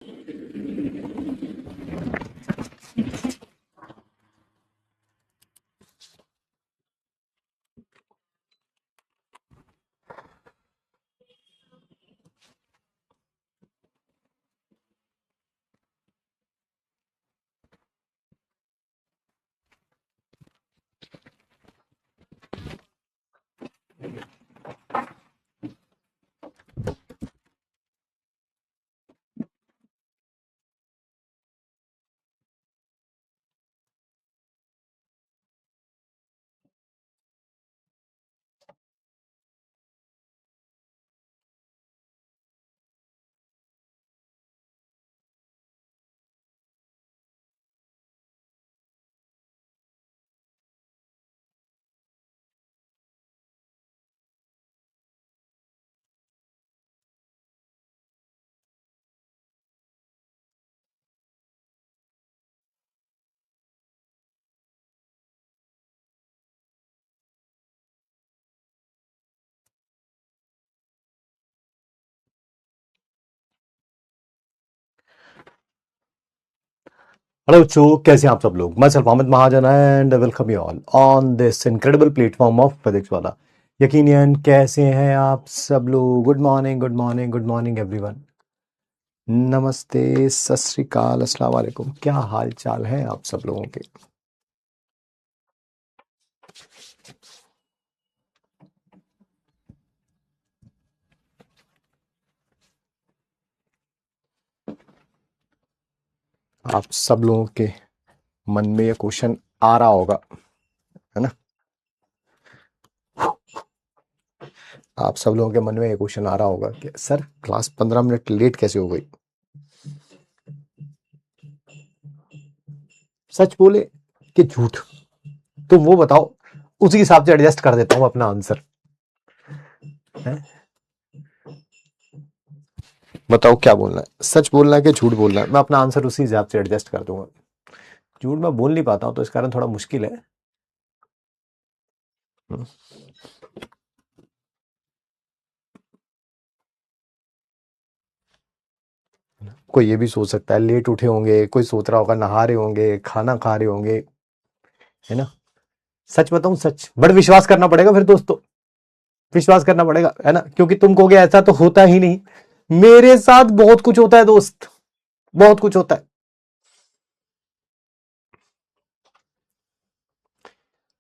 Hello बच्चों, कैसे हैं आप सब लोग। मैं sir Mohammad Mahajan and welcome you all on this incredible platform of Physics Wallah. यकीनन कैसे हैं आप सब लोग। Good morning, good morning, good morning everyone. नमस्ते, सत श्री अकाल, अस्सलाम वालेकुम। क्या हाल चाल है आप सब लोगों के। आप सब लोगों के मन में ये क्वेश्चन आ रहा होगा, है ना। आप सब लोगों के मन में ये क्वेश्चन आ रहा होगा कि सर क्लास 15 मिनट लेट कैसे हो गई। सच बोले कि झूठ, तुम वो बताओ, उसी हिसाब से एडजस्ट कर देता हूं अपना आंसर। बताओ क्या बोलना है, सच बोलना है कि झूठ बोलना है। मैं अपना आंसर उसी हिसाब से एडजस्ट कर दूंगा। झूठ मैं बोल नहीं पाता हूं तो इस कारण थोड़ा मुश्किल है। हम्म। कोई ये भी सोच सकता है लेट उठे होंगे, कोई सोच रहा होगा नहा रहे होंगे, खाना खा रहे होंगे, है ना। सच बताऊं, सच बड़ा विश्वास करना पड़ेगा फिर दोस्तों, विश्वास करना पड़ेगा, है ना, क्योंकि तुम कहोगे ऐसा तो होता ही नहीं। मेरे साथ बहुत कुछ होता है दोस्त, बहुत कुछ होता है।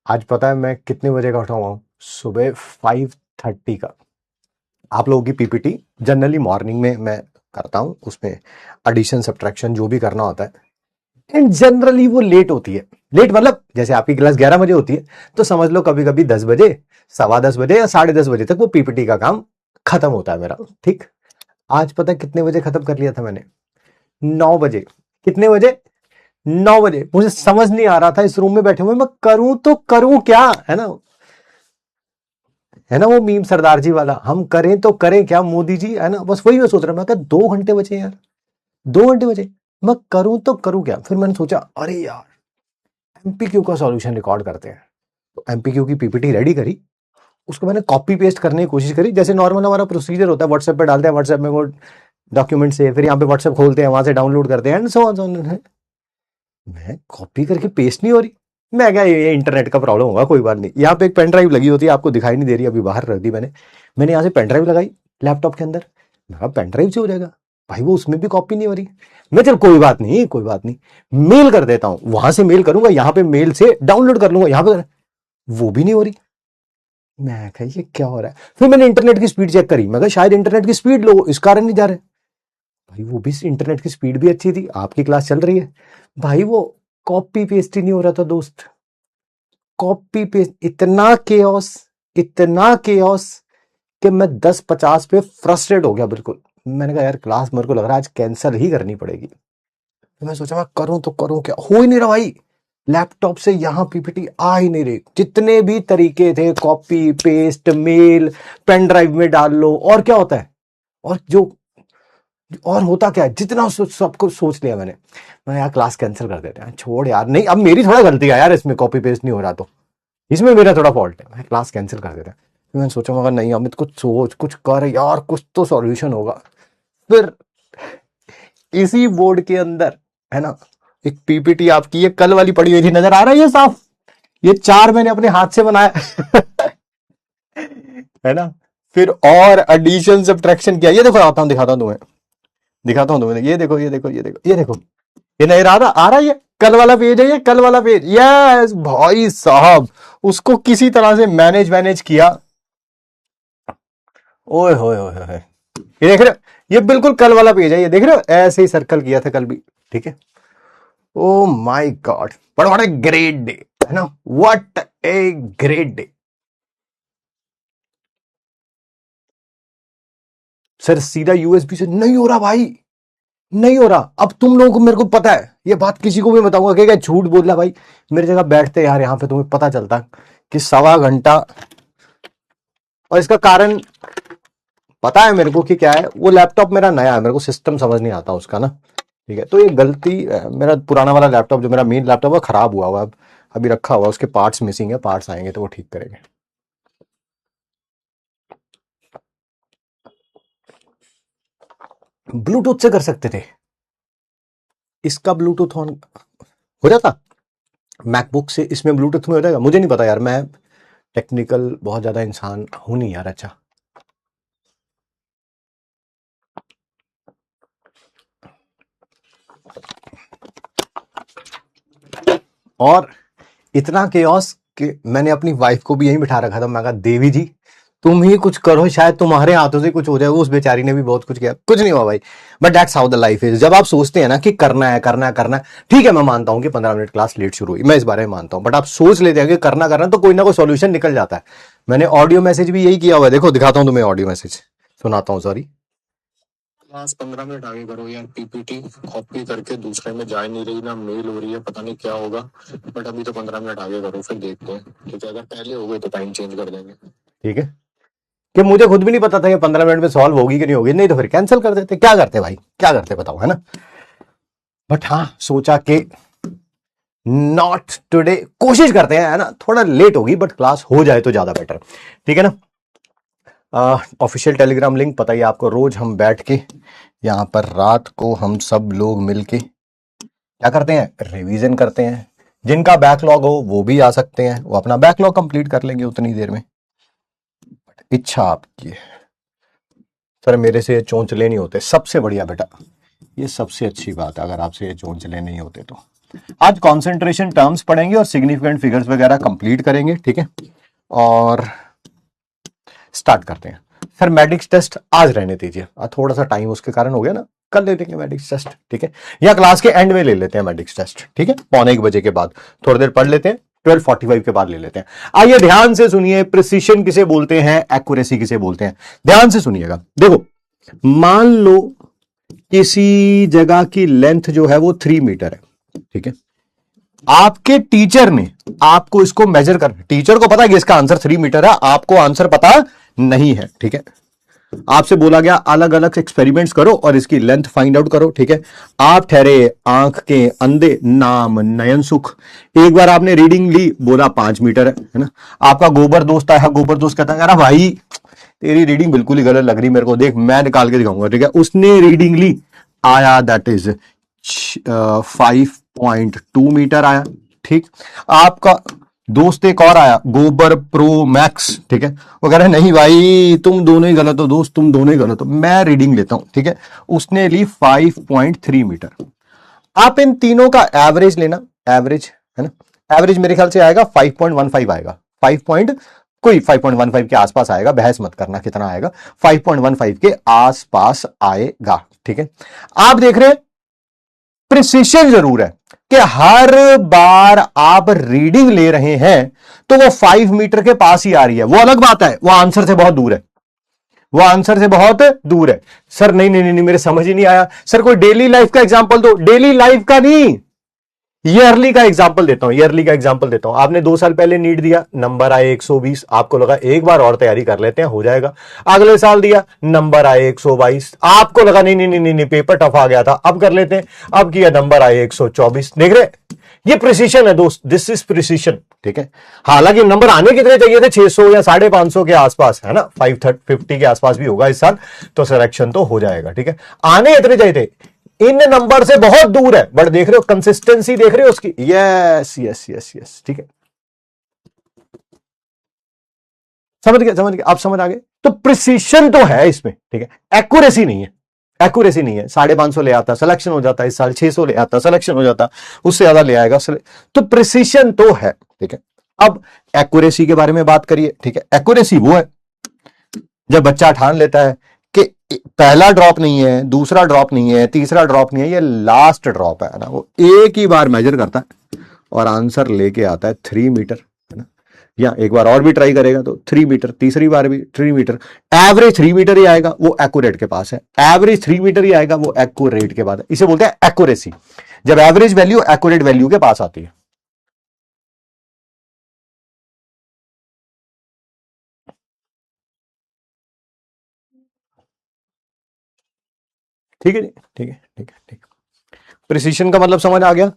आज पता है मैं कितने बजे का उठा हुआ हूं। सुबह 5:30 का। आप लोगों की पीपीटी जनरली मॉर्निंग में मैं करता हूं, उसमें एडिशन सब्ट्रैक्शन जो भी करना होता है, एंड जनरली वो लेट होती है। लेट मतलब जैसे आपकी क्लास 11 बजे होती है तो समझ लो कभी कभी 10 बजे, 10:15 बजे या 10:30 बजे तक वो पीपीटी का काम खत्म होता है मेरा। ठीक। आज पता है कितने बजे खत्म कर लिया था मैंने। 9 बजे। कितने बजे? 9 बजे। मुझे समझ नहीं आ रहा था इस रूम में बैठे हुए मैं करूं तो करूं क्या, है ना। है ना वो मीम सरदार जी वाला, हम करें तो करें क्या मोदी जी, है ना। बस वही मैं सोच रहा, मैं कहा 2 घंटे बचे यार, 2 घंटे बचे, मैं करूं तो करूं क्या। फिर मैंने सोचा अरे यार एमपीक्यू का सॉल्यूशन रिकॉर्ड करते हैं। तो एमपीक्यू की पीपीटी रेडी करी, उसको मैंने कॉपी पेस्ट करने की कोशिश करी, जैसे नॉर्मल हमारा प्रोसीजर होता है, व्हाट्सएप पे डालते हैं, व्हाट्सएप में वो डॉक्यूमेंट से, फिर यहाँ पे व्हाट्सएप खोलते हैं, वहां से डाउनलोड करते हैं एंड सो ऑन। मैं कॉपी करके पेस्ट नहीं हो रही। मैं क्या, ये इंटरनेट का प्रॉब्लम होगा, कोई बात नहीं। यहाँ पे एक पेन ड्राइव लगी होती है, आपको दिखाई नहीं दे रही, अभी बाहर रख दी मैंने। मैंने यहाँ से पेन ड्राइव लगाई लैपटॉप के अंदर, मैं कहा पेन ड्राइव से हो जाएगा। भाई वो उसमें भी कॉपी नहीं हो रही। मैं चल कोई बात नहीं, कोई बात नहीं, मेल कर देता हूँ, वहां से मेल करूंगा, यहाँ पे मेल से डाउनलोड कर लूंगा, यहाँ पे वो भी नहीं हो रही। मैं कहा ये क्या हो रहा है। फिर मैंने इंटरनेट की स्पीड चेक करी, मैं कहा शायद इंटरनेट की स्पीड लो, इस कारण नहीं जा रहे। भाई वो भी इंटरनेट की स्पीड भी अच्छी थी, आपकी क्लास चल रही है। भाई वो कॉपी पेस्ट ही नहीं हो रहा था दोस्त। कॉपी पेस्ट, इतना केओस, इतना केओस कि मैं 10:50 पे फ्रस्ट्रेट हो गया बिल्कुल। मैंने कहा यार क्लास मेरे को लग रहा है आज कैंसिल ही करनी पड़ेगी। तो मैं सोचा मैं करूं तो करूं क्या, हो ही नहीं रहा भाई। लैपटॉप से यहां पीपीटी आ ही नहीं रही। जितने भी तरीके थे, copy paste, mail, pen drive में डाल लो, और क्या होता है, और जो और होता क्या है, जितना सब कुछ सोच लिया मैंने। मैं यार क्लास कैंसिल कर देते हैं, छोड़ यार, नहीं अब मेरी थोड़ा गलती है यार, इसमें कॉपी पेस्ट नहीं हो रहा तो इसमें मेरा थोड़ा फॉल्ट है, मैं क्लास कैंसिल कर देता। फिर मैंने सोचा मगर नहीं अमित, कुछ सोच, कुछ कर यार, कुछ तो सॉल्यूशन होगा। फिर इसी बोर्ड के अंदर है ना एक पीपीटी आपकी ये कल वाली पड़ी हुई थी, नजर आ रहा है ये साफ, ये 4 मैंने अपने हाथ से बनाया है ना। फिर और एडिशन सब्ट्रैक्शन किया, ये देखो आता हूं दिखाता हूं तुम्हें, दिखाता हूं तुम्हें, ये देखो ये देखो ये देखो ये देखो, ये नजर आ रहा है, ये कल वाला पेज है, ये कल वाला पेज। यस भाई साहब, उसको किसी तरह से मैनेज किया। ओए होए होए होए, ये देख रहे हो, ये बिल्कुल कल वाला पेज है, ये देख रहे हो, ऐसे ही सर्कल किया था कल भी, ठीक है। Oh my God, but what a great day, है ना, what a great day. Sir सीधा यूएसबी से नहीं हो रहा भाई, नहीं हो रहा। अब तुम लोगों को, मेरे को पता है ये बात, किसी को भी बताऊंगा कि क्या झूठ बोल रहा भाई, मेरी जगह बैठते यार यहाँ पे, तुम्हें पता चलता कि 1.25 घंटा, और इसका कारण पता है मेरे को कि क्या है। वो लैपटॉप मेरा नया है, मेरे को सिस्टम समझ नहीं आता उसका ना, ठीक है। तो ये गलती, मेरा पुराना वाला लैपटॉप जो मेरा मेन लैपटॉप है खराब हुआ हुआ, अभी रखा हुआ, उसके पार्ट्स मिसिंग है, पार्ट्स आएंगे तो वो ठीक करेंगे। ब्लूटूथ से कर सकते थे, इसका ब्लूटूथ ऑन हो जाता, मैकबुक से इसमें ब्लूटूथ में हो जाएगा, मुझे नहीं पता यार, मैं टेक्निकल बहुत ज्यादा इंसान हूं नहीं यार। अच्छा, और इतना केओस कि मैंने अपनी वाइफ को भी यहीं बिठा रखा था, मैं कहा देवी जी तुम ही कुछ करो, शायद तुम्हारे हाथों से कुछ हो जाए। उस बेचारी ने भी बहुत कुछ किया, कुछ नहीं हुआ भाई, but that's how the life is. जब आप सोचते हैं ना कि करना है करना है करना है, ठीक है मैं मानता हूं कि 15 मिनट क्लास लेट शुरू हुई, मैं इस बारे में मानता हूं, बट आप सोच लेते हैं कि करना करना, तो कोई ना कोई सॉल्यूशन निकल जाता है। मैंने ऑडियो मैसेज भी यही किया हुआ है, देखो दिखाता हूं तुम्हें, ऑडियो मैसेज सुनाता हूं, सॉरी। क्लास 15 मिनट आगे करो यार, पीपीटी कॉपी करके दूसरे में जा नहीं रही, ना मेल हो रही है, पता नहीं क्या होगा, बट अभी तो 15 मिनट आगे करो, फिर देखते हैं, ठीक है। अगर पहले हो गई तो टाइम चेंज कर देंगे, ठीक है, कि मुझे खुद भी नहीं पता था कि 15 मिनट में सॉल्व होगी कि नहीं होगी, नहीं तो फिर कैंसिल कर देते, क्या करते भाई, क्या करते बताओ, है ना। बट हाँ, सोचा कि नॉट टुडे, कोशिश करते हैं, है ना, थोड़ा लेट होगी बट क्लास हो जाए तो ज्यादा बेटर, ठीक है ना। ऑफिशियल टेलीग्राम लिंक पता ही आपको, रोज हम बैठ के यहाँ पर रात को हम सब लोग मिलके क्या करते हैं, रिवीजन करते हैं। जिनका बैकलॉग हो वो भी आ सकते हैं, वो अपना बैकलॉग कंप्लीट कर लेंगे उतनी देर में, इच्छा आपकी है। सर मेरे से ये चोंचले नहीं होते, सबसे बढ़िया बेटा, ये सबसे अच्छी बात है, अगर आपसे ये चोंचले नहीं होते तो। आज कॉन्सेंट्रेशन टर्म्स पढ़ेंगे और सिग्निफिकेंट फिगर्स वगैरह कंप्लीट करेंगे, ठीक है। और स्टार्ट करते हैं। सर मैडिक्स टेस्ट आज रहने दीजिए, थोड़ा सा टाइम उसके कारण हो गया ना, कल ले लेंगे मैडिक्स टेस्ट, ठीक है, या क्लास के एंड में ले लेते हैं मैडिक्स टेस्ट, ठीक है, 1:15 के बाद थोड़ी देर पढ़ लेते हैं, 12:45 के बाद ले लेते हैं। आइए ध्यान से सुनिए, प्रिसिशन किसे बोलते हैं, एक्यूरेसी किसे बोलते हैं, ध्यान से सुनिएगा। देखो मान लो किसी जगह की लेंथ जो है वो 3 मीटर है, ठीक है, आपके टीचर ने आपको इसको मेजर कर, टीचर को पता है कि इसका आंसर 3 मीटर है, आपको आंसर पता नहीं है, ठीक है। आपसे बोला गया अलग अलग एक्सपेरिमेंट्स करो और इसकी लेंथ फाइंड आउट करो, ठीक है। आप ठहरे आंख के अंधे, नाम नयन सुख, एक बार आपने रीडिंग ली, बोला 5 मीटर है ना। आपका गोबर दोस्त आया, गोबर दोस्त कहता है भाई तेरी रीडिंग बिल्कुल ही गलत लग रही मेरे को, देख मैं निकाल के दिखाऊंगा, ठीक है। उसने रीडिंग ली, आया दैट इज 5.2 मीटर आया, ठीक। आपका दोस्त एक और आया, गोबर प्रो मैक्स, ठीक है, वो कह रहा है नहीं भाई तुम दोनों ही गलत हो दोस्त, तुम दोनों ही गलत हो, मैं रीडिंग लेता हूं, ठीक है। उसने ली 5.3 मीटर। आप इन तीनों का एवरेज लेना, एवरेज है ना, एवरेज मेरे ख्याल से आएगा 5.15 आएगा, 5.15 के आसपास आएगा, बहस मत करना कितना आएगा, 5.15 के आसपास आएगा, ठीक है। आप देख रहे हैं प्रिसिशन जरूर है कि हर बार आप रीडिंग ले रहे हैं तो वो 5 मीटर के पास ही आ रही है, वो अलग बात है, वो आंसर से बहुत दूर है, वो आंसर से बहुत दूर है। सर नहीं नहीं नहीं, मेरे समझ ही नहीं आया। सर कोई डेली लाइफ का एग्जांपल दो, डेली लाइफ का नहीं, ईयरली का एग्जांपल देता हूं, ईयरली का एग्जांपल देता हूं। आपने 2 साल पहले नीट दिया, नंबर आए 120, आपको लगा एक बार और तैयारी कर लेते हैं हो जाएगा। अगले साल दिया, नंबर आए 122, आपको लगा नहीं नहीं नहीं नहीं पेपर टफ आ गया था, अब कर लेते हैं, अब किया, नंबर आए 124। देख रहे, ये प्रिसीशन है दोस्त, दिस इज प्रिसीशन, ठीक है। हालांकि नंबर आने कितने चाहिए थे, 600 या 550 के आसपास, है ना, 550 के आसपास भी होगा इस साल, तो सिलेक्शन तो हो जाएगा, ठीक है। आने इतने चाहिए थे, इन नंबर से बहुत दूर है, बट देख रहे हो कंसिस्टेंसी, देख रहे हो उसकी, यस यस यस यस, ठीक है, समझ गए, समझ गए, आप समझ आ गए। तो प्रिसीशन तो है इसमें, ठीक है, एक्यूरेसी नहीं है, एक्यूरेसी नहीं है। 550 ले आता सिलेक्शन हो जाता, इस साल 600 ले आता सिलेक्शन हो जाता, उससे ज्यादा ले आएगा, तो प्रिसीशन तो है, ठीक है। अब एक्यूरेसी के बारे में बात करिए, ठीक है। एक्यूरेसी वो है जब बच्चा ठान लेता है कि पहला ड्रॉप नहीं है, दूसरा ड्रॉप नहीं है, तीसरा ड्रॉप नहीं है, ये लास्ट ड्रॉप है ना, वो एक ही बार मेजर करता है और आंसर लेके आता है 3 मीटर, है ना, या एक बार और भी ट्राई करेगा तो 3 मीटर, तीसरी बार भी 3 मीटर, एवरेज 3 मीटर ही आएगा, वो एक्यूरेट के पास है, एवरेज 3 मीटर ही आएगा, वो एक्यूरेट के बाद है। इसे बोलते हैं एक्यूरेसी, जब एवरेज वैल्यू एक्यूरेट वैल्यू के पास आती है। ठीक है जी, ठीक है, ठीक है, ठीक है। प्रिसीशन का मतलब समझ आ गया,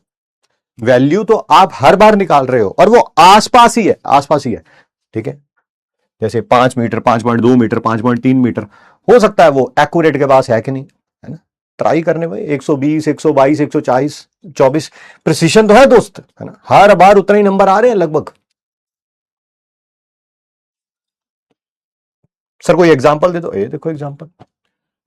वैल्यू तो आप हर बार निकाल रहे हो और वो आसपास ही है, आसपास ही है, ठीक है। जैसे 5 मीटर, 5.2 मीटर, 5.3 मीटर, हो सकता है वो एक्यूरेट के पास है कि नहीं, है ना, ट्राई करने में 120, 122, 140, 24 प्रिसीशन तो है दोस्त, है ना, हर बार उतने ही नंबर आ रहे हैं लगभग। सर कोई एग्जांपल दे दो, ये देखो एग्जांपल,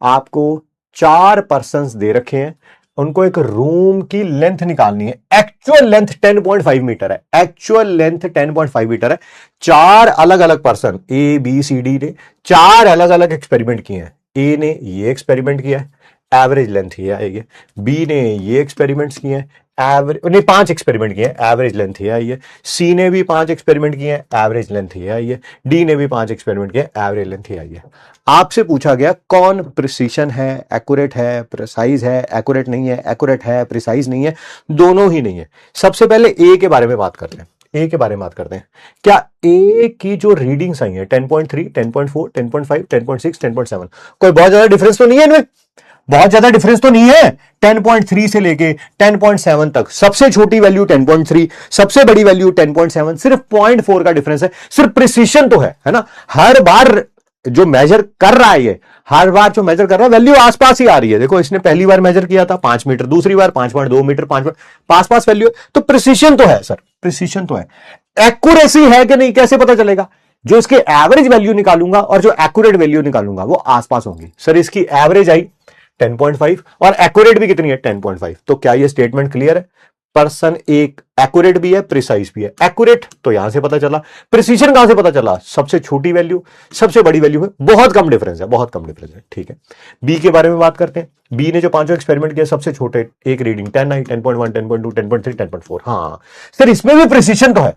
आपको 4 पर्संस दे रखे हैं, उनको एक रूम की लेंथ निकालनी है, एक्चुअल लेंथ 10.5 मीटर है, एक्चुअल लेंथ 10.5 मीटर है। 4 अलग अलग person A B C D ने 4 अलग अलग एक्सपेरिमेंट किए हैं। ए ने ये एक्सपेरिमेंट किया है, एवरेज लेंथ ये आई है। बी ने ये एक्सपेरिमेंट्स किए हैं, एवरेज नहीं 5 एक्सपेरिमेंट किए हैं, एवरेज लेंथ ये आई है। सी ने भी 5 एक्सपेरिमेंट किए हैं, एवरेज लेंथ ये आई है। डी ने भी 5 एक्सपेरिमेंट किए, एवरेज लेंथ ये आई है। आपसे पूछा गया कौन प्रिसीशन है, एक्यूरेट है, प्रिसाइज है, एक्यूरेट नहीं है, एक्यूरेट है, प्रिसाइज नहीं है, दोनों ही नहीं है। सबसे पहले ए के बारे में बात करते हैं, ए के बारे में बात करते हैं। क्या ए की जो रीडिंग्स आई है 10.3, 10.4, 10.5, 10.6, 10.7, कोई बहुत ज्यादा डिफरेंस तो नहीं है इनमें, बहुत ज्यादा डिफरेंस तो नहीं है। 10.3 से लेके 10.7 तक, सबसे छोटी वैल्यू 10.3, सबसे बड़ी वैल्यू 10.7, सिर्फ 0.4 का डिफरेंस है। सिर्फ प्रिसीशन तो है ना, हर बार जो मेजर कर रहा है ये, हर बार जो मेजर कर रहा है वैल्यू आसपास ही आ रही है। देखो इसने पहली बार मेजर किया था 5 मीटर, दूसरी बार 5.2 मीटर, पास पास वैल्यू है, तो प्रिसीशन तो है सर, प्रिसीशन तो है। एक्यूरेसी है कि नहीं कैसे पता चलेगा, जो इसके एवरेज वैल्यू निकालूंगा और जो एक्यूरेट वैल्यू निकालूंगा वो आसपास होंगी। सर इसकी एवरेज आई 10.5 और एक्यूरेट भी कितनी है 10.5, तो क्या ये स्टेटमेंट क्लियर है, पर्सन एक एक्यूरेट भी है, प्रिसाइज भी है। एक्यूरेट तो यहां से पता चला, प्रिसीजन कहां से पता चला, सबसे छोटी वैल्यू सबसे बड़ी वैल्यू है, बहुत कम डिफरेंस है, बहुत कम डिफरेंस है, ठीक है। बी के बारे में बात करते हैं। बी ने जो 5 एक्सपेरिमेंट किया, सबसे छोटे एक रीडिंग 10 आई, 10.1, 10.2, 10.3, 10.4। हाँ सर इसमें भी प्रिसीजन तो है,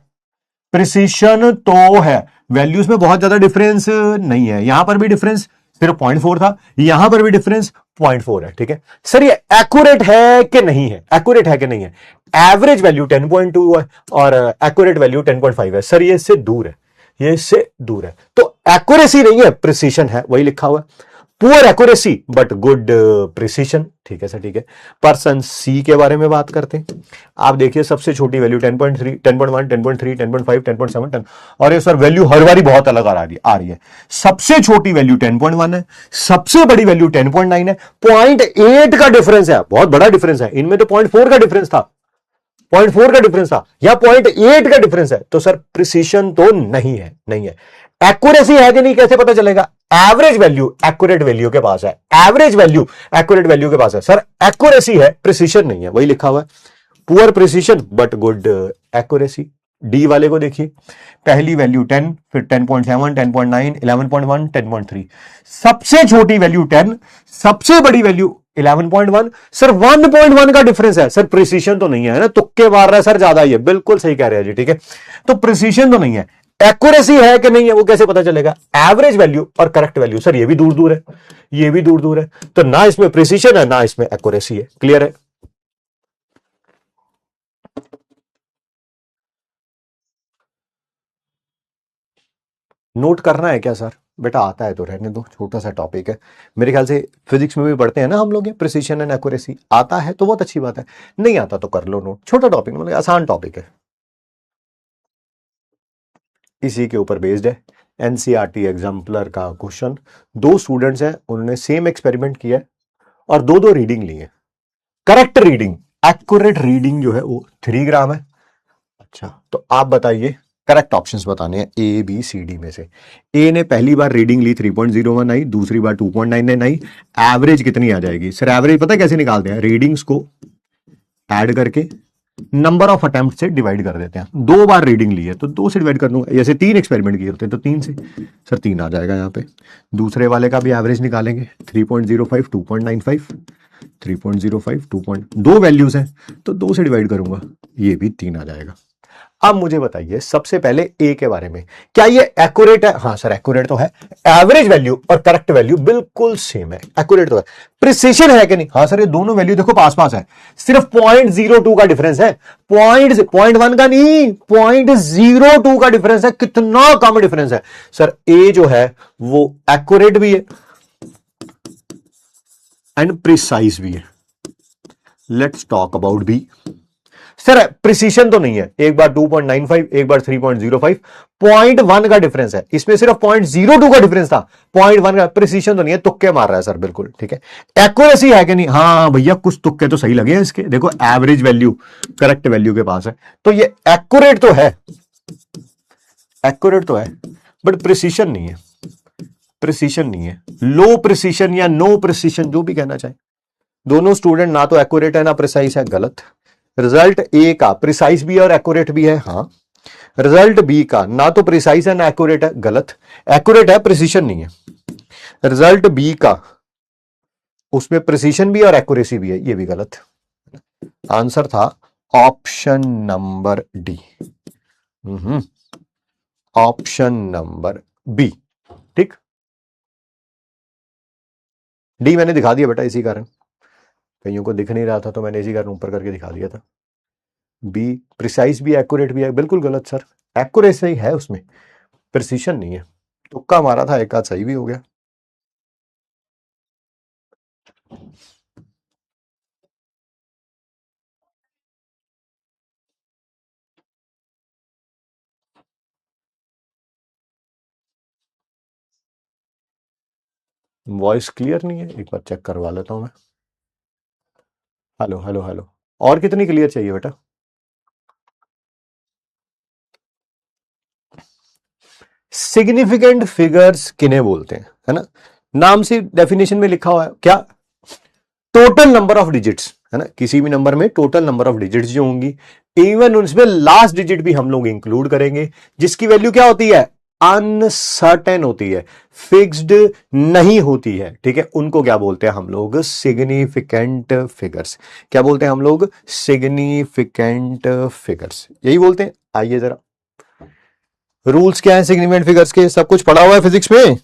प्रिसीशन तो है, वैल्यूज में बहुत ज्यादा डिफरेंस नहीं है, यहां पर भी डिफरेंस सिर्फ 0.4 था, यहां पर भी डिफरेंस 0.4 है, ठीक है। सर ये एक्यूरेट है कि नहीं है, एक्यूरेट है कि नहीं है, एवरेज वैल्यू 10.2 है और एक्यूरेट वैल्यू 10.5 है। सर ये इससे दूर है, ये इससे दूर है, तो एक्यूरेसी नहीं है, प्रिसीशन है, वही लिखा हुआ है। Poor accuracy but good precision, ठीक है सर, ठीक है। पर्सन सी के बारे में बात करते हैं। आप देखिए सबसे छोटी वैल्यू 10.3, 10.1, 10.3, 10.5, 10.7, 10, और ये सर वैल्यू हर बारी बहुत अलग आ रही है। सबसे छोटी वैल्यू 10.1 है, सबसे बड़ी वैल्यू 10.9 है, 0.8 का डिफरेंस है, बहुत बड़ा डिफरेंस है। इनमें तो 0.4 का डिफरेंस था, 0.4 का डिफरेंस था, या 0.8 का डिफरेंस है, तो सर प्रिसीशन तो नहीं है, नहीं है। एक्यूरेसी है कि नहीं कैसे पता चलेगा, एवरेज वैल्यू एक्यूरेट वैल्यू के पास है, एवरेज वैल्यू एक्यूरेट वैल्यू के पास है। सर एक्यूरेसी है, प्रिसीशन नहीं है, वही लिखा हुआ है। Poor precision but good accuracy. D वाले को देखिए, पहली वैल्यू 10, फिर 10.7, 10.9, 11.1, 10.3, सबसे छोटी वैल्यू 10, सबसे बड़ी वैल्यू 11.1, सर 1.1 का डिफरेंस है। सर प्रिसीशन तो नहीं है ना, तुक्के मार रहा है सर, ज्यादा ही है, बिल्कुल सही कह रहे हैं जी, ठीक है। तो प्रिसीशन तो नहीं है, एक्यूरेसी है कि नहीं है वो कैसे पता चलेगा, एवरेज वैल्यू और करेक्ट वैल्यू, सर ये भी दूर दूर है, ये भी दूर दूर है, तो ना इसमें प्रिसीशन है ना इसमें एक्यूरेसी है। क्लियर है, नोट करना है क्या सर, बेटा आता है तो रहने दो, छोटा सा टॉपिक है, मेरे ख्याल से फिजिक्स में भी पढ़ते हैं ना हम लोग, ये प्रिसीशन एंड एक्यूरेसी, आता है तो बहुत अच्छी बात है, नहीं आता तो कर लो नोट, छोटा टॉपिक मतलब आसान टॉपिक है, इसी के ऊपर बेस्ड है। एनसीईआरटी एग्जाम्पलर का क्वेश्चन, 2 स्टूडेंट्स हैं, उन्होंने सेम एक्सपेरिमेंट किया है और 2-2 रीडिंग ली है, करेक्ट रीडिंग, एक्यूरेट रीडिंग जो है वो 3 ग्राम है। अच्छा, तो आप बताइए करेक्ट ऑप्शंस बताने हैं ए बी सी डी में से। ए ने पहली बार रीडिंग ली 3.01 आई, दूसरी बार 2.99 आई, एवरेज कितनी आ जाएगी सर? एवरेज पता है कैसे निकालते हैं? रीडिंग्स को ऐड करके नंबर ऑफ अटेम्प्ट से डिवाइड कर देते हैं। 2 बार रीडिंग ली है तो 2 से डिवाइड कर दूंगा, जैसे 3 एक्सपेरिमेंट किए होते हैं तो 3 से। सर 3 आ जाएगा यहाँ पे। दूसरे वाले का भी एवरेज निकालेंगे, 3.05 2.95, 3.05 2 वैल्यूज हैं तो 2 से डिवाइड करूंगा, ये भी 3 आ जाएगा। अब मुझे बताइए सबसे पहले ए के बारे में, क्या ये एक्यूरेट है? हाँ सर एक्यूरेट तो है। एवरेज वैल्यू और करेक्ट वैल्यू बिल्कुल सेम है, एक्यूरेट तो है। प्रिसिशन है कि नहीं? हाँ सर ये दोनों वैल्यू देखो पास पास है, सिर्फ 0.02 का डिफरेंस है, 0.1 का नहीं, 0.02 का डिफरेंस है। कितना कम डिफरेंस है सर। ए जो है वो एक्यूरेट भी है एंड प्रिसाइज भी है। Let's talk about B. Sir precision तो नहीं है, एक बार 2.95 एक बार 3.05, 0.1 का डिफरेंस है, इसमें सिर्फ 0.02 का डिफरेंस था, 0.1 का। प्रिसीशन तो नहीं है, तुक्के मार रहा है सर, बिल्कुल ठीक है। एक्यूरेसी है कि नहीं? हाँ भैया कुछ तुक्के तो सही लगे हैं इसके, देखो एवरेज वैल्यू करेक्ट वैल्यू के पास है, तो ये एक्यूरेट तो है, एक्यूरेट तो है, बट प्रिसीशन नहीं है, प्रिसीशन नहीं है। लो प्रिसीशन या नो प्रिसीशन जो भी कहना चाहे, दोनों स्टूडेंट ना तो एक्यूरेट है ना प्रिसाइज है, गलत। रिजल्ट ए का प्रिसाइज भी है और एक्यूरेट भी है, हाँ। रिजल्ट बी का ना तो प्रिसाइज है ना एक्यूरेट है, गलत। एक्यूरेट है, प्रिसीशन नहीं है। रिजल्ट बी का उसमें प्रिसीशन भी और एक्यूरेसी भी है, ये भी गलत। आंसर था option number D, option number B, ठीक। डी मैंने दिखा दिया बेटा, इसी कारण कईयों को दिख नहीं रहा था तो मैंने इसी कारण ऊपर करके दिखा दिया था। बी प्रिसाइज भी एक्यूरेट भी है, बिल्कुल गलत सर। एक्यूरेसी है उसमें, प्रिसीशन नहीं है। तुक्का मारा था, एक आध सही भी हो गया। वॉइस क्लियर नहीं है, एक बार चेक करवा लेता हूं मैं। हेलो हेलो हेलो, और कितनी क्लियर चाहिए बेटा? सिग्निफिकेंट फिगर्स किन्हें बोलते हैं, है ना? नाम से डेफिनेशन में लिखा हुआ है क्या? टोटल नंबर ऑफ डिजिट्स, है ना? किसी भी नंबर में टोटल नंबर ऑफ डिजिट्स जो होंगी, इवन उसमें लास्ट डिजिट भी हम लोग इंक्लूड करेंगे, जिसकी वैल्यू क्या होती है? अनसर्टेन होती है, फिक्स्ड नहीं होती है, ठीक है। उनको क्या बोलते हैं हम लोग? Significant figures. क्या बोलते हैं हम लोग? सिग्निफिकेंट फिगर्स, यही बोलते हैं। आइए जरा, रूल्स क्या है सिग्निफिकेंट फिगर्स के? सब कुछ पढ़ा हुआ है फिजिक्स में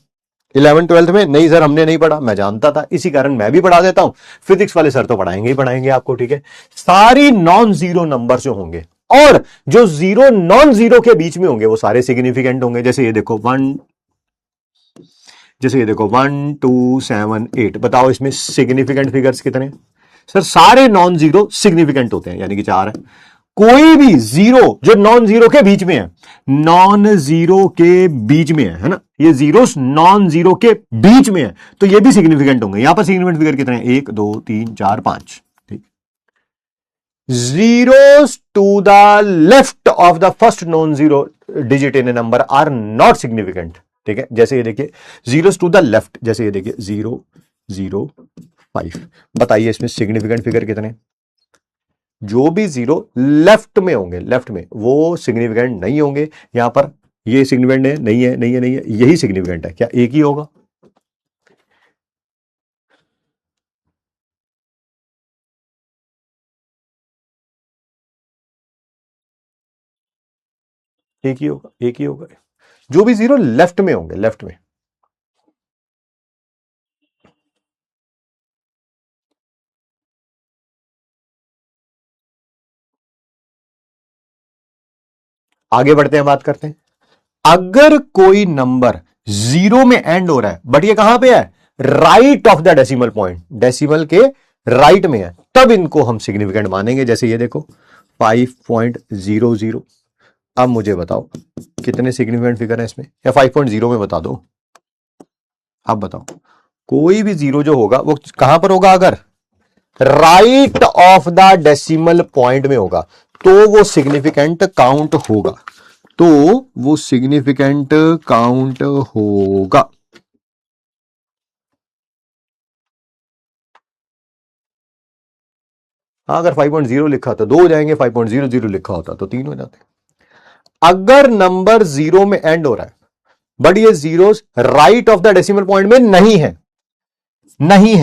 11th 12th में? नहीं सर हमने नहीं पढ़ा, मैं जानता था, इसी कारण मैं भी पढ़ा देता हूं। फिजिक्स वाले सर तो पढ़ाएंगे ही पढ़ाएंगे आपको, ठीक है। सारी नॉन जीरो नंबर जो होंगे और जो जीरो नॉन जीरो के बीच में होंगे वो सारे सिग्निफिकेंट होंगे। जैसे ये देखो 1, जैसे ये देखो 1 2 7 8, बताओ इसमें सिग्निफिकेंट फिगर्स कितने? सर सारे नॉन जीरो सिग्निफिकेंट होते हैं, यानी कि 4 है। कोई भी जीरो जो नॉन जीरो के बीच में है, नॉन जीरो के बीच में है ना, ये जीरोस नॉन जीरो के बीच में है तो ये भी सिग्निफिकेंट होंगे। यहां पर सिग्निफिकेंट फिगर कितने हैं? 1 2 3 4 5, ठीक। Zeros to the left of the first non zero digit in a number are not significant, ठीक है। जैसे ये देखिए जीरोस टू द लेफ्ट, जैसे ये देखिए 0 0 5, बताइए इसमें सिग्निफिकेंट फिगर कितने? जो भी जीरो लेफ्ट में होंगे, लेफ्ट में, वो सिग्निफिकेंट नहीं होंगे। यहां पर ये सिग्निफिकेंट है, नहीं है, नहीं है, नहीं है, यही सिग्निफिकेंट है। क्या एक ही होगा? एक ही होगा, एक ही होगा। जो भी जीरो लेफ्ट में होंगे, लेफ्ट में। आगे बढ़ते हैं, बात करते हैं। अगर कोई नंबर जीरो में एंड हो रहा है बट ये कहां पे है? Right of the decimal point, decimal के राइट में है, तब इनको हम सिग्निफिकेंट मानेंगे। जैसे ये देखो 5.00। अब मुझे बताओ कितने सिग्निफिकेंट फिगर है इसमें, या 5.0 में बता दो। अब बताओ कोई भी जीरो जो होगा वो कहां पर होगा? अगर right of the decimal point में होगा तो वो सिग्निफिकेंट काउंट होगा, तो वो सिग्निफिकेंट काउंट होगा। हाँ, अगर 5.0 लिखा तो 2 हो जाएंगे, 5.00 लिखा होता तो 3 हो जाते। अगर नंबर 0 में एंड हो रहा है बट ये zeros right of the decimal point में नहीं है, नहीं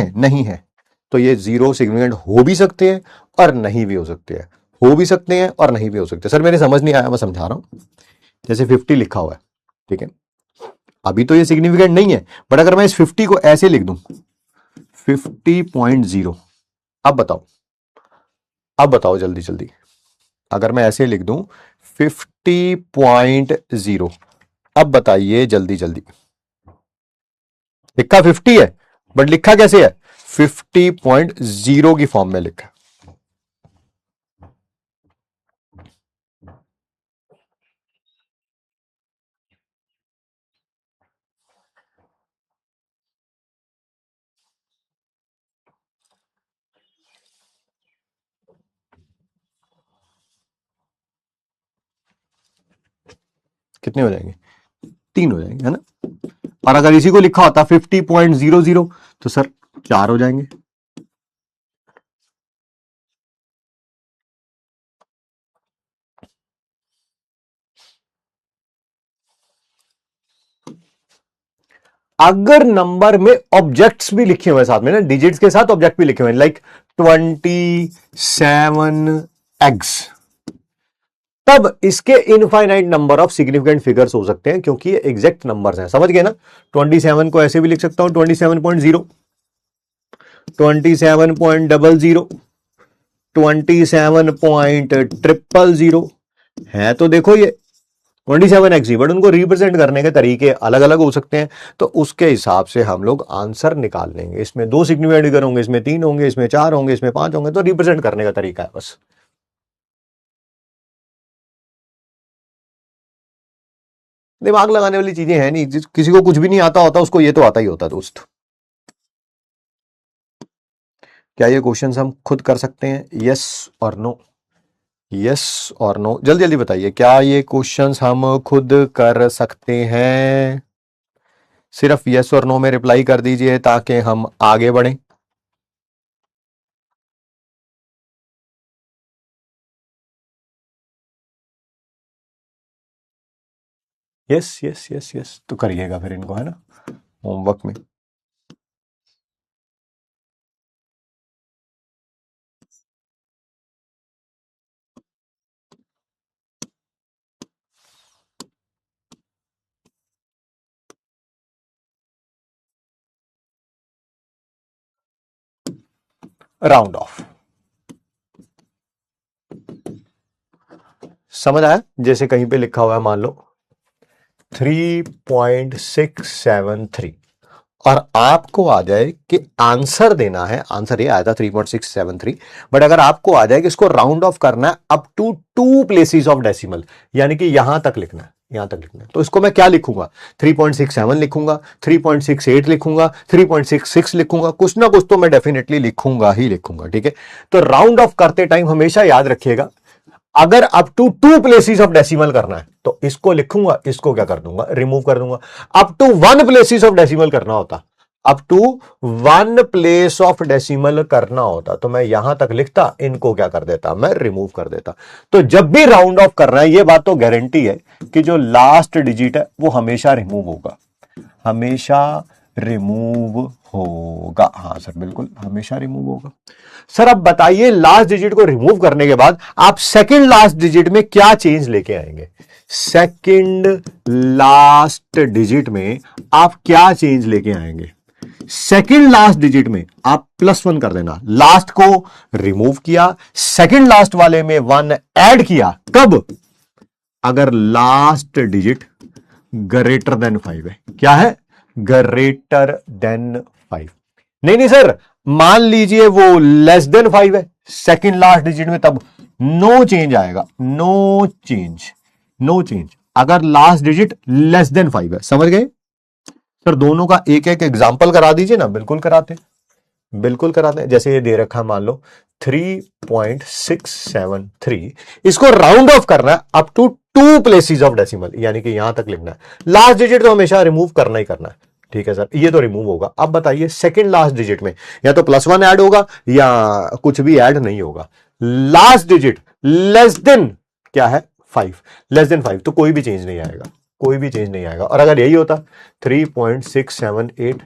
है, तो ये जीरो सिग्निफिकेंट हो भी सकते हैं और नहीं भी हो सकते हैं, हो भी सकते हैं और नहीं भी हो सकते। सर मेरे समझ नहीं आया, मैं समझा रहा हूं। जैसे 50 लिखा हुआ है, ठीक है, अभी तो ये सिग्निफिकेंट नहीं है, बट अगर मैं इस 50 को ऐसे लिख दूं 50.0, अब बताओ जल्दी जल्दी, अगर मैं ऐसे लिख दूं 50.0, अब बताइए जल्दी जल्दी। लिखा 50 है बट लिखा कैसे है? 50.0 की फॉर्म में लिखा। कितने हो जाएंगे? 3 हो जाएंगे, है ना। और अगर इसी को लिखा होता 50.00 तो सर 4 हो जाएंगे। अगर नंबर में ऑब्जेक्ट्स भी लिखे हुए साथ में ना, डिजिट्स के साथ ऑब्जेक्ट भी लिखे हुए, लाइक 27 एग्स, तब इसके infinite number of significant figures हो सकते हैं, क्योंकि ये एग्जैक्ट नंबर्स हैं। समझ गए ना। 27 को ऐसे भी लिख सकता हूं 27.0, 27.00, 27.000 है। तो देखो ये 27 एक्स, बट उनको रिप्रेजेंट करने के तरीके अलग अलग हो सकते हैं, तो उसके हिसाब से हम लोग आंसर निकाल लेंगे। इसमें 2 सिग्निफिकेंट फिगर होंगे, इसमें 3 होंगे, इसमें 4 होंगे, इसमें 5 होंगे, तो रिप्रेजेंट करने का तरीका है बस। दिमाग लगाने वाली चीजें हैं नहीं, किसी को कुछ भी नहीं आता होता उसको ये तो आता ही होता दोस्त। क्या ये क्वेश्चंस हम खुद कर सकते हैं? यस और नो, यस और नो, जल्दी जल्दी बताइए, क्या ये क्वेश्चंस हम खुद कर सकते हैं? सिर्फ यस और नो में रिप्लाई कर दीजिए ताकि हम आगे बढ़ें। यस यस यस यस, तो करिएगा फिर इनको, है ना, होमवर्क में। राउंड ऑफ, समझ आया? जैसे कहीं पे लिखा हुआ है, मान लो 3.673 और आपको आ जाए कि आंसर देना है, आंसर ये आया था 3.673, बट अगर आपको आ जाए कि इसको राउंड ऑफ करना है up to 2 places of decimal, यानी कि यहां तक लिखना है, यहां तक लिखना है, तो इसको मैं क्या लिखूंगा? 3.67 लिखूंगा, 3.68 लिखूंगा, 3.66 लिखूंगा, कुछ ना कुछ तो मैं डेफिनेटली लिखूंगा ही लिखूंगा, ठीक है। तो राउंड ऑफ करते टाइम हमेशा याद रखिएगा, अगर up to 2 places of decimal करना है तो इसको लिखूंगा, इसको क्या कर दूंगा? रिमूव कर दूंगा। Up to 1 places of decimal करना होता, up to 1 place of decimal करना होता तो मैं यहां तक लिखता, इनको क्या कर देता? मैं रिमूव कर देता। तो जब भी राउंड ऑफ करना है, यह बात तो गारंटी है कि जो लास्ट डिजिट है वो हमेशा रिमूव होगा, हमेशा रिमूव होगा। हाँ सर बिल्कुल, हमेशा रिमूव होगा। सर अब बताइए, लास्ट डिजिट को रिमूव करने के बाद आप सेकंड लास्ट डिजिट में क्या चेंज लेके आएंगे? सेकंड लास्ट डिजिट में आप क्या चेंज लेके आएंगे? सेकंड लास्ट डिजिट में आप +1 कर देना, लास्ट को रिमूव किया, सेकंड लास्ट वाले में 1 ऐड किया। कब? अगर लास्ट डिजिट ग्रेटर देन 5 है। क्या है? Greater than 5। नहीं सर, मान लीजिए वो लेस देन 5 है सेकंड लास्ट डिजिट में, तब नो चेंज आएगा, नो चेंज, नो चेंज अगर लास्ट डिजिट लेस देन 5 है। समझ गए? सर दोनों का एक एक एग्जाम्पल करा दीजिए ना। बिल्कुल कराते। बिल्कुल कराते हैं। जैसे ये दे रखा है, मान लो 3.673, इसको राउंड ऑफ करना है up to 2 places of decimal, यानी कि यहां तक लिखना है। लास्ट डिजिट तो हमेशा रिमूव करना ही करना है, ठीक है सर, ये तो रिमूव होगा। अब बताइए सेकंड लास्ट डिजिट में या तो +1 ऐड होगा या कुछ भी ऐड नहीं होगा। लास्ट डिजिट लेस देन क्या है 5, लेस देन 5 तो कोई भी चेंज नहीं आएगा, कोई भी चेंज नहीं आएगा। और अगर यही होता 3.678,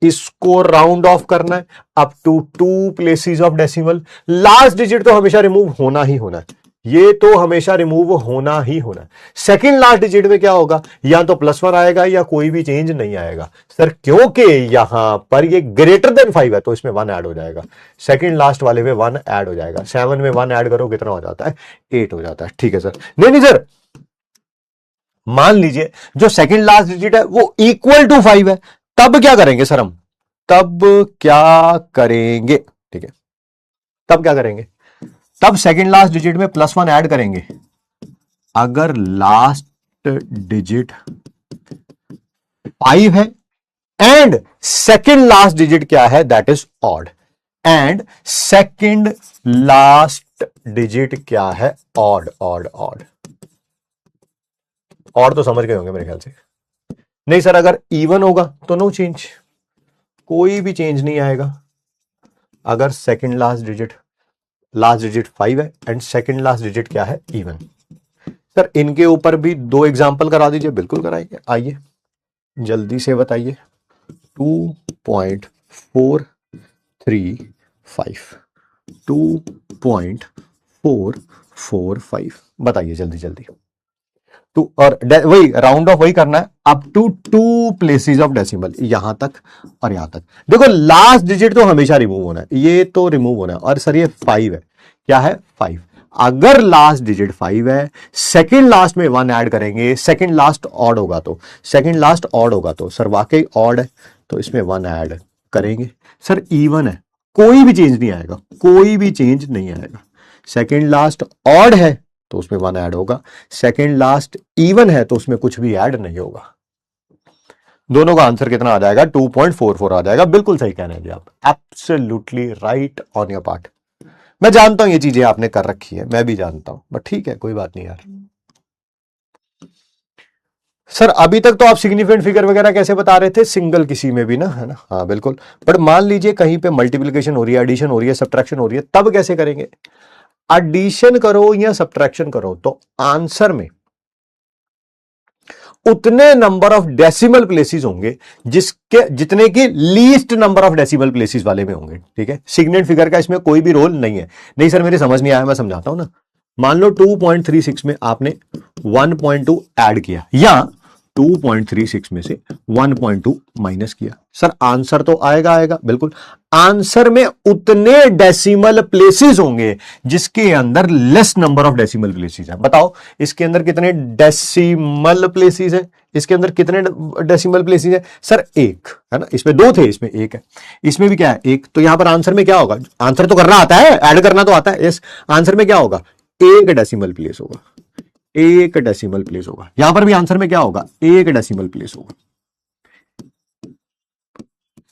इसको राउंड ऑफ करना है up to 2 places of decimal. Last digit तो हमेशा रिमूव होना ही होना है, ये तो हमेशा रिमूव होना ही होना है। सेकंड लास्ट डिजिट में क्या होगा, या तो +1 आएगा या कोई भी चेंज नहीं आएगा सर, क्योंकि यहां पर ये ग्रेटर देन 5 है तो इसमें 1 ऐड हो जाएगा। सेकंड लास्ट वाले में 1 ऐड हो जाएगा। 7 में 1 ऐड करो कितना हो जाता है, 8 हो जाता है, ठीक है सर। नहीं नहीं सर, मान लीजिए जो सेकंड लास्ट डिजिट है वो इक्वल टू 5 है, तब क्या करेंगे सर हम, तब क्या करेंगे, ठीक है, तब क्या करेंगे, तब सेकंड लास्ट डिजिट में +1 ऐड करेंगे। अगर लास्ट डिजिट 5 है एंड सेकंड लास्ट डिजिट क्या है, that is odd, and second last digit क्या है, ऑड ऑड ऑड। और तो समझ गए होंगे मेरे ख्याल से। नहीं सर, अगर इवन होगा तो नो चेंज, कोई भी चेंज नहीं आएगा। अगर सेकंड लास्ट डिजिट 5 है एंड सेकंड लास्ट डिजिट क्या है, इवन। सर इनके ऊपर भी 2 एग्जांपल करा दीजिए। बिल्कुल कराइए, आइए जल्दी से बताइए। 2.435, 2.445, बताइए जल्दी जल्दी। टू और वही राउंड ऑफ वही करना है up to 2 places of decimal, यहां तक और यहां तक। देखो लास्ट डिजिट तो हमेशा रिमूव होना है, ये तो रिमूव होना है। और सर ये 5 है, क्या है 5। अगर लास्ट डिजिट 5 है, सेकंड लास्ट में 1 ऐड करेंगे, सेकंड लास्ट ऑड होगा तो, सेकंड लास्ट ऑड होगा तो सर वाकई ऑड है तो इसमें 1 ऐड करेंगे। सर इवन है, कोई भी चेंज नहीं आएगा, कोई भी चेंज नहीं आएगा। सेकंड लास्ट ऑड है तो उसमें 1 ऐड होगा, सेकंड लास्ट इवन है तो उसमें कुछ भी ऐड नहीं होगा। दोनों का आंसर कितना आ जाएगा, 2.44 आ जाएगा। बिल्कुल सही कह रहे हैं जी आप, absolutely right on your part. मैं जानता हूं ये चीजें आपने कर रखी है, मैं भी जानता हूं, बट ठीक है कोई बात नहीं यार। सर अभी तक तो आप सिग्निफिकेंट फिगर वगैरह कैसे बता रहे थे, सिंगल किसी में भी ना, है ना, हाँ बिल्कुल। बट मान लीजिए कहीं पे मल्टीप्लिकेशन हो रही है, एडिशन हो रही है, सब्ट्रैक्शन हो रही है, तब कैसे करेंगे। एडिशन करो या सब्ट्रैक्शन करो तो आंसर में उतने नंबर ऑफ डेसिमल प्लेसेस होंगे जिसके जितने की least number of decimal places वाले में होंगे, ठीक है। सिग्निफिकेंट फिगर का इसमें कोई भी रोल नहीं है। नहीं सर मेरी समझ नहीं आया, मैं समझाता हूं ना। मान लो 2.36 में आपने 1.2 ऐड किया या 2.36 में से 1.2 माइनस किया, सर आंसर तो आएगा, आएगा बिल्कुल। आंसर में उतने डेसिमल प्लेसेस होंगे जिसके अंदर less number of decimal places है। बताओ इसके अंदर कितने डेसिमल प्लेसेस है, इसके अंदर कितने डेसिमल प्लेसेस है सर, 1 है ना, इसमें 2 थे, इसमें 1 है, इसमें भी क्या है 1। तो यहां पर आंसर में क्या होगा, आंसर तो करना आता है, ऐड करना तो आता है, यस। आंसर में क्या होगा, 1 डेसिमल प्लेस होगा, 1 डेसिमल प्लेस होगा। यहां पर भी आंसर में क्या होगा, 1 डेसिमल प्लेस होगा।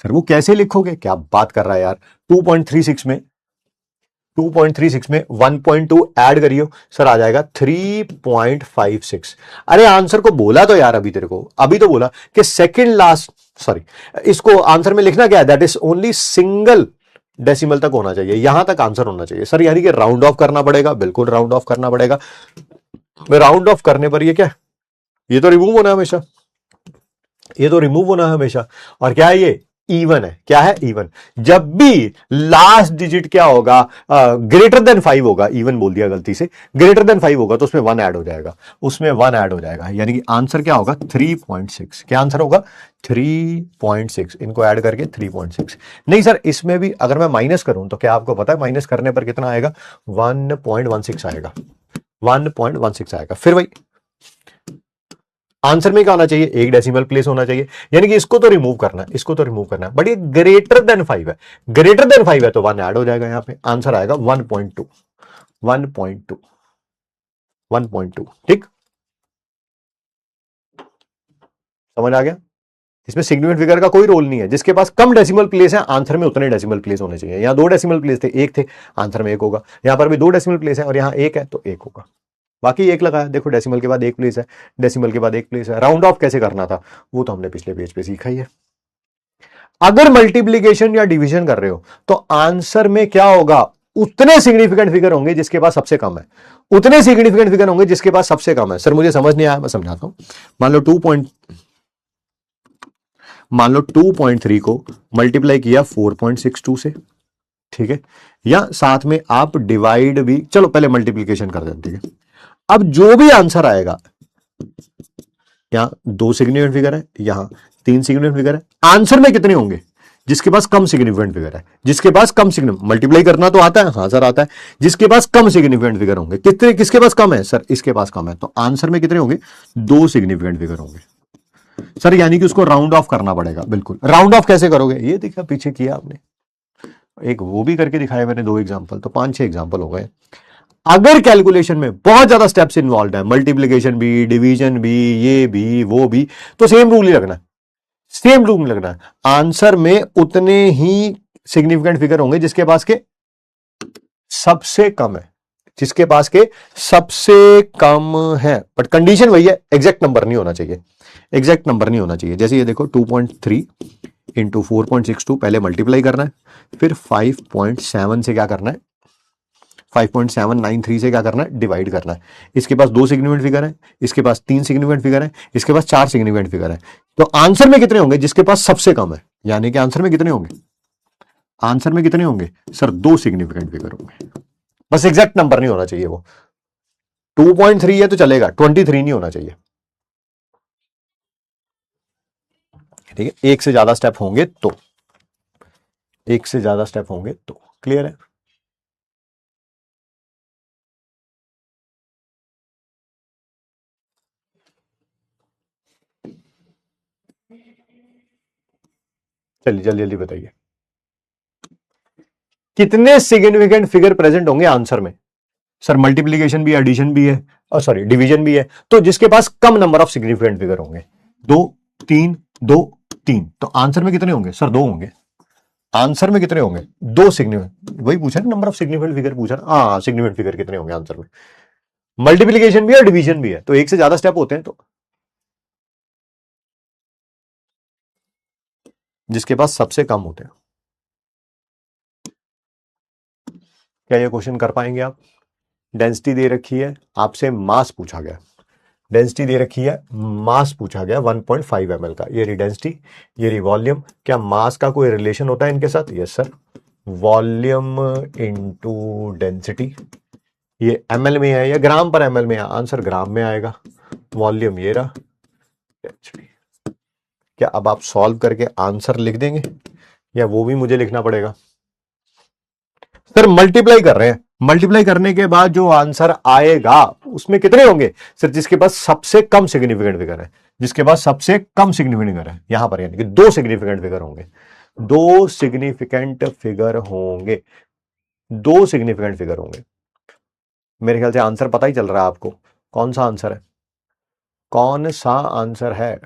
सर वो कैसे लिखोगे, क्या बात कर रहा है यार। 2.36 में 1.2 ऐड करियो, सर आ जाएगा 3.56। अरे आंसर को बोला तो यार अभी तेरे को, अभी तो बोला कि सेकंड लास्ट, सॉरी, इसको आंसर में लिखना क्या है, that is only single decimal तक होना चाहिए, यहां तक आंसर होना चाहिए सर। यानी कि राउंड ऑफ करना पड़ेगा, बिल्कुल राउंड ऑफ करना पड़ेगा। राउंड ऑफ करने पर ये क्या, ये तो रिमूव होना है हमेशा, ये तो रिमूव होना है हमेशा। और क्या है ये, इवन है, क्या है इवन। जब भी लास्ट डिजिट क्या होगा, ग्रेटर देन 5 होगा, इवन बोल दिया गलती से, ग्रेटर देन 5 होगा तो उसमें 1 ऐड हो जाएगा, उसमें 1 ऐड हो जाएगा। यानी कि आंसर क्या होगा 3.6, क्या आंसर होगा 3.6, इनको ऐड करके 3.6। नहीं सर इसमें भी अगर मैं माइनस करूं तो क्या आपको पता है माइनस करने पर कितना आएगा, 1.16 आएगा, 1.16 आएगा। फिर वही आंसर में क्या होना चाहिए, 1 डेसिमल प्लेस होना चाहिए। यानी कि इसको तो रिमूव करना है, इसको तो रिमूव करना है, बट ये ग्रेटर देन 5 है, ग्रेटर देन 5 है तो 1 ऐड हो जाएगा, यहां पे आंसर आएगा 1.2, 1.2, 1.2, ठीक, समझ आ गया। इसमें सिग्निफिकेंट फिगर का कोई रोल नहीं है। जिसके पास कम डेसिमल प्लेस है आंसर में उतने डेसिमल प्लेस होने चाहिए। यहां 2 डेसिमल प्लेस थे, 1 थे, आंसर में 1 होगा। यहां पर भी 2 डेसिमल प्लेस है और यहां 1 है तो 1 होगा। बाकी 1 लगाया, देखो डेसिमल के बाद 1 प्लेस है, डेसिमल के बाद 1 प्लेस है। राउंड ऑफ कैसे करना था वो तो हमने पिछले पेज पे सीखा ही है। अगर मल्टीप्लीकेशन या डिवीजन कर रहे हो तो आंसर में क्या होगा, उतने सिग्निफिकेंट फिगर होंगे जिसके पास सबसे कम है, उतने सिग्निफिकेंट फिगर होंगे जिसके पास सबसे कम है। सर मुझे समझ नहीं आया, मैं समझाता हूं। मान लो 2.3 को मल्टीप्लाई किया 4.62 से, ठीक है, या साथ में आप डिवाइड भी, चलो पहले मल्टीप्लीकेशन कर देते हैं। अब जो भी आंसर आएगा, यहां 2 सिग्निफिकेंट फिगर है, यहां 3 सिग्निफिकेंट फिगर है, आंसर में कितने होंगे, जिसके पास कम सिग्निफिकेंट फिगर है, जिसके पास कम सिग्निफिकेंट, मल्टीप्लाई करना तो आता है, हाँ सर आता है, जिसके पास कम सिग्निफिकेंट फिगर होंगे, कितने, किसके पास कम है सर, इसके पास कम है, तो आंसर में कितने होंगे, 2 सिग्निफिकेंट फिगर होंगे सर। यानी कि उसको राउंड ऑफ करना पड़ेगा। बिल्कुल, राउंड ऑफ कैसे करोगे, ये देखा पीछे किया आपने, एक वो भी करके दिखाया मैंने 2 एग्जाम्पल, तो 5-6 एग्जाम्पल हो गए। अगर कैलकुलेशन में बहुत ज्यादा स्टेप्स इन्वॉल्व है, मल्टीप्लीकेशन भी, डिवीजन भी, ये भी वो भी, तो सेम रूल ही लगना है, सेम रूल लगना है। आंसर में उतने ही सिग्निफिकेंट फिगर होंगे जिसके पास के सबसे कम है, जिसके पास के सबसे कम है। बट कंडीशन वही है, एग्जैक्ट नंबर नहीं होना चाहिए, एग्जैक्ट नंबर नहीं होना चाहिए। जैसे ये देखो 2.3 इंटू 4.62, पहले मल्टीप्लाई करना है, फिर 5.7 से क्या करना है, 5.793 से क्या करना है, डिवाइड करना है। इसके पास 2 सिग्निफिकेंट फिगर है, इसके पास 3 सिग्निफिकेंट फिगर है, इसके पास 4 सिग्निफिकेंट फिगर है। तो आंसर में कितने होंगे, जिसके पास सबसे कम है, यानी कि आंसर में कितने होंगे, आंसर में कितने होंगे सर, 2 सिग्निफिकेंट फिगर होंगे। बस एग्जैक्ट नंबर नहीं होना चाहिए। वो 2.3 है तो चलेगा, 23 नहीं होना चाहिए, ठीक है। एक से ज्यादा स्टेप होंगे तो, एक से ज्यादा स्टेप होंगे तो, क्लियर है। चलिए जल्दी जल्दी बताइए, कितने सिग्निफिकेंट फिगर प्रेजेंट होंगे आंसर में। सर मल्टीप्लीकेशन भी, एडिशन भी है, और सॉरी डिवीजन भी है, तो जिसके पास कम नंबर ऑफ सिग्निफिकेंट फिगर होंगे, 2 3 2 3, तो आंसर में कितने होंगे सर, 2 होंगे। आंसर में कितने होंगे, 2 सिग्निफिकेंट, वही पूछा ना, नंबर ऑफ सिग्निफिकेंट फिगर पूछा ना, हाँ सिग्निफिकेंट फिगर कितने होंगे आंसर में। मल्टीप्लीकेशन भी है, डिवीजन भी है, तो एक से ज्यादा स्टेप होते हैं, तो जिसके पास सबसे कम होते हैं। क्या ये क्वेश्चन कर पाएंगे आप। डेंसिटी दे रखी है, आपसे मास पूछा गया, डेंसिटी दे रखी है, मास पूछा गया 1.5 ml का, ये रही डेंसिटी, ये रही वॉल्यूम। क्या मास का कोई रिलेशन होता है इनके साथ, yes sir, volume into density. ये ml में है या ग्राम पर ml में है, आंसर ग्राम में आएगा। वॉल्यूम ये रहा, डेंसिटी। क्या अब आप सॉल्व करके आंसर लिख देंगे या वो भी मुझे लिखना पड़ेगा। सर मल्टीप्लाई कर रहे हैं, मल्टीप्लाई करने के बाद जो आंसर आएगा उसमें कितने होंगे सर, जिसके पास सबसे कम सिग्निफिकेंट फिगर है, जिसके पास सबसे कम सिग्निफिकेंट फिगर है, यहां पर यानी कि 2 सिग्निफिकेंट फिगर होंगे, 2 सिग्निफिकेंट फिगर होंगे, 2 सिग्निफिकेंट फिगर होंगे। मेरे ख्याल से आंसर पता ही चल रहा है आपको, कौन सा आंसर है, कौन सा आंसर है,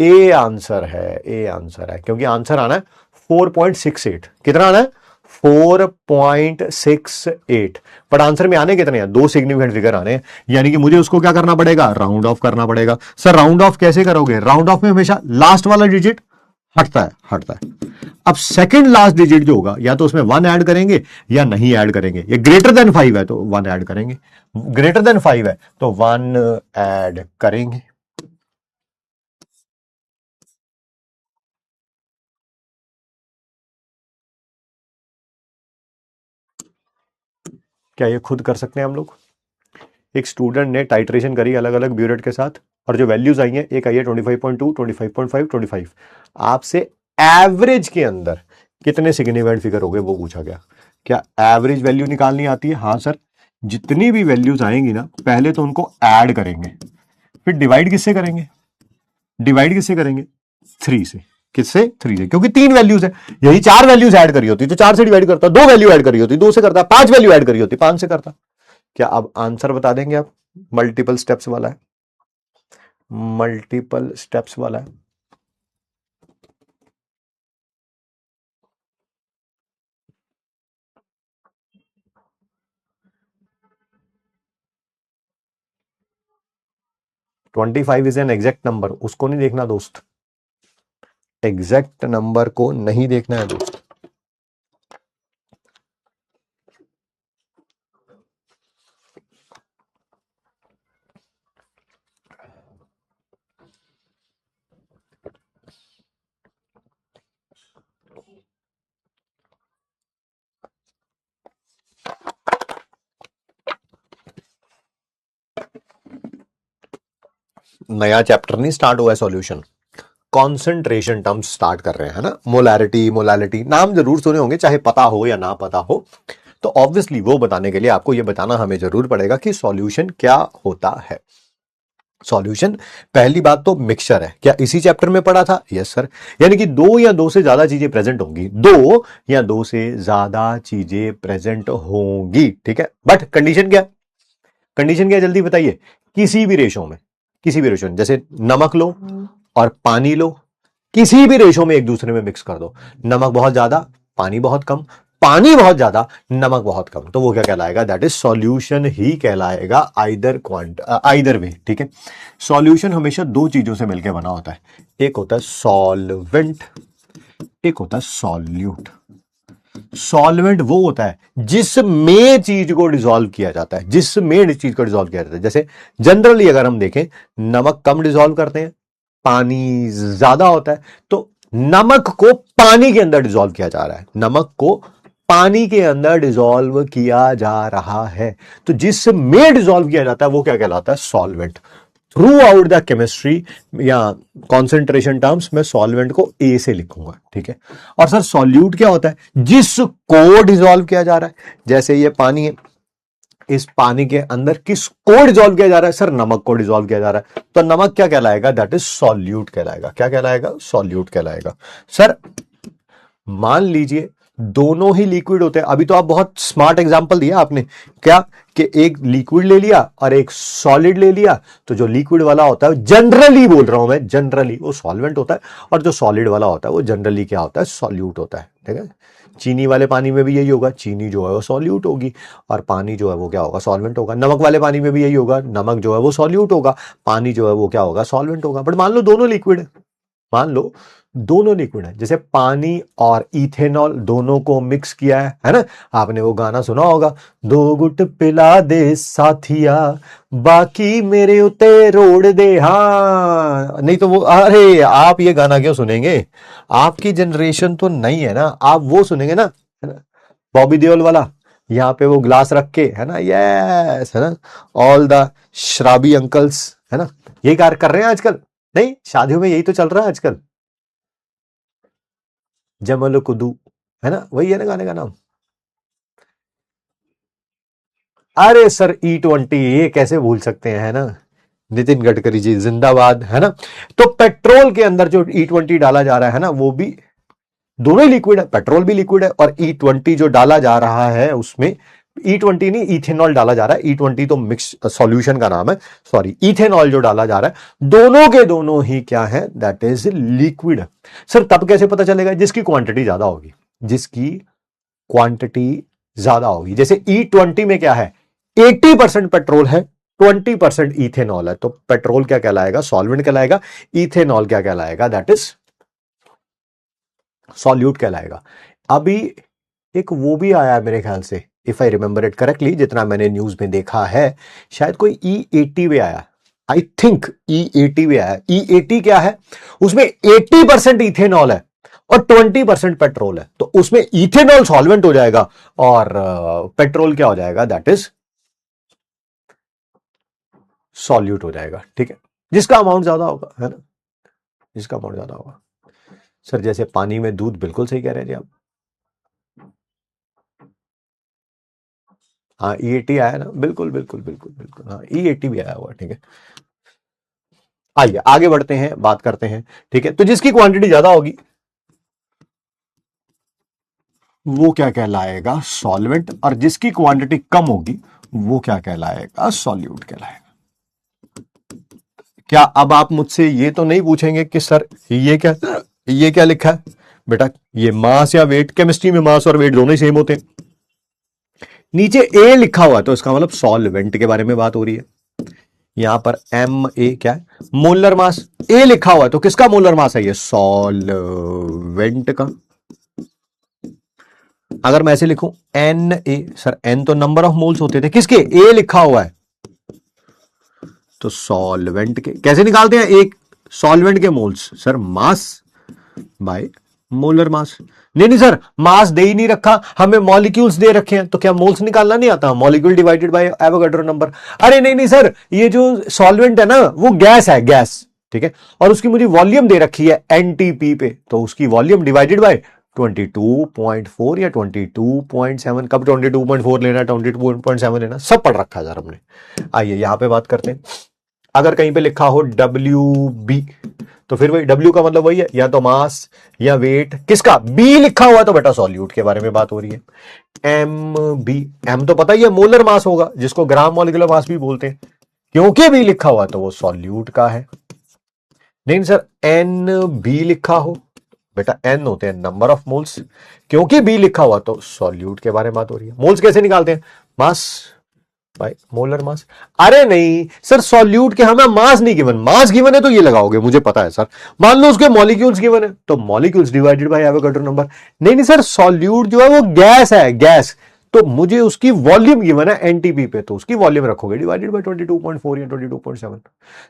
ए आंसर है, ए आंसर है, क्योंकि आंसर आना है 4.68, कितना आना है 4.68, बट आंसर में आने कितने हैं, 2 सिग्निफिकेंट फिगर आने हैं, यानी कि मुझे उसको क्या करना पड़ेगा, राउंड ऑफ करना पड़ेगा। सर राउंड ऑफ कैसे करोगे, राउंड ऑफ में हमेशा लास्ट वाला डिजिट हटता है, हटता है। अब सेकंड लास्ट डिजिट जो होगा, या तो उसमें 1 ऐड करेंगे या नहीं ऐड करेंगे। ये ग्रेटर देन 5 है तो 1 ऐड करेंगे, ग्रेटर देन 5 है तो 1 ऐड करेंगे। क्या ये खुद कर सकते हैं हम लोग। एक स्टूडेंट ने टाइट्रेशन करी अलग अलग ब्यूरेट के साथ, और जो वैल्यूज आई हैं, एक आई है 25.2, 25.5, 25, आपसे एवरेज के अंदर कितने सिग्निफिकेंट फिगर हो गए वो पूछा गया। क्या एवरेज वैल्यू निकालनी आती है, हाँ सर। जितनी भी वैल्यूज आएंगी ना, पहले तो उनको ऐड करेंगे, फिर डिवाइड किससे करेंगे, डिवाइड किससे करेंगे, 3 से, किससे, 3 से, क्योंकि 3 वैल्यूज है, यही 4 वैल्यूज ऐड करी होती तो 4 से डिवाइड करता, 2 वैल्यू ऐड करी होती 2 से करता, 5 वैल्यू ऐड करी होती 5 से करता। क्या अब आंसर बता देंगे आप, मल्टीपल स्टेप्स वाला है, मल्टीपल स्टेप्स वाला है। 25 इज एन एग्जैक्ट नंबर, उसको नहीं देखना दोस्त, एग्जैक्ट नंबर को नहीं देखना है दोस्त। नया चैप्टर नहीं स्टार्ट हुआ है सॉल्यूशन, कॉन्सेंट्रेशन टर्म्स स्टार्ट कर रहे हैं, है ना। मोलारिटी, मोलालिटी नाम जरूर सुने होंगे, चाहे पता हो या ना पता हो, तो ऑब्वियसली वो बताने के लिए आपको ये बताना हमें जरूर पड़ेगा कि सॉल्यूशन क्या होता है। सॉल्यूशन पहली बात तो मिक्सचर है, क्या इसी चैप्टर में पढ़ा था? Yes sir. यानी कि दो या दो से ज्यादा चीजें प्रेजेंट होंगी, दो या दो से ज्यादा चीजें प्रेजेंट होंगी, ठीक है। बट कंडीशन क्या है? कंडीशन क्या है जल्दी बताइए। किसी भी रेशो में, किसी भी रेशो में, जैसे नमक लो और पानी लो, किसी भी रेशो में एक दूसरे में मिक्स कर दो, नमक बहुत ज्यादा पानी बहुत कम, पानी बहुत ज्यादा नमक बहुत कम, तो वो क्या कहलाएगा? दैट इज सॉल्यूशन ही कहलाएगा, आइदर वे, ठीक है। सॉल्यूशन हमेशा दो चीजों से मिलकर बना होता है, एक होता है सॉल्वेंट, एक होता है सॉल्यूट। सॉल्वेंट वो होता है जिसमें चीज को डिसॉल्व किया जाता है, जिसमें चीज को डिसॉल्व किया जाता है। जैसे जनरली अगर हम देखें, नमक कम डिसॉल्व करते हैं, पानी ज्यादा होता है, तो नमक को पानी के अंदर डिसॉल्व किया जा रहा है, नमक को पानी के अंदर डिसॉल्व किया जा रहा है, तो जिसमें डिसॉल्व किया जाता है वो क्या कहलाता है? Solvent. Through out the chemistry या कॉन्सेंट्रेशन टर्म्स में सॉल्वेंट को ए से लिखूंगा, ठीक है। और सर सॉल्यूट क्या होता है? जिसको डिसॉल्व किया जा रहा है, जैसे ये पानी है, इस पानी के अंदर किसको डिसॉल्व किया जा रहा है? सर नमक को डिसॉल्व किया जा रहा है, तो नमक क्या कहलाएगा? दैट इज सॉल्यूट कहलाएगा। क्या कहलाएगा? सॉल्यूट कहलाएगा। सर मान लीजिए दोनों ही लिक्विड होते हैं, अभी तो आप बहुत स्मार्ट एग्जांपल दिया आपने, क्या कि एक लिक्विड ले लिया और एक सॉलिड ले लिया, तो जो लिक्विड वाला होता है, जनरली बोल रहा हूं मैं, जनरली वो सॉल्वेंट होता है, और जो सॉलिड वाला होता है वो जनरली क्या होता है? सॉल्यूट होता है, ठीक है। चीनी वाले पानी में भी यही होगा, चीनी जो है वो सॉल्यूट होगी, और पानी जो है वो क्या होगा? सॉल्वेंट होगा। नमक वाले पानी में भी यही होगा, नमक जो है वो सॉल्यूट होगा, पानी जो है वो क्या होगा? सॉल्वेंट होगा। बट मान लो दोनों लिक्विड है, मान लो दोनों लिक्विड है, जैसे पानी और इथेनॉल दोनों को मिक्स किया है ना। आपने वो गाना सुना होगा, दो गुट पिला दे साथिया, बाकी मेरे उते रोड दे, हाँ नहीं तो वो, अरे आप ये गाना क्यों सुनेंगे? आपकी जनरेशन तो नहीं है ना, आप वो सुनेंगे ना, है ना, बॉबी देओल वाला, यहाँ पे वो ग्लास रख के, है ना, यस, है ना, ऑल द शराबी अंकल्स, है ना, यही कार्य कर रहे हैं आजकल। नहीं, शादियों में यही तो चल रहा है आजकल, जमल कुदू, है ना, वही है ना गाने का नाम। अरे सर E20, ये कैसे भूल सकते हैं, है ना, नितिन गडकरी जी जिंदाबाद, है ना। तो पेट्रोल के अंदर जो E20 डाला जा रहा है ना, वो भी दोनों ही लिक्विड है, पेट्रोल भी लिक्विड है, और E20 जो डाला जा रहा है उसमें E20 नहीं, इथेनॉल डाला जा रहा है। E20 तो मिक्स सॉल्यूशन का नाम है, सॉरी, इथेनॉल जो डाला जा रहा है, दोनों के दोनों ही क्या है? That is liquid. सर तब कैसे पता चलेगा? जिसकी क्वांटिटी ज्यादा होगी, जिसकी क्वांटिटी ज्यादा होगी। जैसे E20 में क्या है? 80% पेट्रोल है, 20% इथेनॉल है, तो पेट्रोल क्या कहलाएगा? सॉल्वेंट कहलाएगा। इथेनॉल क्या कहलाएगा? दैट इज सॉल्यूट कहलाएगा। अभी एक वो भी आया मेरे ख्याल से, if I remember it correctly, जितना मैंने न्यूज में देखा है, शायद कोई E80 में आया, आई थिंक E80 में आया। E80 क्या है? उसमें 80% इथेनॉल है और 20% पेट्रोल है, तो उसमें इथेनॉल सॉल्वेंट हो जाएगा और पेट्रोल क्या हो जाएगा? दैट इज सॉल्यूट हो जाएगा, ठीक है। जिसका अमाउंट ज्यादा होगा, है ना, जिसका अमाउंट ज्यादा होगा। सर जैसे पानी में दूध, बिल्कुल सही कह रहे हैं जी आप। हाँ E80 आया ना, बिल्कुल बिल्कुल बिल्कुल बिल्कुल, हाँ E80 भी आया हुआ, ठीक है। आइए आगे बढ़ते हैं, बात करते हैं, ठीक है। तो जिसकी क्वांटिटी ज्यादा होगी वो क्या कहलाएगा? सॉल्वेंट, और जिसकी क्वांटिटी कम होगी वो क्या कहलाएगा? सॉल्यूट कहलाएगा। क्या अब आप मुझसे ये तो नहीं पूछेंगे कि सर ये क्या लिखा है? बेटा ये मास या वेट, केमिस्ट्री में मास और वेट दोनों ही सेम होते हैं। नीचे ए लिखा हुआ है तो इसका मतलब सॉल्वेंट के बारे में बात हो रही है। यहां पर एम ए क्या है, मोलर मास। ए लिखा हुआ है तो किसका मोलर मास है, ये सॉल्वेंट का। अगर मैं ऐसे लिखूं एन ए, सर एन तो नंबर ऑफ मोल्स होते थे किसके, ए लिखा हुआ है, तो सॉल्वेंट के कैसे निकालते हैं, एक सॉल्वेंट के moles, sir mass by molar mass. नहीं नहीं सर, मास दे ही नहीं रखा, हमें मॉलिक्यूल्स दे रखे हैं, तो क्या मोल्स निकालना नहीं आता, molecule divided by Avogadro number. अरे नहीं नहीं सर, ये जो सॉल्वेंट है ना वो गैस है, गैस, ठीक है, और उसकी मुझे वॉल्यूम दे रखी है एनटीपी पे, तो उसकी वॉल्यूम डिवाइडेड बाय 22.4 या 22.7, कब 22.4 लेना, 22.7 लेना, सब पढ़ रखा है सर हमने। आइए यहां पे बात करते हैं। अगर कहीं पे लिखा हो डब्ल्यू बी, तो फिर वही डब्ल्यू का मतलब वही है, या तो मास या वेट किसका, बी लिखा हुआ है तो बेटा सॉल्यूट के बारे में बात हो रही है। एम बी, एम तो पता ही है मोलर मास होगा, जिसको ग्राम मॉलिक्यूलर मास भी बोलते हैं, क्योंकि बी लिखा हुआ तो वो सॉल्यूट का है। नहीं सर, एन बी लिखा हो, बेटा एन होते हैं नंबर ऑफ मोल्स, क्योंकि बी लिखा हुआ तो सॉल्यूट के बारे में बात हो रही है। मोल्स कैसे निकालते हैं, मास बाय मोलर मास। अरे नहीं सर, सॉल्यूट के हमें मास नहीं गिवन, मास गिवन है तो ये लगाओगे, मुझे पता है सर। मान लो उसके मॉलिक्यूल्स गिवन है तो molecules divided by Avogadro number. नहीं नहीं सर, सॉल्यूट जो है वो गैस है, गैस, तो मुझे उसकी वॉल्यूम गिवन है एनटीपी पे, तो उसकी वॉल्यूम रखोगे डिवाइडेड बाय 22.4 या 22.7।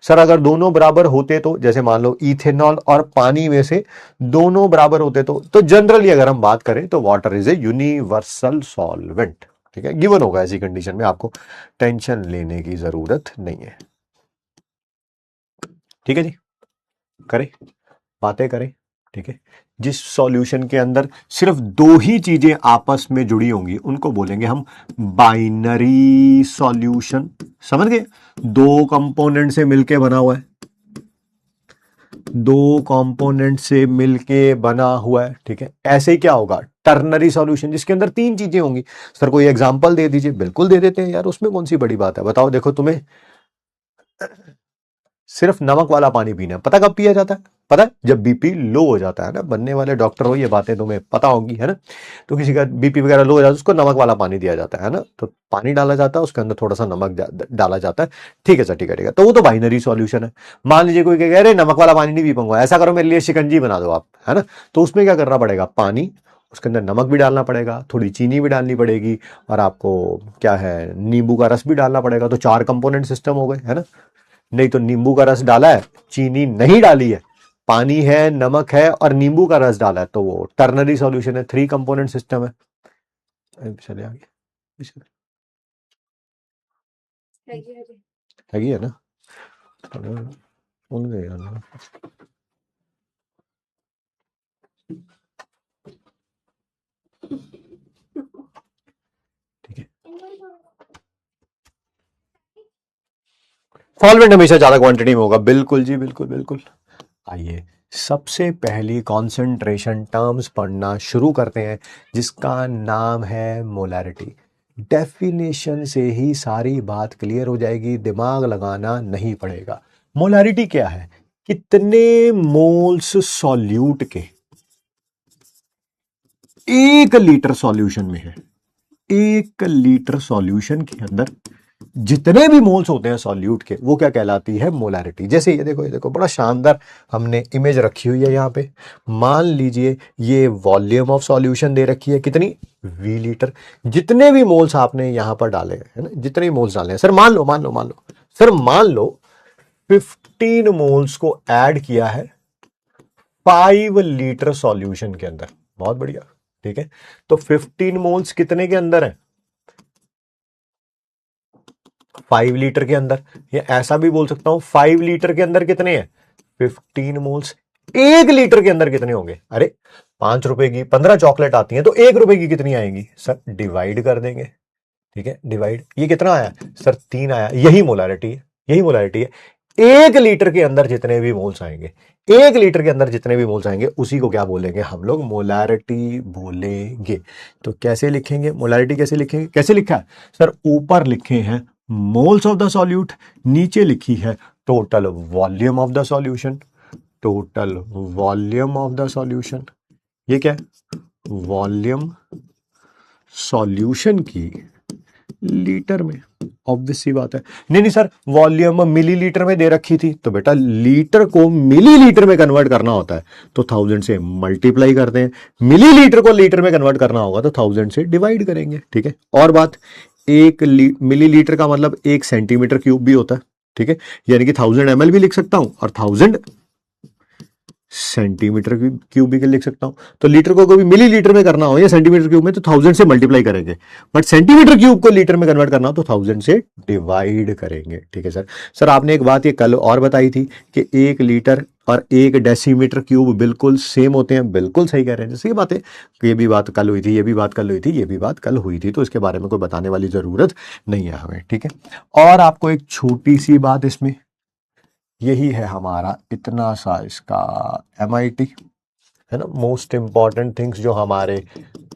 सर अगर दोनों बराबर होते तो, जैसे मान लो इथेनॉल और पानी में से दोनों बराबर होते तो जनरली अगर हम बात करें तो water is a universal solvent, ठीक है, गिवन होगा, ऐसी कंडीशन में आपको टेंशन लेने की जरूरत नहीं है। ठीक है जी, करें बातें करें, ठीक है। जिस सॉल्यूशन के अंदर सिर्फ दो ही चीजें आपस में जुड़ी होंगी उनको बोलेंगे हम बाइनरी सॉल्यूशन, समझ गए, दो कंपोनेंट से मिलके बना हुआ है, दो कंपोनेंट से मिलके बना हुआ है, ठीक है। ऐसे ही क्या होगा, टर्नरी सॉल्यूशन, जिसके अंदर तीन चीजें होंगी। सर कोई एग्जांपल दे दीजिए, बिल्कुल दे देते हैं यार, उसमें कौन सी बड़ी बात है, बताओ। देखो तुम्हें सिर्फ नमक वाला पानी पीना है, पता कब पिया जाता है, पता है जब बीपी लो हो जाता है ना, बनने वाले डॉक्टर हो, ये बातें तुम्हें पता होंगी है ना। तो किसी का बीपी वगैरह लो हो जाता है उसको नमक वाला पानी दिया जाता है ना, तो पानी डाला जाता है उसके अंदर थोड़ा सा नमक डाला जाता है, ठीक है सर, ठीक है ठीक है, तो वो तो बाइनरी सॉल्यूशन है। मान लीजिए कोई कह रहे नमक वाला पानी नहीं पी पाऊंगा, ऐसा करो मेरे लिए शिकंजी बना दो आप, है ना, तो उसमें क्या करना पड़ेगा, पानी, उसके अंदर नमक भी डालना पड़ेगा, थोड़ी चीनी भी डालनी पड़ेगी, और आपको क्या है, नींबू का रस भी डालना पड़ेगा, तो चार कंपोनेंट सिस्टम हो गए, है ना। नहीं तो नींबू का रस डाला है, चीनी नहीं डाली है, पानी है, नमक है और नींबू का रस डाला है, तो वो टर्नरी सॉल्यूशन है, थ्री कंपोनेंट सिस्टम है। चले आगे, है ना, उन गए ना। ठीक है, सॉल्वेंट हमेशा ज्यादा क्वांटिटी में होगा, बिल्कुल जी, बिल्कुल बिल्कुल। आइए सबसे पहली कॉन्सेंट्रेशन टर्म्स पढ़ना शुरू करते हैं, जिसका नाम है मोलैरिटी। डेफिनेशन से ही सारी बात क्लियर हो जाएगी, दिमाग लगाना नहीं पड़ेगा। मोलैरिटी क्या है, कितने मोल्स सॉल्यूट के 1 लीटर सॉल्यूशन में है, 1 लीटर सॉल्यूशन के अंदर जितने भी मोल्स होते हैं सॉल्यूट के, वो क्या कहलाती है, मोलैरिटी। जैसे ये देखो, ये देखो, बड़ा शानदार हमने इमेज रखी हुई है यहाँ पे। मान लीजिए ये वॉल्यूम ऑफ सॉल्यूशन दे रखी है, कितनी, V लीटर। जितने भी मोल्स आपने यहाँ पर डाले हैं ना, जितने भी मोल्स डाले हैं, सर मान लो सर मान लो 15 मोल्स को ऐड किया है 5 लीटर सॉल्यूशन के अंदर, बहुत बढ़िया, ठीक है। तो 15 मोल्स कितने के अंदर है, 5 लीटर के अंदर, या ऐसा भी बोल सकता हूं 5 लीटर के अंदर कितने हैं, 15 मोल्स। 1 लीटर के अंदर कितने होंगे, अरे 5 रुपए की 15 चॉकलेट आती हैं तो 1 रुपए की कितनी आएंगी, सर डिवाइड कर देंगे, ठीक है, डिवाइड, ये कितना आया सर, 3 आया, यही मोलैरिटी है, यही मोलैरिटी है। 1 लीटर के अंदर जितने भी मोल्स आएंगे, 1 लीटर के अंदर जितने भी मोल्स आएंगे, उसी को क्या बोलेंगे हम लोग, मोलैरिटी बोलेंगे। तो कैसे लिखेंगे मोलैरिटी, कैसे लिखेंगे, कैसे लिखा है सर, ऊपर लिखे हैं मोल्स ऑफ द सॉल्यूट, नीचे लिखी है total volume of the solution, total volume of the solution. ये क्या है, वॉल्यूम सॉल्यूशन की लीटर में, ऑब्वियस सी बात है। नहीं नहीं सर, वॉल्यूम मिलीलीटर में दे रखी थी, तो बेटा लीटर को मिलीलीटर में कन्वर्ट करना होता है तो 1000 से मल्टीप्लाई करते हैं, मिलीलीटर को लीटर में कन्वर्ट करना होगा तो 1000 से डिवाइड करेंगे। ठीक है, और बात, एक मिलीलीटर का मतलब 1 सेंटीमीटर क्यूब भी होता है। ठीक है, यानी कि 1000 ml भी लिख सकता हूं और 1000 सेंटीमीटर क्यूब भी लिख सकता हूं। तो लीटर को कभी मिलीलीटर में करना हो या सेंटीमीटर क्यूब में तो 1000 से मल्टीप्लाई करेंगे, बट सेंटीमीटर क्यूब को लीटर में कन्वर्ट करना हो तो 1000 से डिवाइड करेंगे। ठीक है सर। सर आपने एक बात ये कल और बताई थी कि 1 लीटर और 1 डेसीमीटर क्यूब बिल्कुल सेम होते हैं। बिल्कुल सही कह रहे हैं, जैसे ये बातें, ये भी बात कल हुई थी, ये भी बात कल हुई थी, ये भी बात कल हुई थी, तो इसके बारे में कोई बताने वाली जरूरत नहीं है हमें। ठीक है, और आपको एक छोटी सी बात इसमें, यही है हमारा इतना सा इसका MIT, है ना, मोस्ट इंपॉर्टेंट थिंग्स जो हमारे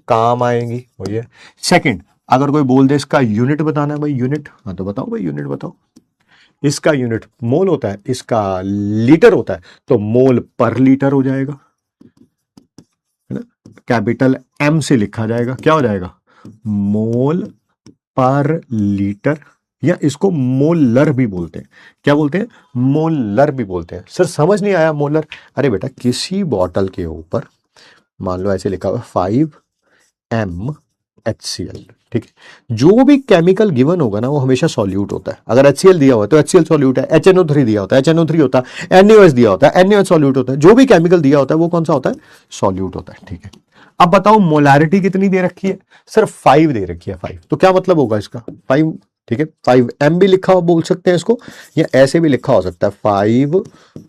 काम आएंगी वो ये। सेकंड, अगर कोई बोल दे इसका यूनिट बताना है भाई, यूनिट, हाँ तो बताओ भाई यूनिट बताओ। इसका यूनिट मोल होता है, इसका लीटर होता है, तो मोल पर लीटर हो जाएगा, है ना, कैपिटल M से लिखा जाएगा, क्या हो जाएगा, मोल पर लीटर, या इसको मोलर भी बोलते हैं। क्या बोलते हैं, मोलर भी बोलते हैं। सर समझ नहीं आया मोलर, अरे बेटा किसी बॉटल के ऊपर मान लो ऐसे लिखा हुआ 5mHCl, ठीक है, जो भी केमिकल गिवन होगा ना वो हमेशा सॉल्यूट होता है। अगर HCl दिया हुआ है तो HCl सॉल्यूट है, HNO3 दिया होता है HNO3 होता है, NaOH दिया होता है NaOH सॉल्यूट होता है, जो भी केमिकल दिया होता है वो कौन सा होता है, सॉल्यूट होता है। ठीक है, अब बताओ मोलैरिटी कितनी दे रखी है, सर 5 दे रखी है, 5, तो क्या मतलब होगा इसका, 5, ठीक है, 5m भी लिखा हो बोल सकते हैं इसको, या ऐसे भी लिखा हो सकता है 5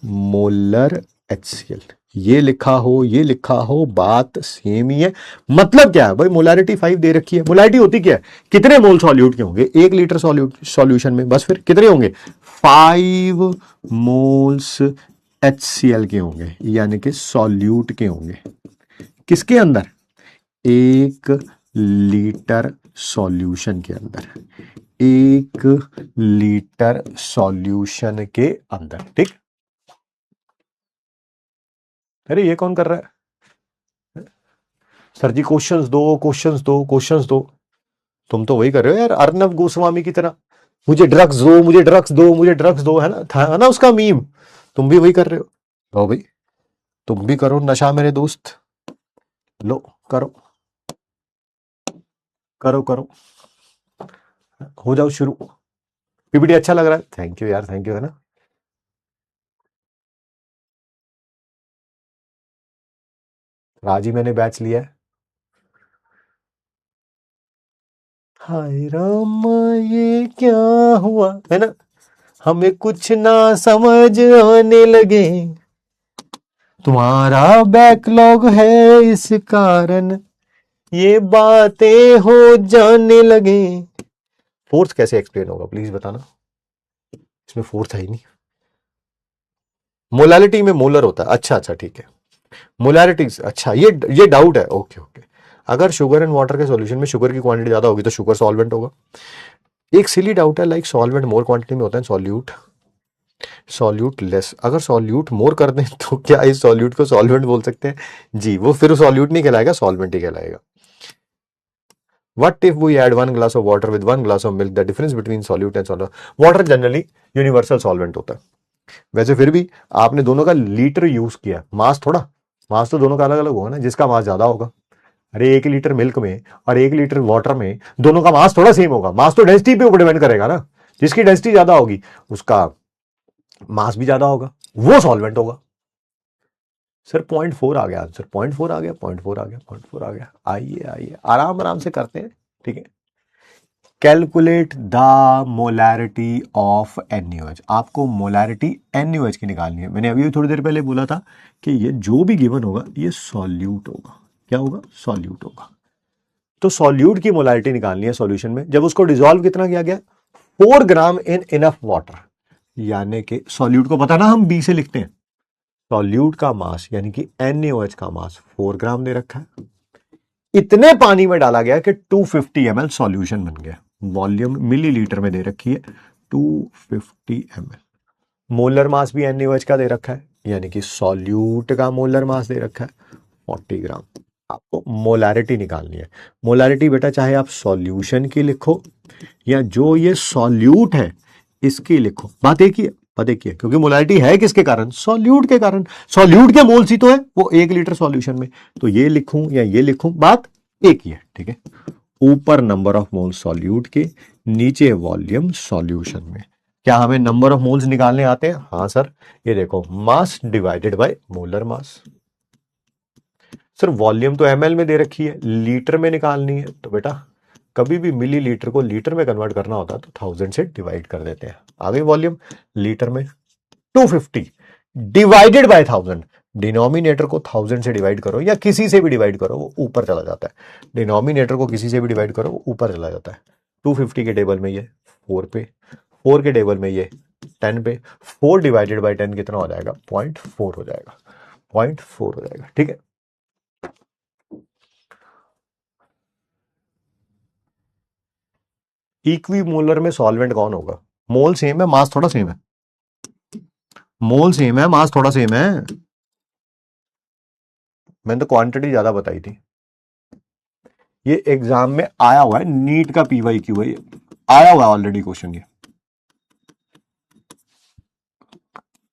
मोलर HCl, ये लिखा हो ये लिखा हो बात सेम ही है। मतलब क्या है भाई, मोलैरिटी 5 दे रखी है, मोलैरिटी होती क्या है, कितने मोल सॉल्यूट के होंगे 1 लीटर सॉल्यूशन में, बस फिर कितने होंगे 5 मोल्स HCl के होंगे, यानी कि सॉल्यूट के होंगे, किसके अंदर, 1 लीटर सॉल्यूशन के अंदर, 1 लीटर सॉल्यूशन के अंदर। ठीक, अरे ये कौन कर रहा है सर जी, क्वेश्चंस दो क्वेश्चंस दो क्वेश्चंस दो, तुम तो वही कर रहे हो यार अर्नब गोस्वामी की तरह, मुझे ड्रग्स दो मुझे ड्रग्स दो मुझे ड्रग्स दो, है ना, था ना उसका मीम, तुम भी वही कर रहे हो। लो भाई तुम भी करो नशा मेरे दोस्त, लो करो करो करो, हो जाओ शुरू। पीपीटी अच्छा लग रहा है, थैंक यू यार, थैंक यू, है ना। राजी मैंने बैच लिया है। हाय राम ये क्या हुआ, है ना, हमें कुछ ना समझ आने लगे, तुम्हारा बैकलॉग है इस कारण ये बातें हो जाने लगे। फोर्थ कैसे एक्सप्लेन होगा प्लीज बताना, इसमें फोर्थ है ही नहीं। मोलालिटी में मोलर होता है, अच्छा अच्छा ठीक है, मोलैरिटी, अच्छा ये डाउट है, ओके ओके। अगर शुगर एंड वाटर के सॉल्यूशन में शुगर की क्वांटिटी ज्यादा होगी तो शुगर सॉल्वेंट होगा। एक सिली डाउट है, लाइक सॉल्वेंट मोर क्वांटिटी में होता है, सॉल्यूट लेस, अगर सॉल्यूट मोर कर दें तो क्या इस सॉल्यूट को सॉल्वेंट बोल सकते हैं, जी वो फिर सॉल्यूट नहीं कहलाएगा, सॉल्वेंट ही कहलाएगा। What if we add 1 glass of water with 1 glass of milk? The difference between solute and solvent. Water generally universal solvent होता है, वैसे फिर भी आपने दोनों का लीटर यूज किया, मास थोड़ा, मास तो दोनों का अलग अलग होगा ना, जिसका मास ज्यादा होगा, अरे 1 लीटर मिल्क में और 1 लीटर वाटर में दोनों का मास थोड़ा सेम होगा, मास तो डेंसिटी पे ऊपर डिपेंड करेगा ना, जिसकी डेंसिटी ज्यादा होगी उसका मास भी ज्यादा होगा, वो सॉल्वेंट होगा। सर 0.4 आ गया आंसर, 0.4 आ गया, 0.4 आ गया, 0.4 आ गया, आइए आइए आराम आराम से करते हैं। ठीक है, calculate the molarity of NaOH, आपको मोलैरिटी NaOH की निकालनी है। मैंने अभी थोड़ी देर पहले बोला था कि ये जो भी गिवन होगा ये सॉल्यूट होगा, क्या होगा, सॉल्यूट होगा। तो सॉल्यूट की मोलैरिटी निकालनी है सॉल्यूशन में, जब उसको डिसॉल्व कितना किया गया, 4 ग्राम इन इनफ वाटर, यानी कि सॉल्यूट को पता ना हम B से लिखते हैं, सॉल्यूट का मास यानी कि NaOH का मास 4 ग्राम दे रखा है, इतने पानी में डाला गया कि 250 ml सॉल्यूशन बन गया, वॉल्यूम मिलीलीटर में दे रखी है 250 ml, मोलर मास भी NaOH का दे रखा है, यानी कि सॉल्यूट का मोलर मास दे रखा है 40 ग्राम। आपको मोलैरिटी निकालनी है, मोलैरिटी बेटा चाहे आप सॉल्यूशन की लिखो या जो ये सॉल्यूट है इसकी लिखो। बात एक ही है, बात एक ही है, क्योंकि मोलारिटी है किसके कारण? सॉल्यूट के कारण। सॉल्यूट के मोल्स ही तो है वो 1 लीटर सॉल्यूशन में, तो ये लिखूं या ये लिखूं, बात एक ही है। ठीक है, ऊपर नंबर ऑफ मोल्स सॉल्यूट के, नीचे वॉल्यूम सॉल्यूशन में। क्या हमें नंबर ऑफ मोल्स निकालने आते हैं? हाँ सर, ये देखो, मास divided by molar mass. Sir volume तो एमएल में दे रखी है, लीटर में निकालनी है, तो बेटा कभी भी मिली लीटर को लीटर में कन्वर्ट करना होता है तो 1000 से डिवाइड कर देते हैं। आ गई वॉल्यूम लीटर में। 250 डिवाइडेड बाय 1000, डिनोमिनेटर को 1000 से डिवाइड करो या किसी से भी डिवाइड करो, वो ऊपर चला जाता है। डिनोमिनेटर को किसी से भी डिवाइड करो, वो ऊपर चला जाता है। 250 के टेबल में ये 4 पे, 4 के टेबल में ये 10 पे, 4 डिवाइडेड बाय 10 कितना हो जाएगा? 0.4 हो जाएगा, 0.4 हो जाएगा। ठीक है, इक्विमोलर में सॉल्वेंट कौन होगा? मोल सेम है, मास थोड़ा सेम है। मोल सेम है, मास थोड़ा सेम है। मैंने तो क्वांटिटी ज्यादा बताई थी। ये एग्जाम में आया हुआ है, नीट का पीवाई क्यू है, ये आया हुआ है ऑलरेडी क्वेश्चन। ये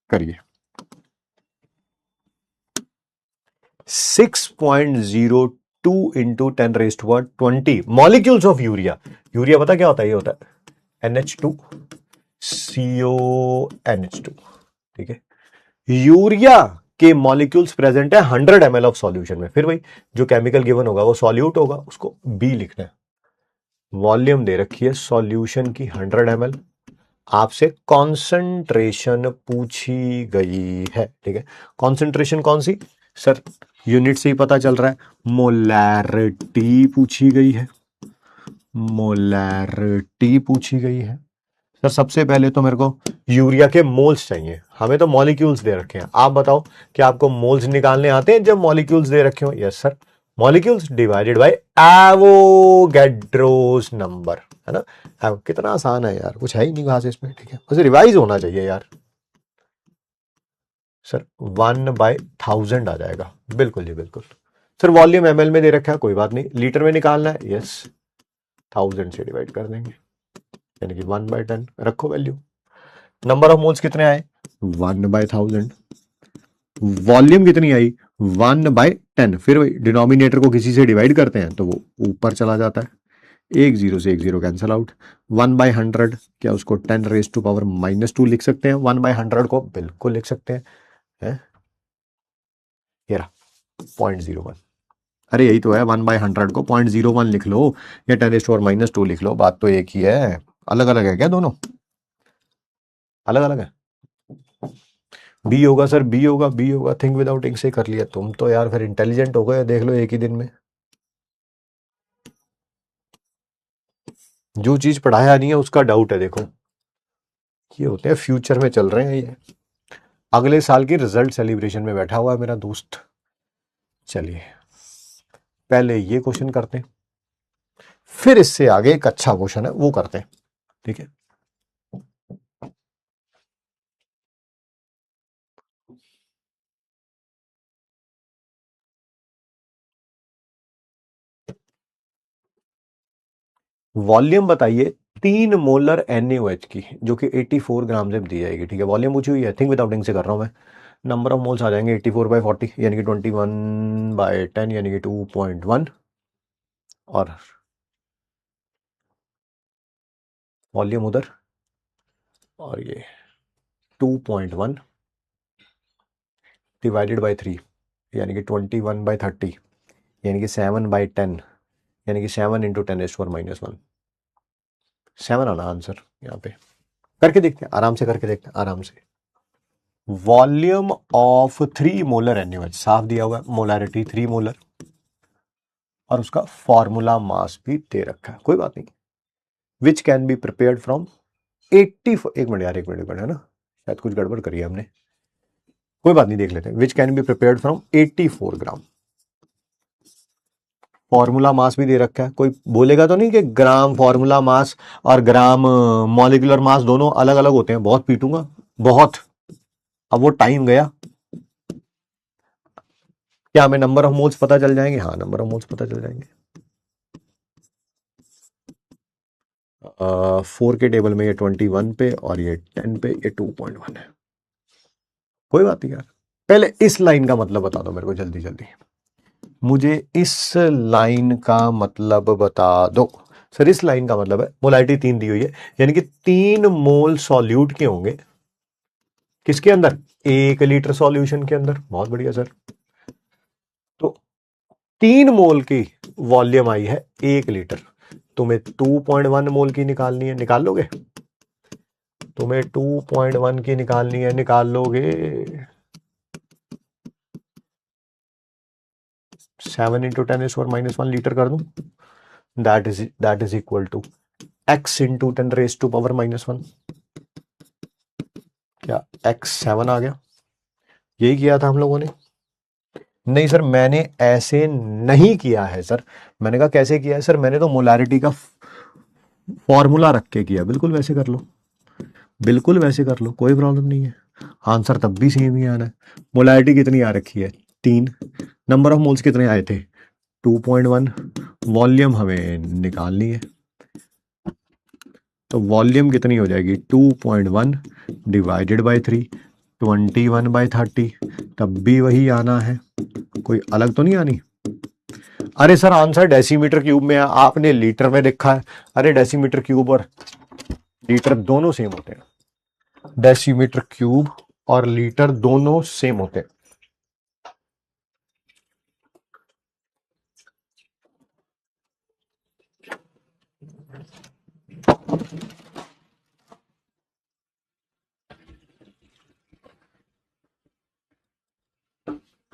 करिए। 6.02 into 10⁻20 molecules of urea. Urea पता क्या होता है? ये होता है NH2 CONH2। ठीक है, यूरिया के मॉलिक्यूल्स प्रेजेंट है 100 ml ऑफ सॉल्यूशन में। फिर भाई जो केमिकल गिवन होगा वो सॉल्यूट होगा, उसको बी लिखना है। वॉल्यूम दे रखी है सॉल्यूशन की 100 ml, आपसे कॉन्सेंट्रेशन पूछी गई है। ठीक है, कॉन्सेंट्रेशन कौन सी? सर यूनिट से ही पता चल रहा है, मोलैरिटी पूछी गई है, मोलैरिटी पूछी गई है। सर सबसे पहले तो मेरे को यूरिया के मोल्स चाहिए, हमें तो मॉलिक्यूल्स दे रखे हैं। आप बताओ कि आपको मोल्स निकालने आते हैं जब मॉलिक्यूल्स दे रखे हो? Yes sir, molecules divided by Avogadro's number, है ना। कितना आसान है यार, कुछ है ही नहीं खास इसमें। ठीक है, बस रिवाइज होना चाहिए यार। सर 1/1000 आ जाएगा, बिल्कुल जी बिल्कुल। सर वॉल्यूम एमएल में दे रखा है, कोई बात नहीं, लीटर में निकालना है। यस, 1000 से डिवाइड कर देंगे, यानी कि 1/10 रखो वैल्यू। नंबर ऑफ मोल्स कितने आए? 1/1000। वॉल्यूम कितनी आई? 1/10। फिर वही डिनोमिनेटर को किसी से डिवाइड करते हैं तो वो ऊपर चला जाता है, एक जीरो से एक जीरो कैंसल आउट। 1/100, क्या उसको 10⁻⁻2 लिख सकते हैं? 1/100 को बिल्कुल लिख सकते हैं, है? ये रहा 0.01। अरे यही तो है, 1/100 को 0.01 लिख लो या 10⁻⁻2 लिख लो, बात तो एक ही है। अलग अलग है क्या दोनों? अलग अलग है। बी होगा सर, बी होगा, बी होगा। थिंक विदाउट इंक से कर लिया तुम तो यार, फिर इंटेलिजेंट हो गए, देख लो एक ही दिन में। जो चीज पढ़ाया नहीं है उसका डाउट है। देखो ये होते हैं, फ्यूचर में चल रहे हैं ये। अगले साल की रिजल्ट सेलिब्रेशन में बैठा हुआ है मेरा दोस्त। चलिए पहले ये क्वेश्चन करते हैं, फिर इससे आगे एक अच्छा क्वेश्चन है वो करते हैं। ठीक है, वॉल्यूम बताइए 3 मोलर NaOH की, जो कि 84 ग्राम से दी जाएगी। ठीक है, वॉल्यूम पूछी हुई है, थिंक विदाउट इंक से कर रहा हूं मैं। नंबर ऑफ मोल्स आ जाएंगे 84/40 यानी कि 21/10 यानी कि 2.1, और वॉल्यूम उधर, और ये 2.1 डिवाइडेड बाय 3 यानी कि 21/30 यानी कि 7/10 यानी कि 7 इंटू 10⁻⁻1। 7 आना आंसर यहाँ पे। करके देखते हैं, आराम से करके देखते हैं, आराम से। वॉल्यूम ऑफ 3 मोलर NaOH साफ दिया हुआ है, मोलैरिटी 3 मोलर, और उसका फॉर्मूला मास भी दे रखा है, कोई बात नहीं। Which can be prepared from 80, एक मिनट यार, एक मिनट है ना, शायद कुछ गड़बड़ करी है हमने, कोई बात नहीं, देख लेते हैं। Which can be prepared from 84 gram. Formula mass भी दे रखा है, कोई बोलेगा तो नहीं कि ग्राम फॉर्मूला मास और ग्राम मॉलिक्यूलर मास दोनों अलग अलग होते हैं? बहुत पीटूंगा, बहुत। अब वो टाइम गया। क्या हमें नंबर ऑफ मोल्स पता चल जाएंगे? हाँ, नंबर ऑफ मोल्स पता चल जाएंगे। 4 के टेबल में ये 21 पे और ये 10 पे, ये 2.1 है। कोई बात नहीं यार, पहले इस लाइन का मतलब बता दो मेरे को जल्दी जल्दी, मुझे इस लाइन का मतलब बता दो। सर इस लाइन का मतलब है मोलारिटी 3 दी हुई है, यानी कि 3 मोल सॉल्यूट के होंगे किसके अंदर, 1 लीटर सॉल्यूशन के अंदर। बहुत बढ़िया सर, तो 3 मोल की वॉल्यूम आई है 1 लीटर, तुम्हें 2.1 मोल की निकालनी है, निकाल लोगे? तुम्हें 2.1 की निकालनी है, निकाल लोगे? 7 इंटू 10⁻⁻1 लीटर कर दूं, that is equal to x into 10⁻⁻1। क्या x 7 आ गया? यही किया था हम लोगों ने? नहीं सर, मैंने ऐसे नहीं किया है सर। मैंने कहा कैसे किया है सर? मैंने तो मोलारिटी का फॉर्मूला रख के किया। बिल्कुल वैसे कर लो, बिल्कुल वैसे कर लो, कोई प्रॉब्लम नहीं है, आंसर तब भी सेम ही आना है। मोलारिटी कितनी आ रखी है? 3। नंबर ऑफ मोल्स कितने आए थे? 2.1। वॉल्यूम हमें निकालनी है, तो वॉल्यूम कितनी हो जाएगी? 2.1 डिवाइडेड बाई 3, 21/30। तब भी वही आना है, कोई अलग तो नहीं आनी। अरे सर आंसर डेसीमीटर क्यूब में है, आपने लीटर में लिखा है। अरे डेसीमीटर क्यूब और लीटर दोनों सेम होते हैं, डेसीमीटर क्यूब और लीटर दोनों सेम होते हैं।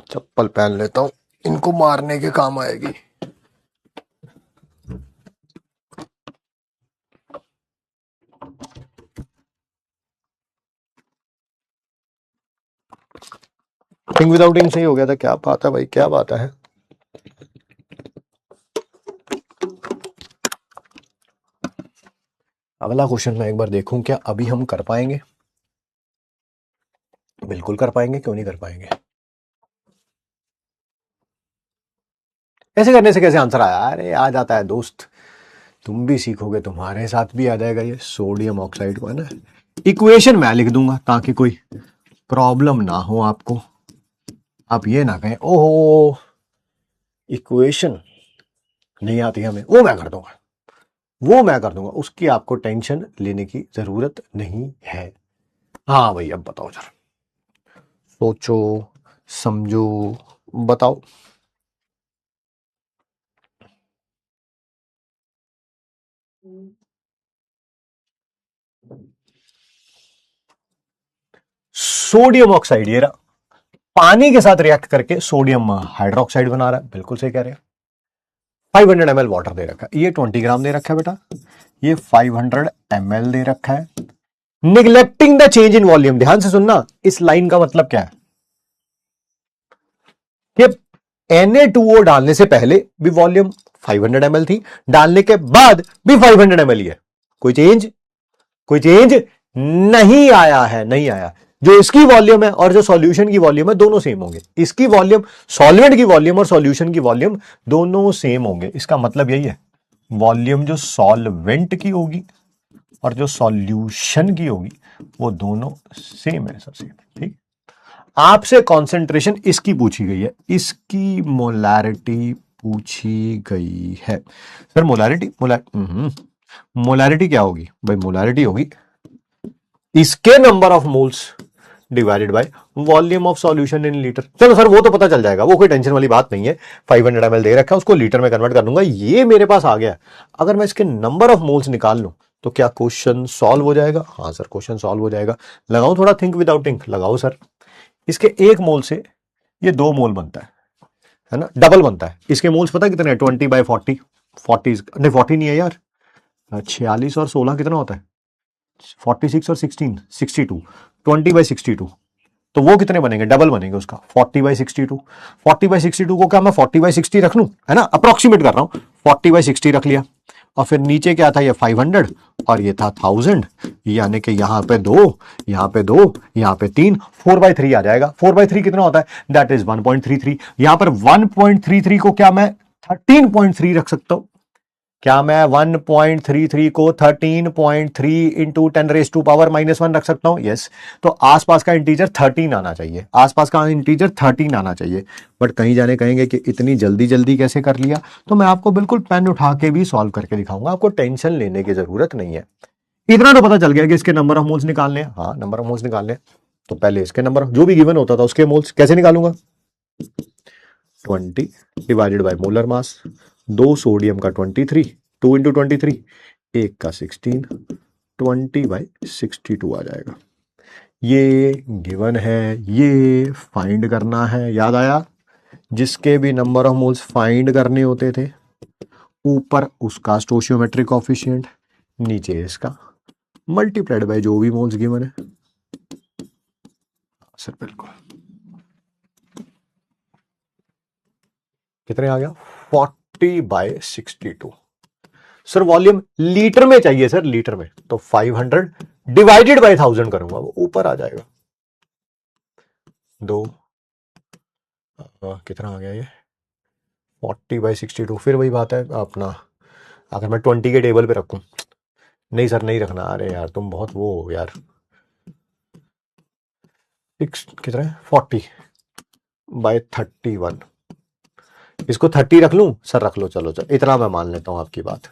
चप्पल पहन लेता हूं, इनको मारने के काम आएगी। थिंक विदाउट इंक सही हो गया था। क्या बात है भाई, क्या बात है। अगला क्वेश्चन मैं एक बार देखूं, क्या अभी हम कर पाएंगे? बिल्कुल कर पाएंगे, क्यों नहीं कर पाएंगे। ऐसे करने से कैसे आंसर आया? अरे आ जाता है दोस्त, तुम भी सीखोगे, तुम्हारे साथ भी आ जाएगा ये सोडियम ऑक्साइड को, है ना। इक्वेशन मैं लिख दूंगा ताकि कोई प्रॉब्लम ना हो आपको, आप ये ना कहें ओहो इक्वेशन नहीं आती हमें। वो मैं कर दूंगा, वो मैं कर दूंगा, उसकी आपको टेंशन लेने की जरूरत नहीं है। हाँ भाई अब बताओ जरा, सोचो समझो, बताओ। सोडियम ऑक्साइड ये रहा, पानी के साथ रिएक्ट करके सोडियम हाइड्रोक्साइड बना रहा है। बिल्कुल सही कह रहे हैं। 500 ml वाटर दे रखा है, ये 20 ग्राम दे रखा है बेटा, ये 500 ml दे रखा है। Neglecting the change in volume, ध्यान से सुनना, इस लाइन का मतलब क्या है कि Na2O डालने से पहले भी वॉल्यूम 500 ml थी, डालने के बाद भी 500 ml ही है। कोई चेंज, कोई चेंज नहीं आया है, नहीं आया। जो इसकी वॉल्यूम है और जो सॉल्यूशन की वॉल्यूम है दोनों सेम होंगे। इसकी वॉल्यूम, सॉल्वेंट की वॉल्यूम और सॉल्यूशन की वॉल्यूम दोनों सेम होंगे। इसका मतलब यही है, वॉल्यूम जो सॉल्वेंट की होगी और जो सॉल्यूशन की होगी वो दोनों सेम है, सबसे ठीक। आपसे कंसंट्रेशन इसकी पूछी गई है, इसकी मोलैरिटी पूछी गई है। सर मोलैरिटी, मोलैरिटी क्या होगी भाई? मोलैरिटी होगी इसके number of moles divided by volume of solution in litre. चलो सर वो तो पता चल जाएगा, वो कोई टेंशन वाली बात नहीं है। 500 ml दे रखा है, उसको लीटर में कन्वर्ट कर दूंगा, ये मेरे पास आ गया। अगर मैं इसके नंबर ऑफ मोल्स निकाल लूं तो क्या क्वेश्चन सॉल्व हो जाएगा? हाँ सर क्वेश्चन सॉल्व हो जाएगा। लगाओ थोड़ा थिंक विदाउट इंक, लगाओ सर। इसके 1 मोल से ये 2 मोल बनता है ना, डबल बनता है। इसके मोल्स पता कितने हैं? 20/40, 40 नहीं 40 नहीं है यार, 46 और 16 कितना होता है? 46 और 16, 62, 20/62। तो वो कितने बनेंगे? डबल बनेंगे उसका, 40/62। 40/62 को क्या मैं 40/60 रख लूं, है ना, अप्रोक्सीमेट कर रहा हूं, 40/60 रख लिया। और फिर नीचे क्या था? ये 500 और ये था 1000, यानी कि यहां पे 2, यहां पे 2, यहां पे 3, 4/3 आ जाएगा। 4/3 कितना होता है? That is 1.33। यहां पर 1.33 को क्या मैं 13.3 रख सकता हूं? क्या मैं 1.33 को 13.3 इंटू 10⁻⁻⁻1 रख सकता हूं? यस। तो आसपास का इंटीजर 13 आना चाहिए, आसपास का इंटीजर 13 आना चाहिए। बट कहीं जाने कहेंगे कि इतनी जल्दी जल्दी कैसे कर लिया, तो मैं आपको बिल्कुल पेन उठा के भी सॉल्व करके दिखाऊंगा, आपको टेंशन लेने की जरूरत नहीं है। इतना तो पता चल गया कि इसके नंबर ऑफ मोल्स निकालने हैं। हाँ, नंबर ऑफ मोल्स निकालने हैं। तो पहले इसके नंबर जो भी गिवन होता था उसके मोल्स कैसे निकालूंगा? 20 divided by molar mass, 2 sodium का 23, 2 इंटू 23, एक का 16, 20/62 आ जाएगा। ये गिवन है, ये फाइंड करना है। याद आया? जिसके भी नंबर ऑफ मोल्स फाइंड करने होते थे, ऊपर उसका स्टोशियोमेट्रिक कोफिशिएंट, नीचे इसका, मल्टीप्लाइड बाय जो भी मोल्स गिवन है। सर बिल्कुल। कितने आ गया? 40/62। सर वॉल्यूम लीटर में चाहिए सर, लीटर में। तो 500 डिवाइडेड बाय 1000 करूंगा, वो ऊपर आ जाएगा। दो कितना आ गया ये? 40/62। फिर वही बात है अपना, अगर मैं 20 के टेबल पे रखूं, नहीं सर नहीं रखना। अरे यार तुम बहुत वो हो यार। कितना है? 40/31। इसको 30 रख लूं? सर रख लो, चलो चलो, इतना मैं मान लेता हूं आपकी बात।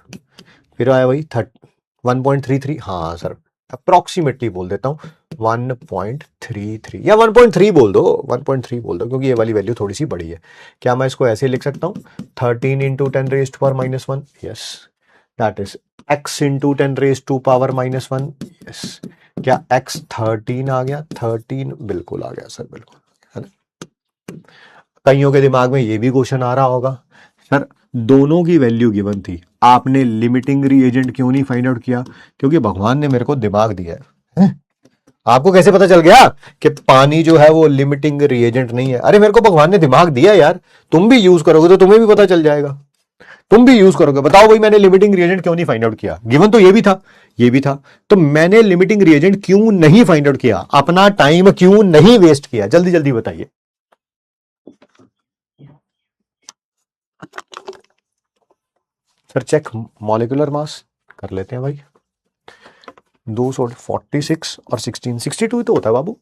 फिर आया वही 1.33। हाँ सर, अप्रोक्सीमेटली बोल देता हूं 1.33 या 1.3 बोल दो, 1.3 बोल दो, क्योंकि ये वाली वैल्यू थोड़ी सी बड़ी है। क्या मैं इसको ऐसे लिख सकता हूं? 13 into 10⁻⁻1। Yes. That is x into 10⁻⁻1। Yes. क्या x 13 आ गया? 13 बिल्कुल आ गया सर, बिल्कुल, है ना? कईयों के दिमाग में ये भी क्वेश्चन आ रहा होगा, सर दोनों की वैल्यू गिवन थी, आपने लिमिटिंग रिएजेंट क्यों नहीं फाइंड आउट किया? क्योंकि भगवान ने मेरे को दिमाग दिया है। आपको कैसे पता चल गया कि पानी जो है वो लिमिटिंग रिएजेंट नहीं है? अरे मेरे को भगवान ने दिमाग दिया यार, तुम भी यूज करोगे तो तुम्हें भी पता चल जाएगा। तुम भी यूज करोगे। बताओ भाई, मैंने लिमिटिंग रिएजेंट क्यों नहीं फाइंड आउट किया? गिवन तो ये भी था, ये भी था। तो मैंने लिमिटिंग रिएजेंट क्यों नहीं फाइंड आउट किया? अपना टाइम क्यों नहीं वेस्ट किया? जल्दी जल्दी बताइए। सर चेक मॉलिक्यूलर मास कर लेते हैं भाई। 46 और 16, 62 ही तो होता है बाबू।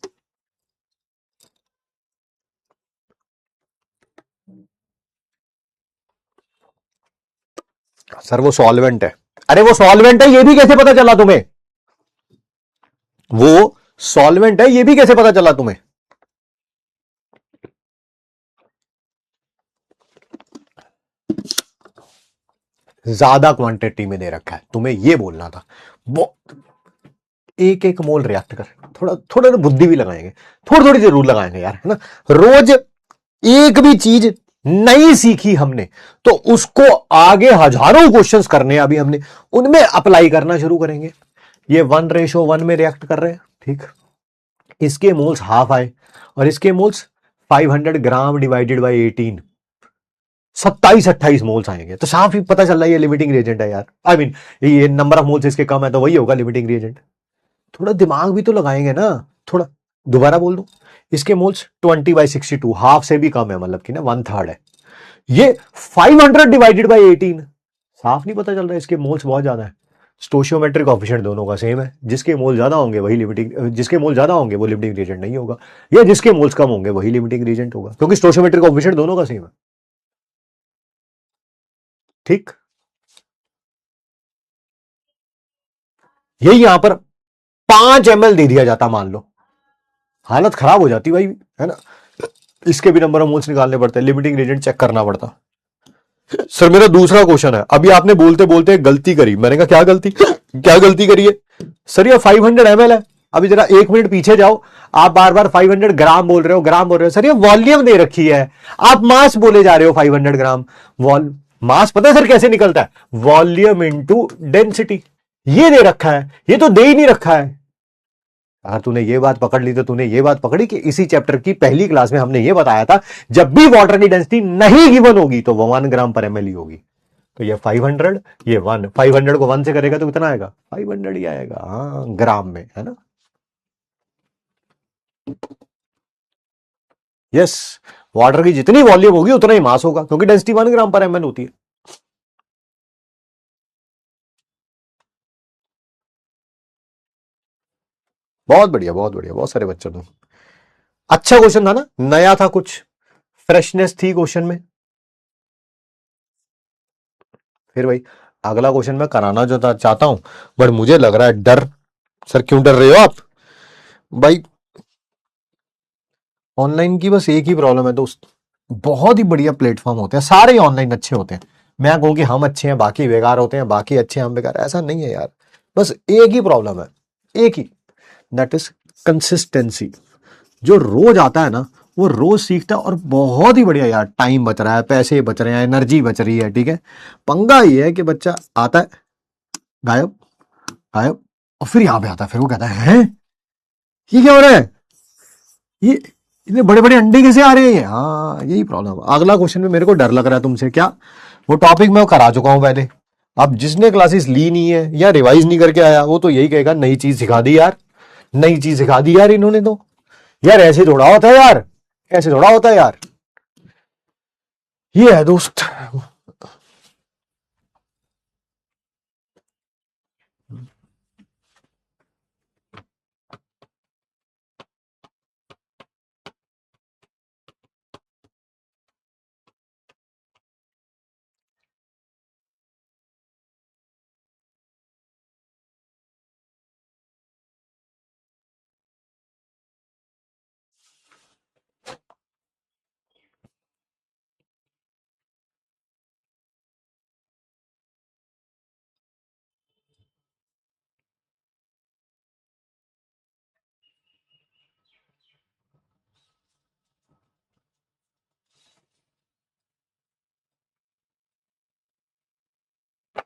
सर वो सॉल्वेंट है। अरे वो सॉल्वेंट है, ये भी कैसे पता चला तुम्हें? वो सॉल्वेंट है, ये भी कैसे पता चला तुम्हें? ज्यादा क्वांटिटी में दे रखा है, तुम्हें ये बोलना था। वो एक एक मोल रिएक्ट कर, थोड़ा थोड़ा तो बुद्धि भी लगाएंगे, थोड़ी थोड़ी जरूर लगाएंगे यार, है ना? रोज एक भी चीज नहीं सीखी हमने तो उसको आगे हजारों क्वेश्चंस करने अभी हमने, उनमें अप्लाई करना शुरू करेंगे। ये 1:1 में रिएक्ट कर रहे हैं, ठीक? इसके मोल्स हाफ आए और इसके moles 500 gram divided by 18, 27-28 moles आएंगे। तो साफ ही पता चल रहा है ये लिमिटिंग रिएजेंट है यार। आई मीन ये नंबर ऑफ मोल्स इसके कम है तो वही होगा लिमिटिंग रिएजेंट। थोड़ा दिमाग भी तो लगाएंगे ना, थोड़ा। दोबारा बोल दूं, इसके मोल्स 20/62, हाफ से भी कम है, मतलब कि ना 1/3 है। ये 500 डिवाइडेड बाई 18, साफ नहीं पता चल रहा है इसके मोल्स बहुत ज्यादा है। स्टोशियोमेट्रिक कोफिशिएंट दोनों का सेम है, जिसके मोल ज्यादा होंगे वही लिमिटिंग, जिसके मोल ज्यादा होंगे वो लिमिटिंग रिएजेंट नहीं होगा, या जिसके मोल्स कम होंगे वही लिमिटिंग रिएजेंट होगा, क्योंकि स्टोशियोमेट्रिक कोफिशिएंट दोनों का सेम है। ठीक, यही यहां पर 5 ml दे दिया जाता, मान लो, हालत खराब हो जाती भाई, है ना? इसके भी नंबर ऑफ मोल्स निकालने पड़ते हैं, लिमिटिंग रिएजेंट चेक करना पड़ता। सर मेरा दूसरा क्वेश्चन है, अभी आपने बोलते बोलते गलती करी, मैंने कहा क्या गलती? क्या गलती करी है? सर ये 500 ml है। अभी जरा 1 मिनट पीछे जाओ, आप बार बार 500 ग्राम बोल रहे हो, ग्राम बोल रहे हो। सर ये वॉल्यूम दे रखी है, आप मास बोले जा रहे हो 500 ग्राम। वॉल मास पता है सर कैसे निकलता है? Volume into density. ये दे रखा है, ये तो दे ही नहीं रखा है। अगर तूने ये बात पकड़ ली तो तूने ये बात पकड़ी कि इसी चैप्टर की पहली क्लास में हमने ये बताया था, जब भी वाटर की डेंसिटी नहीं गिवन होगी तो वो 1 ग्राम पर ml ही होगी। तो ये 500, ये 1, 500 को 1 से करेगा तो कितना आएगा? 500 ही आएगा, हाँ, ग्राम में, है ना? यस, वाटर की जितनी वॉल्यूम होगी उतना ही मास होगा, क्योंकि डेंसिटी 1 ग्राम पर ml होती है। बहुत बढ़िया, बहुत बढ़िया, बहुत सारे बच्चों ने। अच्छा क्वेश्चन था ना, नया था, कुछ फ्रेशनेस थी क्वेश्चन में। फिर भाई अगला क्वेश्चन मैं कराना जो चाहता हूं, बट मुझे लग रहा है डर। सर क्यों डर रहे हो आप भाई? ऑनलाइन की बस एक ही प्रॉब्लम है दोस्त, बहुत ही बढ़िया प्लेटफॉर्म होते हैं, सारे ऑनलाइन अच्छे होते हैं। मैं कहूँ कि हम अच्छे हैं बाकी बेकार होते हैं, बाकी अच्छे हैं हम बेकार, ऐसा नहीं है यार। बस एक ही प्रॉब्लम है, एक ही, दैट इज कंसिस्टेंसी। जो रोज आता है ना, वो रोज सीखता है, और बहुत ही बढ़िया यार, टाइम बच रहा है, पैसे बच रहे हैं, एनर्जी बच रही है, ठीक है। पंगा ये है कि बच्चा आता है, गायब, गायब, और फिर यहां पे आता है, फिर वो कहता है, हैं ये क्या हो रहा है, ये इतने बड़े बड़े अंडे कैसे आ रहे हैं? हाँ यही प्रॉब्लम। अगला क्वेश्चन में मेरे को डर लग रहा है तुमसे, क्या वो टॉपिक मैं करा चुका हूं पहले। अब जिसने क्लासेस ली नहीं है या रिवाइज नहीं करके आया, वो तो यही कहेगा नई चीज सिखा दी यार, नई चीज सिखा दी यार इन्होंने तो। यार ऐसे थोड़ा होता है यार, ऐसे थोड़ा होता है यार। ये है दोस्त।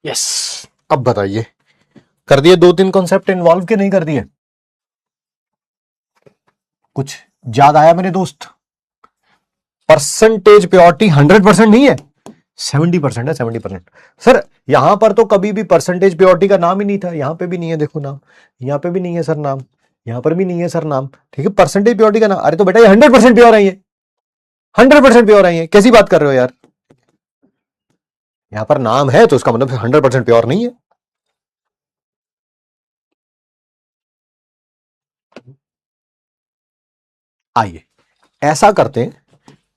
यस, अब बताइए, कर दिए दो तीन कॉन्सेप्ट इन्वॉल्व के नहीं कर दिए? कुछ याद आया मेरे दोस्त? परसेंटेज प्योरिटी 100% नहीं है, 70% है, 70%। सर यहां पर तो कभी भी परसेंटेज प्योरिटी का नाम ही नहीं था, यहां पे भी नहीं है, देखो नाम, यहां पे भी नहीं है सर नाम, यहां पर भी नहीं है सर नाम, ठीक है। परसेंटेज प्योरिटी का नाम, अरे तो बेटा ये 100% प्योर है, ये 100% प्योर है, ये कैसी बात कर रहे हो यार? यहां पर नाम है तो उसका मतलब 100% प्योर नहीं है। आइए ऐसा करते हैं,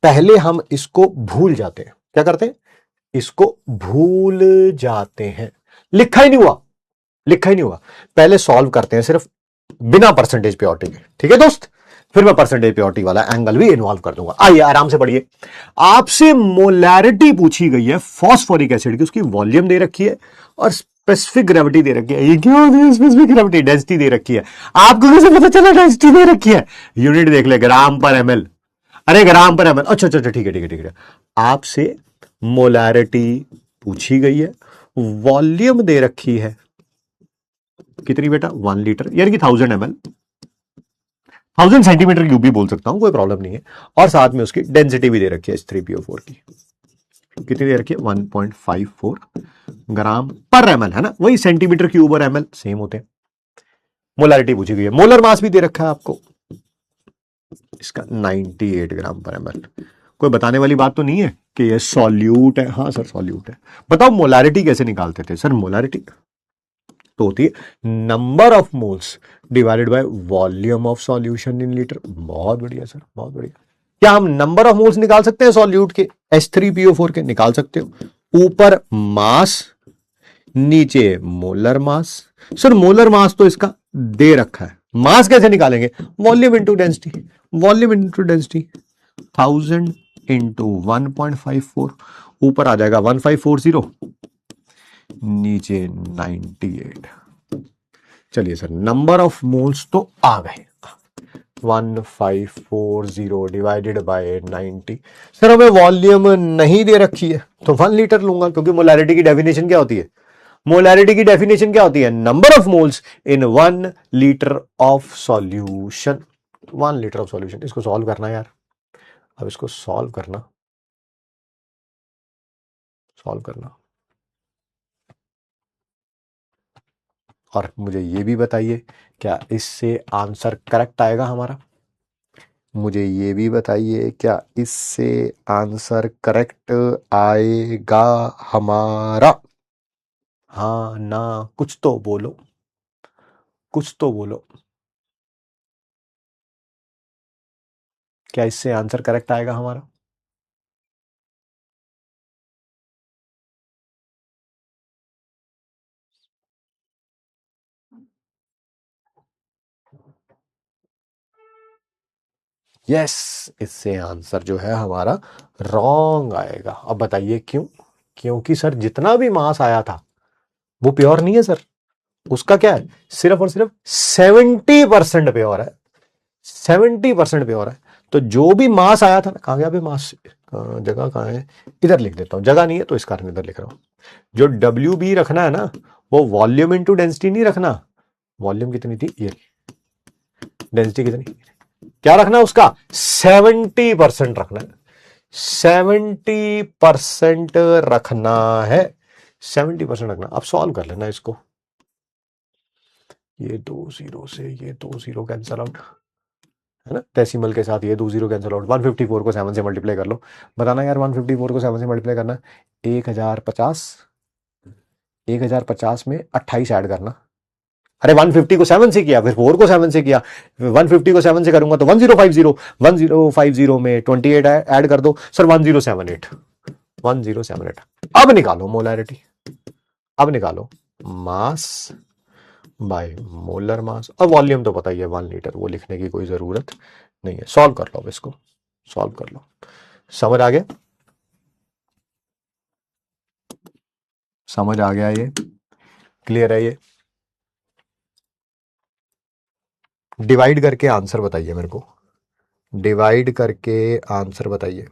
पहले हम इसको भूल जाते हैं, क्या करते हैं, इसको भूल जाते हैं। लिखा ही नहीं हुआ, लिखा ही नहीं हुआ, पहले सॉल्व करते हैं सिर्फ बिना परसेंटेज प्योरिटी के, ठीक है दोस्त। फिर मैं परसेंटेज प्योरिटी वाला एंगल भी इन्वॉल्व कर दूंगा। आइए आराम से पढ़िए। आपसे मोलैरिटी पूछी गई है फॉस्फोरिक एसिड की, उसकी वॉल्यूम दे रखी है और स्पेसिफिक ग्रेविटी दे रखी है। ये क्या होती है स्पेसिफिक ग्रेविटी? डेंसिटी दे रखी है। आपको कैसे पता चला डेंसिटी दे रखी है? यूनिट देख ले, ग्राम पर एमएल। अरे ग्राम पर एमएल, अच्छा अच्छा अच्छा, ठीक है ठीक है ठीक है। आपसे मोलैरिटी पूछी गई है, वॉल्यूम दे रखी है, कितनी बेटा? 1 लीटर, यानी कि 1000 ml, 1000 सेंटीमीटर क्यूब भी बोल सकता हूं, कोई प्रॉब्लम नहीं है। और साथ में उसकी डेंसिटी भी दे रखी है H3PO4 की, कितनी दे रखी है? 1.54 ग्राम पर एमएल, है ना, वही सेंटीमीटर क्यूब और एमएल सेम होते हैं। मोलारिटी पूछी गई है, मोलर मास भी दे रखा है आपको, इसका 98 ग्राम पर एमएल। कोई बताने वाली बात तो नहीं है कि ये सॉल्यूट है? हाँ सर सॉल्यूट है। बताओ मोलारिटी कैसे निकालते थे सर? मोलारिटी तो होती है number of moles divided by volume of solution in litre. बहुत बढ़िया सर, बहुत बढ़िया। क्या हम नंबर ऑफ मोल्स निकाल सकते हैं सॉल्यूट के? H3PO4 के निकाल सकते हो। ऊपर मास, नीचे molar mass. Sir molar mass तो इसका दे रखा है, मास कैसे निकालेंगे? Volume into density, volume into density, 1000 into 1.54, ऊपर आ जाएगा 1540, नीचे 98। चलिए सर नंबर ऑफ मोल्स तो आ गए, 1540 डिवाइडेड बाय 90। सर हमें वॉल्यूम नहीं दे रखी है तो 1 लीटर लूंगा, क्योंकि मोलैरिटी की डेफिनेशन क्या होती है? मोलैरिटी की डेफिनेशन क्या होती है? Number of moles in 1 litre of solution. 1 litre of solution, इसको सॉल्व करना यार, अब इसको सॉल्व करना, सॉल्व करना। और मुझे ये भी बताइए, क्या इससे आंसर करेक्ट आएगा हमारा? मुझे ये भी बताइए, क्या इससे आंसर करेक्ट आएगा हमारा? हाँ ना, कुछ तो बोलो, कुछ तो बोलो। क्या इससे आंसर करेक्ट आएगा हमारा? यस, इससे आंसर जो है हमारा रॉन्ग आएगा। अब बताइए क्यों? क्योंकि सर जितना भी मास आया था वो प्योर नहीं है सर। उसका क्या है, सिर्फ और सिर्फ 70% प्योर है। 70% प्योर है। तो जो भी मास आया था ना, कहां गया अभी मास? जगह कहां है? इधर लिख देता हूं, जगह नहीं है तो इस कारण इधर लिख रहा हूं। जो डब्ल्यू बी रखना है ना, वो वॉल्यूम इंटू डेंसिटी नहीं रखना। वॉल्यूम कितनी थी ये, डेंसिटी कितनी, क्या रखना है उसका? 70% रखना है। 70% रखना है। 70% रखना। अब सॉल्व कर लेना इसको। ये 2 जीरो से ये 2 जीरो कैंसल आउट, है ना, डेसिमल के साथ ये 2 जीरो कैंसल आउट। 154 को 7 से मल्टीप्लाई कर लो। बताना यार, 154 को 7 से मल्टीप्लाई करना, 1050। 1050 में 28 ऐड करना। अरे 150 को 7 से किया, फिर 4 को 7 से किया, 150 को 7 से करूंगा तो 1050। 1050 में 28 ऐड कर दो सर, 1078। 1078। अब निकालो मोलैरिटी। अब निकालो मास बाय मोलर मास। अब वॉल्यूम तो पता ही है 1 लीटर, वो लिखने की कोई जरूरत नहीं है। सॉल्व कर लो अब इसको, सॉल्व कर लो। समझ आ गया? समझ आ गया? ये क्लियर है? ये डिवाइड करके आंसर बताइए मेरे को। डिवाइड करके आंसर बताइए।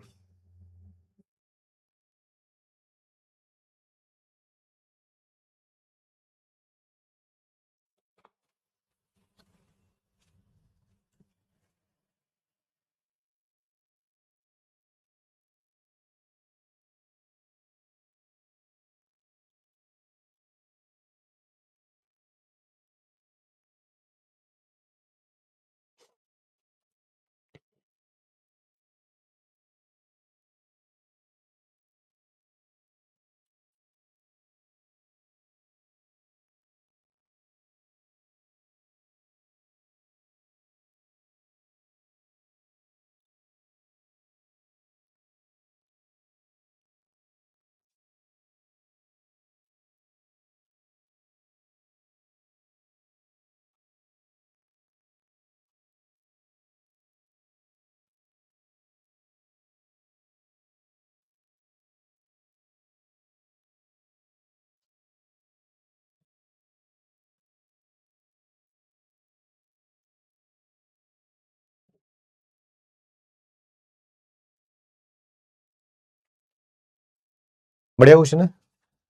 बढ़िया क्वेश्चन है।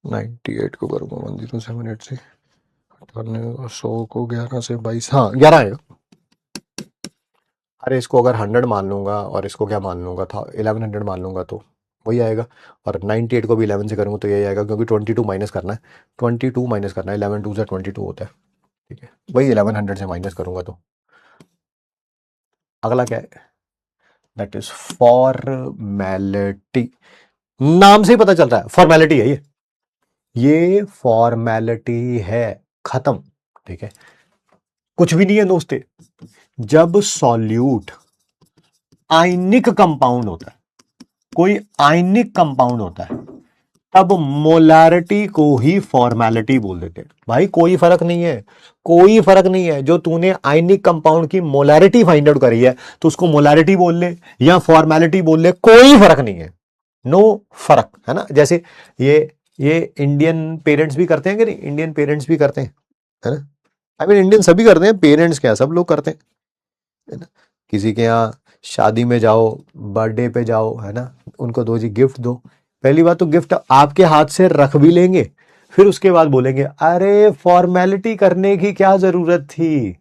98 को करूंगा 1078 से, 100 को 11 से 22, हाँ 11 आएगा। अरे इसको अगर 100 मान लूंगा और इसको क्या मान लूंगा था, 1100 मान लूंगा तो वही आएगा। और 98 को भी 11 से करूंगा तो यही आएगा, क्योंकि 22 माइनस करना है। 22 माइनस करना है, 11 टू से 22 होता है। ठीक है, वही 1100 से माइनस करूंगा तो अगला क्या है? That is formality. नाम से ही पता चलता है फॉर्मेलिटी है ये फॉर्मेलिटी है। खत्म। ठीक है, कुछ भी नहीं है दोस्ते। जब सॉल्यूट आयनिक कंपाउंड होता है, कोई आयनिक कंपाउंड होता है, तब मोलारिटी को ही फॉर्मेलिटी बोल देते हैं। भाई कोई फर्क नहीं है, कोई फर्क नहीं है। जो तूने आयनिक कंपाउंड की मोलारिटी फाइंड आउट करी है तो उसको मोलारिटी बोल ले या फॉर्मेलिटी बोल ले, कोई फर्क नहीं है। नो फर्क, है ना। जैसे ये इंडियन पेरेंट्स भी करते हैं कि नहीं? इंडियन पेरेंट्स भी करते हैं, है ना। आई मीन इंडियन सभी करते हैं, पेरेंट्स क्या सब लोग करते हैं, है ना। किसी के यहाँ शादी में जाओ, बर्थडे पे जाओ, है ना, उनको दो जी गिफ्ट दो। पहली बात तो गिफ्ट आपके हाथ से रख भी लेंगे, फिर उसके बाद बोलेंगे अरे फॉर्मेलिटी करने की क्या जरूरत थी।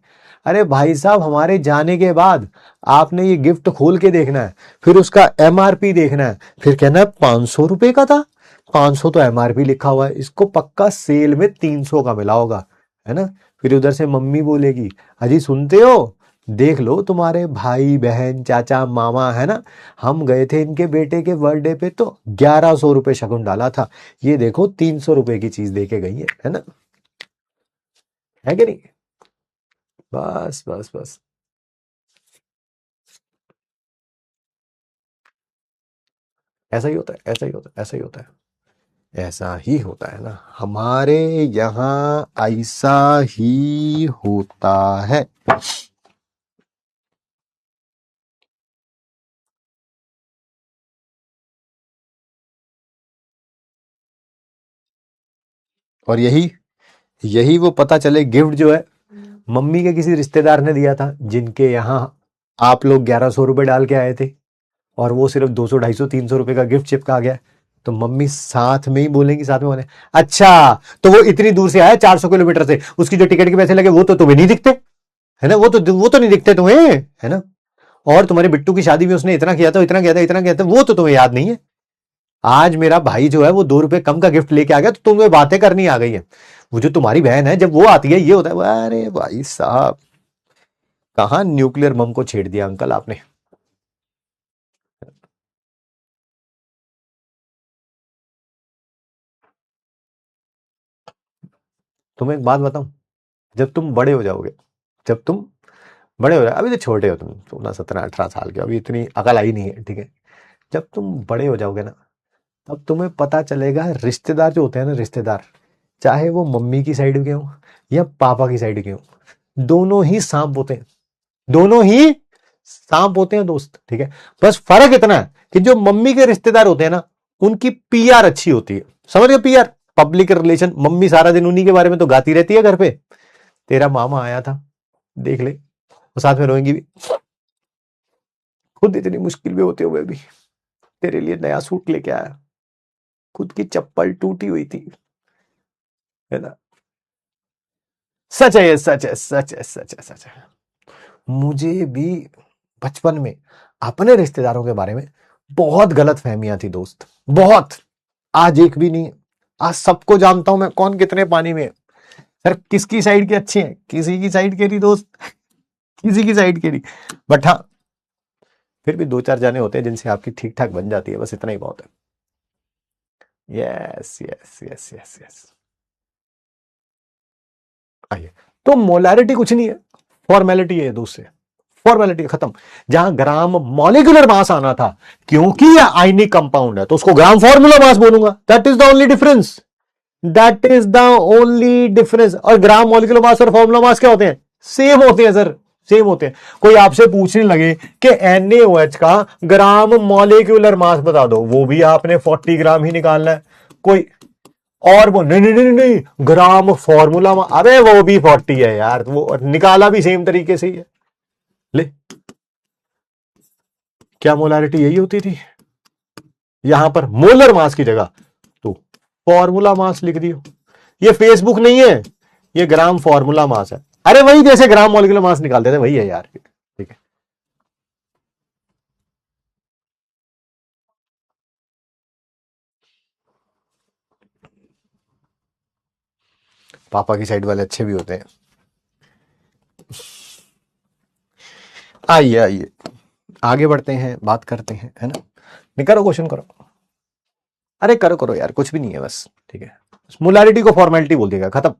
अरे भाई साहब, हमारे जाने के बाद आपने ये गिफ्ट खोल के देखना है, फिर उसका एमआरपी देखना है, फिर कहना है 500 रुपए का था। 500 तो एमआरपी लिखा हुआ है, इसको पक्का सेल में 300 का मिला होगा, है ना। फिर उधर से मम्मी बोलेगी अजी सुनते हो, देख लो तुम्हारे भाई बहन चाचा मामा, है ना, हम गए थे इनके बेटे के बर्थडे पे तो 1100 रुपये शगुन डाला था, ये देखो 300 रुपए की चीज दे के गई है ना। है कि नहीं? बस बस बस। ऐसा ही होता है, ऐसा ही होता है, ऐसा ही होता है, ऐसा ही होता है ना, हमारे यहाँ ऐसा ही होता है। और यही यही वो पता चले गिफ्ट जो है मम्मी के किसी रिश्तेदार ने दिया था, जिनके यहाँ आप लोग 1100 रुपए डाल के आए थे, और वो सिर्फ 200 250 300 रुपए का गिफ्ट चिपका गया। तो मम्मी साथ में ही बोलेंगी, साथ में बोले, अच्छा तो वो इतनी दूर से आया 400 किलोमीटर से, उसकी जो टिकट के पैसे लगे वो तो तुम्हें नहीं दिखते, है ना, वो तो नहीं दिखते तुम्हें, है ना। और तुम्हारे बिट्टू की शादी में उसने इतना किया था, इतना किया था, इतना किया था, वो तो तुम्हें याद नहीं है। आज मेरा भाई जो है वो 2 रुपए कम का गिफ्ट लेके आ गया, तो तुम्हें बातें करनी आ गई है। वो जो तुम्हारी बहन है, जब वो आती है ये होता है, अरे भाई साहब, कहां न्यूक्लियर बम को छेड़ दिया अंकल आपने। तुम्हें एक बात बताऊं, जब तुम बड़े हो जाओगे, जब तुम बड़े हो जाओगे, अभी तो छोटे हो तुम, 16 17 18 साल के, अभी इतनी अकल आई नहीं है, ठीक है। जब तुम बड़े हो जाओगे ना, तब तुम्हें पता चलेगा रिश्तेदार जो होते हैं ना, रिश्तेदार, चाहे वो मम्मी की साइड के हों या पापा की साइड के हों, दोनों ही सांप होते हैं, दोनों ही सांप होते हैं दोस्त, ठीक है। बस फर्क इतना है कि जो मम्मी के रिश्तेदार होते हैं ना, उनकी पीआर अच्छी होती है, समझ गए, पीआर, पब्लिक रिलेशन। मम्मी सारा दिन उन्हीं के बारे में तो गाती रहती है घर पे, तेरा मामा आया था, देख ले, वो साथ में रोएंगी भी, खुद इतनी मुश्किल में होते हुए भी तेरे लिए नया सूट लेके आया, खुद की चप्पल टूटी हुई थी, है ना। सच है ये, सच है, सच है, सच है, सच है। मुझे भी बचपन में अपने रिश्तेदारों के बारे में बहुत गलत फहमियां थी दोस्त, बहुत। आज एक भी नहीं, आज सबको जानता हूं मैं, कौन कितने पानी में है। सर किसकी साइड के अच्छे हैं, किसी की साइड के नहीं दोस्त, किसी की साइड के नहीं। बट हाँ, फिर भी 2 4 जाने होते हैं जिनसे आपकी ठीक ठाक बन जाती है, बस इतना ही बहुत है। Yes yes yes yes yes. आइए, तो मोलारिटी कुछ नहीं है, फॉर्मेलिटी है दोस्त से, फॉर्मेलिटी खत्म। जहां ग्राम मॉलिक्यूलर मास आना था, क्योंकि ये आयनिक कंपाउंड है, तो उसको ग्राम फॉर्मूला मास बोलूंगा, that is the only difference, that is the only difference. और ग्राम मॉलिक्यूलर मास और फॉर्मूला मास क्या होते हैं, सेम होते हैं सर, सेम होते हैं। कोई आपसे पूछने लगे कि NaOH का ग्राम मॉलिक्यूलर मास बता दो, वो भी आपने 40 ग्राम ही निकालना है। कोई और वो नहीं नहीं नहीं नहीं ग्राम फॉर्मूला, अरे वो भी 40 है यार, वो निकाला भी सेम तरीके से ही है। ले, क्या मोलारिटी यही होती थी, यहां पर मोलर मास की जगह तो फॉर्मूला मास लिख दियो। ये फेसबुक नहीं है, ये ग्राम फॉर्मूला मास है। अरे वही जैसे ग्राम मॉलिक्यूलर मास निकालते थे, वही है यार, ठीक है। पापा की साइड वाले अच्छे भी होते हैं। आइए आइए, आगे बढ़ते हैं, बात करते हैं, है ना। नहीं करो, क्वेश्चन करो, अरे करो करो यार, कुछ भी नहीं है बस, ठीक है। मोलारिटी को फॉर्मेलिटी बोल देगा, खत्म।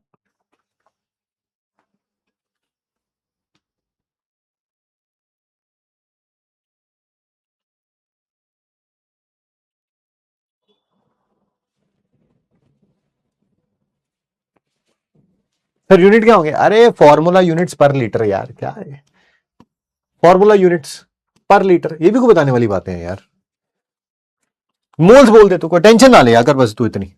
फिर यूनिट क्या होंगे, अरे फॉर्मूला यूनिट्स पर लीटर यार, क्या है फॉर्मूला यूनिट्स पर लीटर, ये भी को बताने वाली बातें हैं यार। मोल्स बोल दे, तो कोई टेंशन ना ले यार, बस तू इतनी।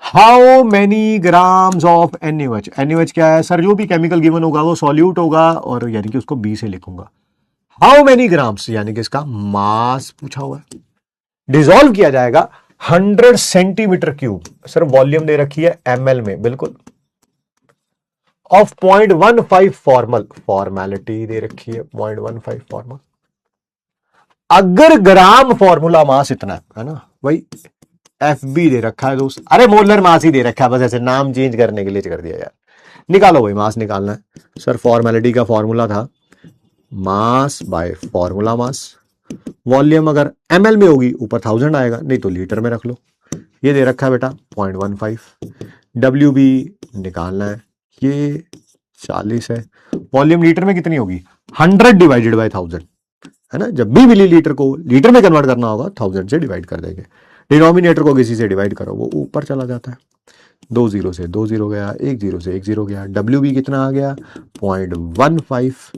How many grams of NaOH, NaOH क्या है सर, जो भी केमिकल गिवन होगा वो सॉल्यूट होगा, और यानी कि उसको बी से लिखूंगा। हाउ मेनी ग्राम्स यानी कि इसका मास पूछा हुआ है, डिसॉल्व किया जाएगा 100 सेंटीमीटर क्यूब, सर वॉल्यूम दे रखी है ml में, बिल्कुल, ऑफ 0.15 फॉर्मल, फॉर्मेलिटी दे रखी है 0.15 फॉर्मल। अगर ग्राम फॉर्मूला मास इतना है ना, वही FB दे रखा है दोस्त, अरे मोलर मास ही दे रखा है, बस ऐसे नाम चेंज करने के लिए कर दिया यार। निकालो भाई, मास निकालना है सर, फॉर्मेलिटी का फॉर्मूला था mass by formula mass, volume अगर ml में होगी ऊपर 1000 आएगा, नहीं तो लीटर में रख लो। ये दे रखा है बेटा 0.15, WB निकालना है, ये 40 है, वॉल्यूम लीटर में कितनी होगी, 100 डिवाइडेड बाय 1000, है ना, जब भी मिलीलीटर को लीटर में कन्वर्ट करना होगा 1000 से डिवाइड कर देंगे। डिनोमिनेटर को किसी से डिवाइड करो वो ऊपर चला जाता है। 2 जीरो से 2 जीरो गया, 1 जीरो से 1 जीरो गया, डब्ल्यू बी कितना आ गया 0.15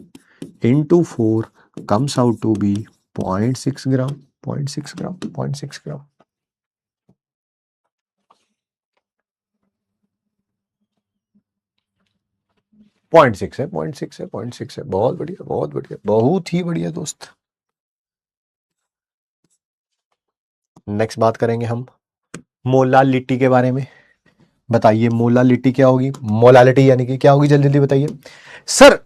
into 4 comes out to be 0.6 gram, 0.6 gram, 0.6 gram. Point six है, 0.6 है, 0.6 है। बहुत बढ़िया, बहुत बढ़िया, बहुत ही बढ़िया दोस्त। नेक्स्ट बात करेंगे हम मोलालिटी के बारे में। बताइए मोलालिटी क्या होगी? मोलालिटी यानी कि क्या होगी, जल्दी जल्दी बताइए सर।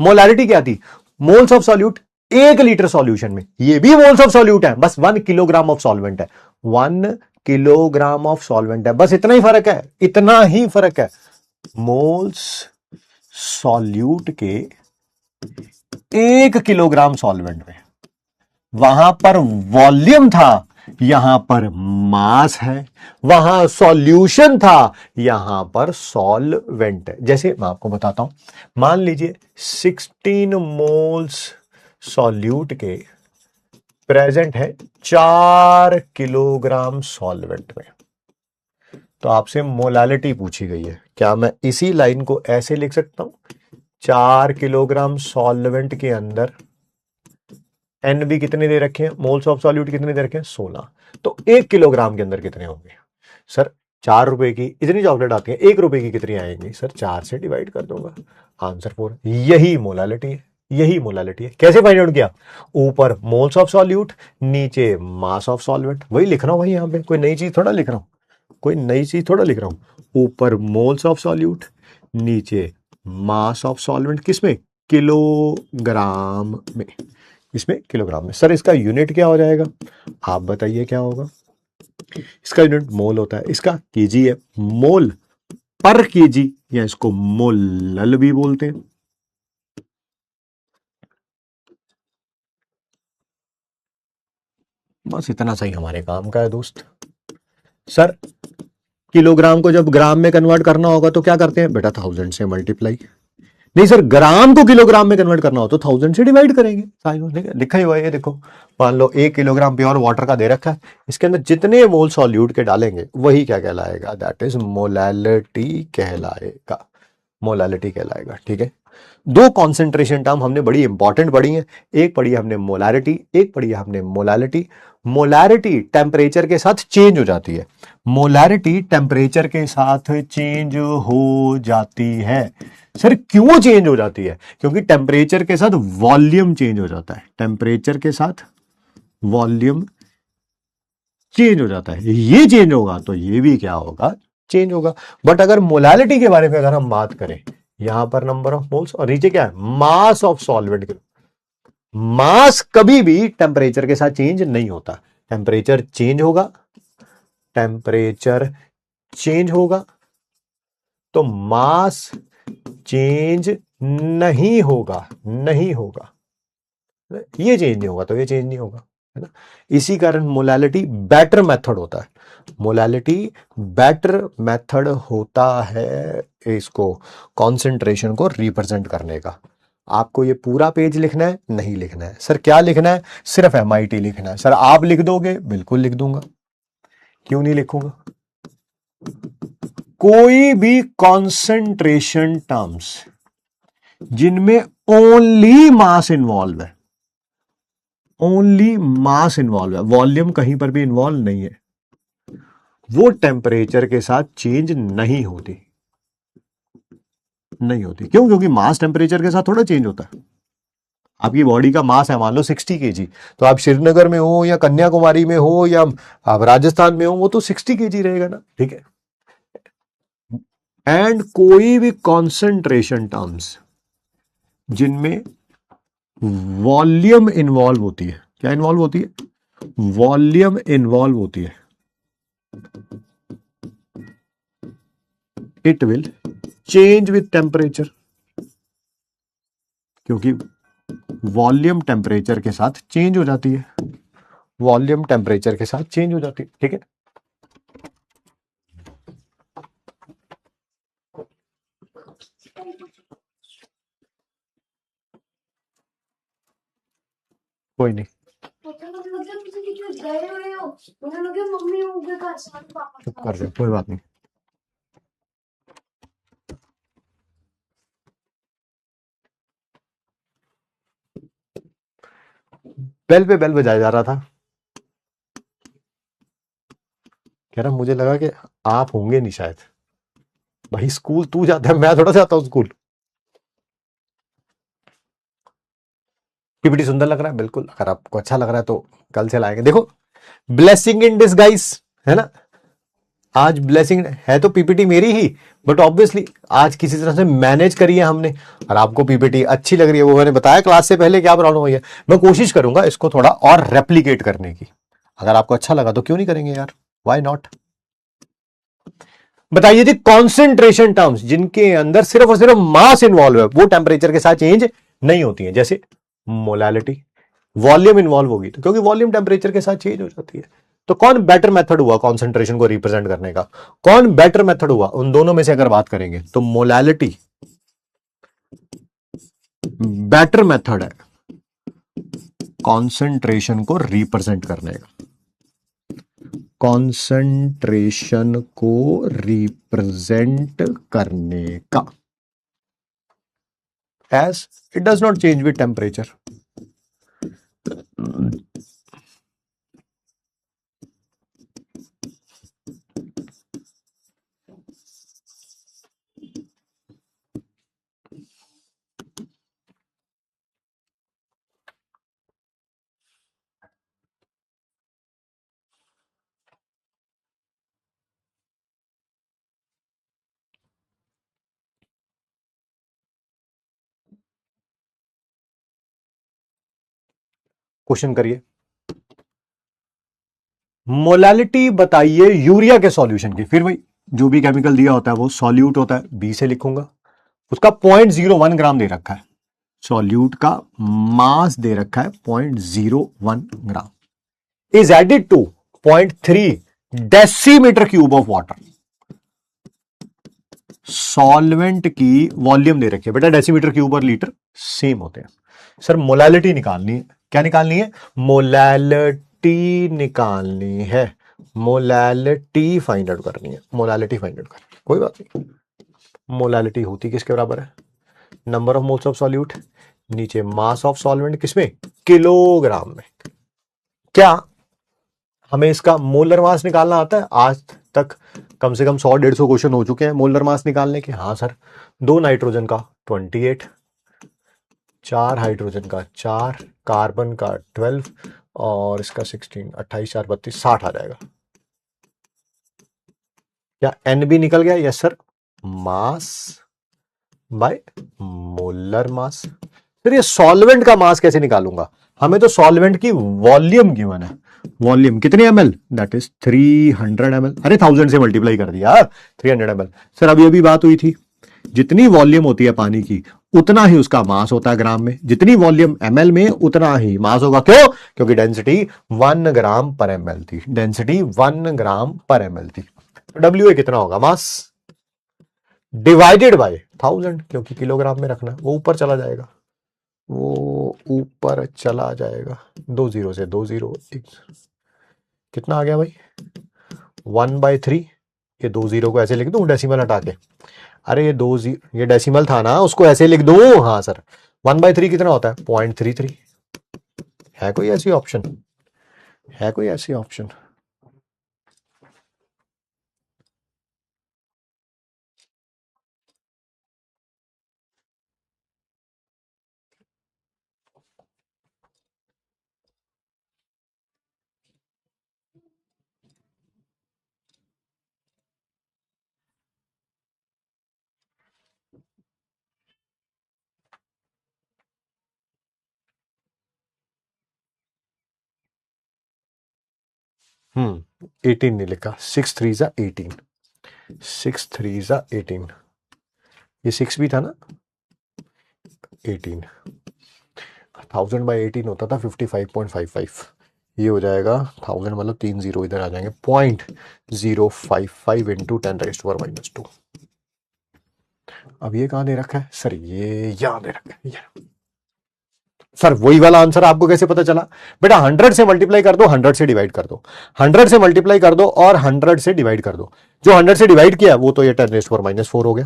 मोलालिटी क्या थी? Moles of solute 1 litre solution में, ये भी मोल्स ऑफ सॉल्यूट है, बस 1 किलोग्राम ऑफ सॉल्वेंट है, 1 किलोग्राम ऑफ सॉल्वेंट है, बस इतना ही फर्क है, इतना ही फर्क है। मोल्स सॉल्यूट के 1 किलोग्राम सॉल्वेंट में, वहां पर वॉल्यूम था, यहां पर मास है, वहां सॉल्यूशन था, यहां पर सॉल्वेंट है। जैसे मैं आपको बताता हूं, मान लीजिए 16 मोल्स सॉल्यूट के प्रेजेंट है 4 किलोग्राम सॉल्वेंट में, तो आपसे मोलालिटी पूछी गई है। क्या मैं इसी लाइन को ऐसे लिख सकता हूं, 4 किलोग्राम सॉल्वेंट के अंदर एन भी कितने दे रखे हैं, मोल्स ऑफ सॉल्यूट कितने दे रखे हैं 16, तो 1 किलोग्राम के अंदर कितने होंगे सर? 4 रुपए की इतनी चॉकलेट आती है, 1 रुपए की कितनी आएंगी सर? 4 से डिवाइड कर दूंगा, आंसर 4। यही मोलालिटी है, यही मोलालिटी है। कैसे फाइंड आउट किया? ऊपर मोल्स ऑफ सॉल्यूट, नीचे मास ऑफ सॉल्वेंट, वही लिख रहा हूं भाई, यहां पे कोई नई चीज थोड़ा लिख रहा हूं, कोई नई चीज थोड़ा लिख रहा हूं। ऊपर मोल्स ऑफ सॉल्यूट, नीचे मास ऑफ सॉल्वेंट, किसमें? किलोग्राम में, इसमें किलोग्राम में। सर इसका यूनिट क्या हो जाएगा, आप बताइए क्या होगा? इसका यूनिट मोल होता है, इसका केजी है, मोल पर केजी, या इसको मोलल भी बोलते हैं। बस इतना सही हमारे काम का है दोस्त। सर किलोग्राम को जब ग्राम में कन्वर्ट करना होगा तो क्या करते हैं बेटा? 1000 से मल्टीप्लाई। नहीं सर, ग्राम को किलोग्राम में कन्वर्ट करना हो तो 1000 से डिवाइड करेंगे। लिखा ही हुआ है, ये देखो, मान लो 1 किलोग्राम प्योर वाटर का दे रखा है, इसके अंदर जितने मोल सॉल्यूट के डालेंगे वही क्या कहलाएगा? दैट इज मोलैलिटी कहलाएगा, मोलैलिटी कहलाएगा। ठीक है, दो कॉन्सेंट्रेशन टर्म हमने बड़ी इंपॉर्टेंट पढ़ी है, एक पढ़ी हमने मोलैरिटी, एक पढ़ी हमने मोलैलिटी। मोलैरिटी टेम्परेचर के साथ चेंज हो जाती है, मोलैरिटी टेम्परेचर के साथ चेंज हो जाती है। सर क्यों चेंज हो जाती है? क्योंकि टेम्परेचर के साथ वॉल्यूम चेंज हो जाता है, टेम्परेचर के साथ वॉल्यूम चेंज हो जाता है, ये चेंज होगा तो ये भी क्या होगा? चेंज होगा। बट अगर मोलालिटी के बारे में अगर हम बात करें, यहां पर नंबर ऑफ मोल्स और नीचे क्या है? Mass of solvent. मास कभी भी टेम्परेचर के साथ चेंज नहीं होता, टेम्परेचर चेंज होगा, टेम्परेचर चेंज होगा तो मास चेंज नहीं होगा, नहीं होगा, ये चेंज नहीं होगा तो ये चेंज नहीं होगा, है ना। इसी कारण मोलालिटी बेटर मेथड होता है, मोलालिटी बेटर मेथड होता है इसको कॉन्सेंट्रेशन को रिप्रेजेंट करने का। आपको ये पूरा पेज लिखना है? नहीं लिखना है सर। क्या लिखना है? सिर्फ MIT लिखना है। सर आप लिख दोगे? बिल्कुल लिख दूंगा, क्यों नहीं लिखूंगा। कोई भी कॉन्सेंट्रेशन टर्म्स जिनमें ओनली मास इन्वॉल्व है, ओनली मास इन्वॉल्व है, वॉल्यूम कहीं पर भी इन्वॉल्व नहीं है, वो टेम्परेचर के साथ चेंज नहीं होती, नहीं होती। क्यों? क्योंकि मास टेम्परेचर के साथ थोड़ा चेंज होता है। आपकी बॉडी का मास है मान लो 60 kg, तो आप श्रीनगर में हो या कन्याकुमारी में हो या आप राजस्थान में हो, वो तो 60 kg रहेगा ना। ठीक है, एंड कोई भी कॉन्सेंट्रेशन टर्म्स जिनमें वॉल्यूम इन्वॉल्व होती है, क्या इन्वॉल्व होती है? वॉल्यूम इन्वॉल्व होती है, it will change with temperature, क्योंकि वॉल्यूम टेम्परेचर के साथ चेंज हो जाती है, वॉल्यूम टेम्परेचर के साथ चेंज हो जाती है। ठीक है, कोई नहीं, चुप कर जाओ, कोई बात नहीं। बेल पे बेल बजाया जा रहा था। कह रहा मुझे लगा कि आप होंगे नहीं शायद। भाई स्कूल तू जाता है, मैं थोड़ा जाता हूँ स्कूल। पीपीटी सुंदर लग रहा है, बिल्कुल। अगर आपको अच्छा लग रहा है तो कल से लाएंगे। देखो, ब्लेसिंग इन डिसगाइज, है ना। आज ब्लेसिंग है तो पीपीटी मेरी ही, बट ऑब्वियसली आज किसी तरह से मैनेज करी है हमने, और आपको पीपीटी अच्छी लग रही है। वो मैंने बताया क्लास से पहले क्या प्रॉब्लम हुई है। मैं कोशिश करूंगा इसको थोड़ा और रेप्लीकेट करने की। अगर आपको अच्छा लगा तो क्यों नहीं करेंगे यार, व्हाई नॉट। बताइए जी, कॉन्सेंट्रेशन टर्म्स जिनके अंदर सिर्फ और सिर्फ मास इन्वॉल्व है, वो टेम्परेचर के साथ चेंज नहीं होती है। जैसे मोलालिटी, वॉल्यूम इन्वॉल्व होगी तो, क्योंकि वॉल्यूम टेम्परेचर के साथ चेंज हो जाती है। तो कौन बेटर मेथड हुआ कॉन्सेंट्रेशन को रिप्रेजेंट करने का? कौन बेटर मेथड हुआ उन दोनों में से? अगर बात करेंगे तो मोलालिटी बेटर मेथड है कॉन्सेंट्रेशन को रिप्रेजेंट करने का। कॉन्सेंट्रेशन को रिप्रेजेंट करने का, as it does not change with temperature. Question करिए। मोलालिटी बताइए यूरिया के सॉल्यूशन की। फिर भाई जो भी केमिकल दिया होता है वो सॉल्यूट होता है, बी से लिखूंगा। उसका 0.01 ग्राम दे रखा है, सॉल्यूट का मास दे रखा है 0.01 gram, is added to 0.3 decimetre cube of water. Solvent की वॉल्यूम दे रखी है बेटा, डेसीमीटर क्यूब और लीटर सेम होते हैं। सर मोलालिटी निकालनी है, क्या निकालनी है? मोलालिटी निकालनी है, मोलालिटी फाइंड आउट करनी है, मोलालिटी फाइंड आउट करनी है। कोई बात नहीं। मोलालिटी होती किसके बराबर है? Number of moles of solute, नीचे मास ऑफ सॉल्वेंट, किसमें? किलोग्राम में। क्या हमें इसका मोलर मास निकालना आता है? आज तक कम से कम 100-150 क्वेश्चन हो चुके हैं मोलर मास निकालने के। हाँ सर। 2 नाइट्रोजन का 28, 4 हाइड्रोजन का 4, कार्बन का 12 और इसका 16, 28 4 32, 60 आ जाएगा। क्या एन भी निकल गया? Yes sir. Mass by molar mass. फिर ये सॉल्वेंट का मास कैसे निकालूंगा? हमें तो सॉल्वेंट की वॉल्यूम गिवन है। वॉल्यूम कितने ml? That is 300 ml। अरे 1000 से मल्टीप्लाई कर दिया, 300 ml। सर अभी अभी बात हुई थी, जितनी वॉल्यूम होती है पानी की उतना ही उसका मास होता है ग्राम में। जितनी वॉल्यूम ml में उतना ही मास होगा। क्यों? क्योंकि डेंसिटी 1 ग्राम पर ml थी, डेंसिटी 1 ग्राम पर ml थी। तो WA कितना होगा? मास डिवाइडेड बाय 1000, क्योंकि किलोग्राम में रखना है, वो ऊपर चला जाएगा, वो ऊपर चला जाएगा। 2 जीरो से 2 जीरो, कितना आ गया भाई? 1/3। ये 2 जीरो को ऐसे लिख दूं डेसिमल हटा के? अरे ये डेसिमल था ना, उसको ऐसे लिख दूं? हाँ सर। 1/3 कितना होता है? 0.33। है कोई ऐसी ऑप्शन? है कोई ऐसी ऑप्शन? हम्म, 18 नहीं लिखा। 6 3 जा 18, 6 3 जा 18, ये 6 भी था ना? 18, 1000/18 होता था 55.55। ये हो जाएगा 1000, मतलब 3 जीरो इधर आ जाएंगे, 0.055 इंटू 10⁻²। अब ये कहाँ दे रखा है सर? ये यहाँ दे रखा है। सर वही वाला आंसर आपको कैसे पता चला? बेटा 100 से मल्टीप्लाई कर दो, 100 से डिवाइड कर दो, 100 से मल्टीप्लाई कर दो और 100 से डिवाइड कर दो। जो 100 से डिवाइड किया वो तो ये 10⁻⁴ हो गया,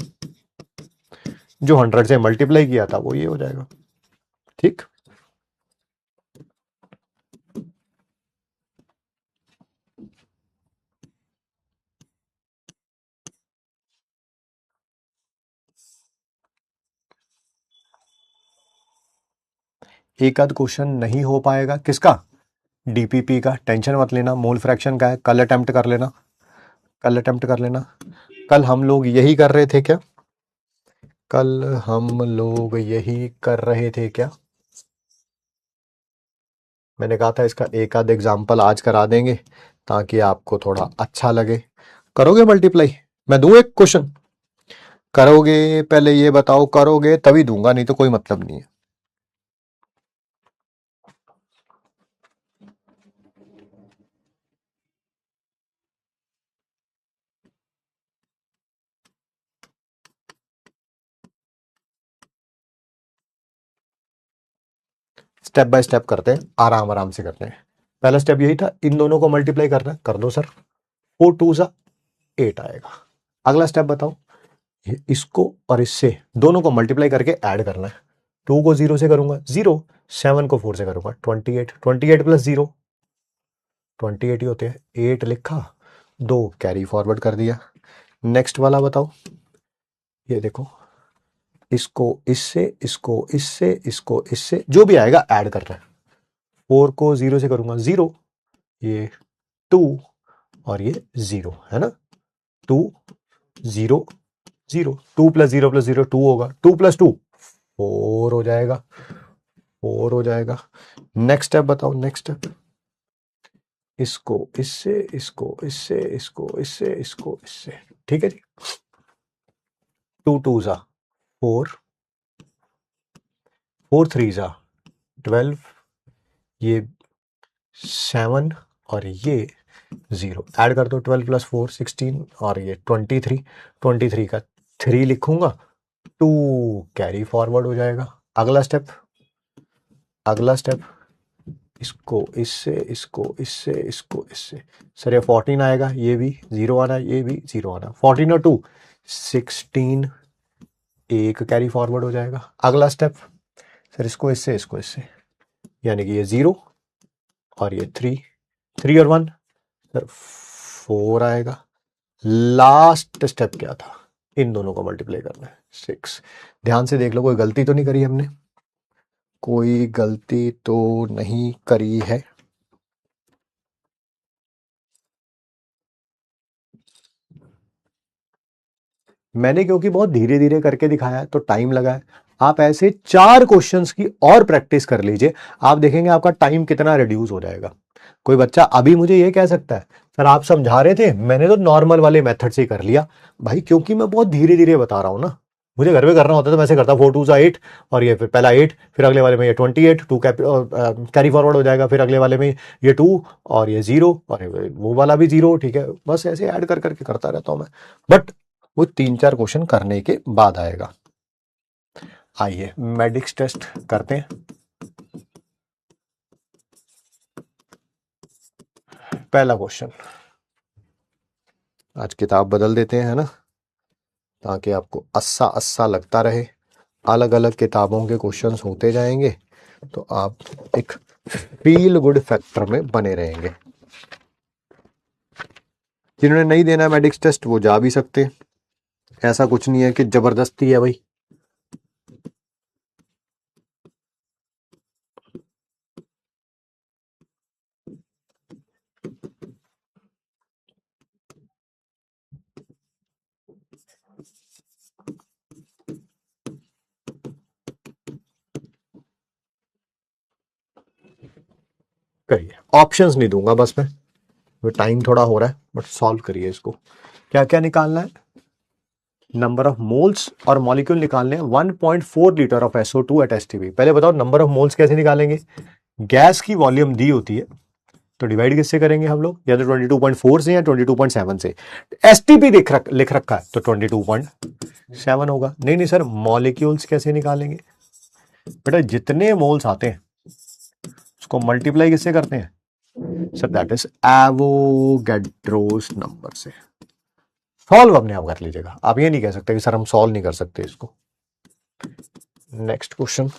जो 100 से मल्टीप्लाई किया था वो ये हो जाएगा। ठीक, एक आध क्वेश्चन नहीं हो पाएगा, किसका? डीपीपी का। टेंशन मत लेना, मोल फ्रैक्शन का है, कल अटेम्प्ट कर लेना, कल अटेम्प्ट कर लेना। कल हम लोग यही कर रहे थे क्या? कल हम लोग यही कर रहे थे क्या? मैंने कहा था इसका एक आध एग्जाम्पल आज करा देंगे ताकि आपको थोड़ा अच्छा लगे। करोगे मल्टीप्लाई? मैं दूं एक क्वेश्चन? करोगे? पहले ये बताओ, करोगे तभी दूंगा, नहीं तो कोई मतलब नहीं है। स्टेप बाय स्टेप करते हैं, आराम आराम से करते हैं। पहला स्टेप यही था, इन दोनों को मल्टीप्लाई करना है, कर दो सर। 4 2 सा 8 आएगा। अगला स्टेप बताओ, इसको और इससे दोनों को मल्टीप्लाई करके ऐड करना है। 2 को 0 से करूंगा 0, 7 को 4 से करूंगा 28, 28 प्लस 0 28 ही होते हैं। 8 लिखा, 2 कैरी फॉरवर्ड कर दिया। नेक्स्ट वाला बताओ, ये देखो, इसको इससे, इसको इससे, इसको इससे, जो भी आएगा ऐड करना है। 4 को 0 से करूंगा 0, ये 2 और ये 0 है ना। 2 0 0, 2 प्लस 0 प्लस 0 2 होगा, 2 प्लस 2 4 हो जाएगा, 4 हो जाएगा। नेक्स्ट स्टेप बताओ, नेक्स्ट स्टेप, इसको इससे, इसको इससे, इसको इससे, इसको इससे, ठीक है जी। 2 2 सा 4, 4 3 सा 12, ये 7 और ये 0 ऐड कर दो। 12 प्लस 4 16 और ये 23, 23 का 3 लिखूंगा, 2 कैरी फॉरवर्ड हो जाएगा। अगला स्टेप, अगला स्टेप, इसको इससे, इसको इससे, इसको इससे, सर ये 14 आएगा, ये भी 0 आना, ये भी 0 आना। 14 और 2 16, एक कैरी फॉरवर्ड हो जाएगा। अगला स्टेप, सर इसको इससे, इसको इससे, यानी कि ये 0 और ये 3, 3 और 1 सर 4 आएगा। लास्ट स्टेप क्या था? इन दोनों को मल्टीप्लाई करना है, 6। ध्यान से देख लो, कोई गलती तो नहीं करी हमने? कोई गलती तो नहीं करी है? मैंने क्योंकि बहुत धीरे धीरे करके दिखाया है तो टाइम लगा है। आप ऐसे 4 क्वेश्चंस की और प्रैक्टिस कर लीजिए, आप देखेंगे आपका टाइम कितना रिड्यूस हो जाएगा। कोई बच्चा अभी मुझे ये कह सकता है, सर आप समझा रहे थे, मैंने तो नॉर्मल वाले मेथड से कर लिया। भाई क्योंकि मैं बहुत धीरे धीरे बता रहा हूं ना, मुझे घर में करना होता है तो मैं ऐसे करता 4 2 सा 8 और ये फिर पहला 8, फिर अगले वाले में ये 28, 2 कैरी फॉरवर्ड हो जाएगा, फिर अगले वाले में ये 2 और ये 0 और वो वाला भी 0, ठीक है। बस ऐसे ऐड कर करके करता रहता हूं मैं, बट वो 3-4 क्वेश्चन करने के बाद आएगा। आइए मैडिक्स टेस्ट करते हैं। पहला क्वेश्चन, आज किताब बदल देते हैं, है ना, ताकि आपको अस्सा अस्सा लगता रहे। अलग अलग किताबों के क्वेश्चंस होते जाएंगे तो आप एक फील गुड फैक्टर में बने रहेंगे। जिन्होंने नहीं देना है मैडिक्स टेस्ट वो जा भी सकते, ऐसा कुछ नहीं है कि जबरदस्ती है भाई। करिए, ऑप्शंस नहीं दूंगा बस मैं, टाइम थोड़ा हो रहा है, बट सॉल्व करिए इसको। क्या क्या निकालना है? नंबर ऑफ मोल्स और मॉलिक्यूल निकालने हैं। 1.4 litre of SO2 eight STP। पहले बताओ नंबर ऑफ मोल्स कैसे निकालेंगे? गैस की वॉल्यूम दी होती है तो डिवाइड किससे करेंगे हम लोग, या तो 22.4 से या 22.7 से। STP लिख रखा है तो 22.7 होगा। नहीं नहीं सर, मॉलिक्यूल्स कैसे निकालेंगे? बेटा जितने मोल्स आते हैं उसको मल्टीप्लाई किससे करते हैं sir, that is Avogadro's number से। सॉल्व अपने आप कर लीजिएगा, आप ये नहीं कह सकते कि सर हम सॉल्व नहीं कर सकते इसको। Next question,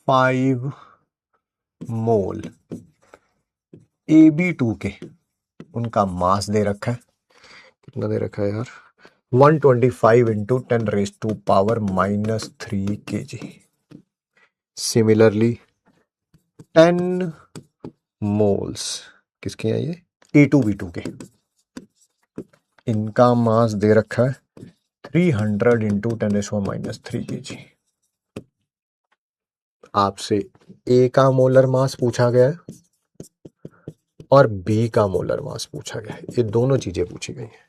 five mole AB2 के उनका मास दे रखा है, कितना दे रखा है यार, 125 इंटू 10⁻³ सिमिलरली 10 मोल्स किसके हैं ये, A2B2 के, इनका मास दे रखा है 300 इंटू 10⁻³ आपसे A का मोलर मास पूछा गया है और B का मोलर मास पूछा गया है, ये दोनों चीजें पूछी गई हैं।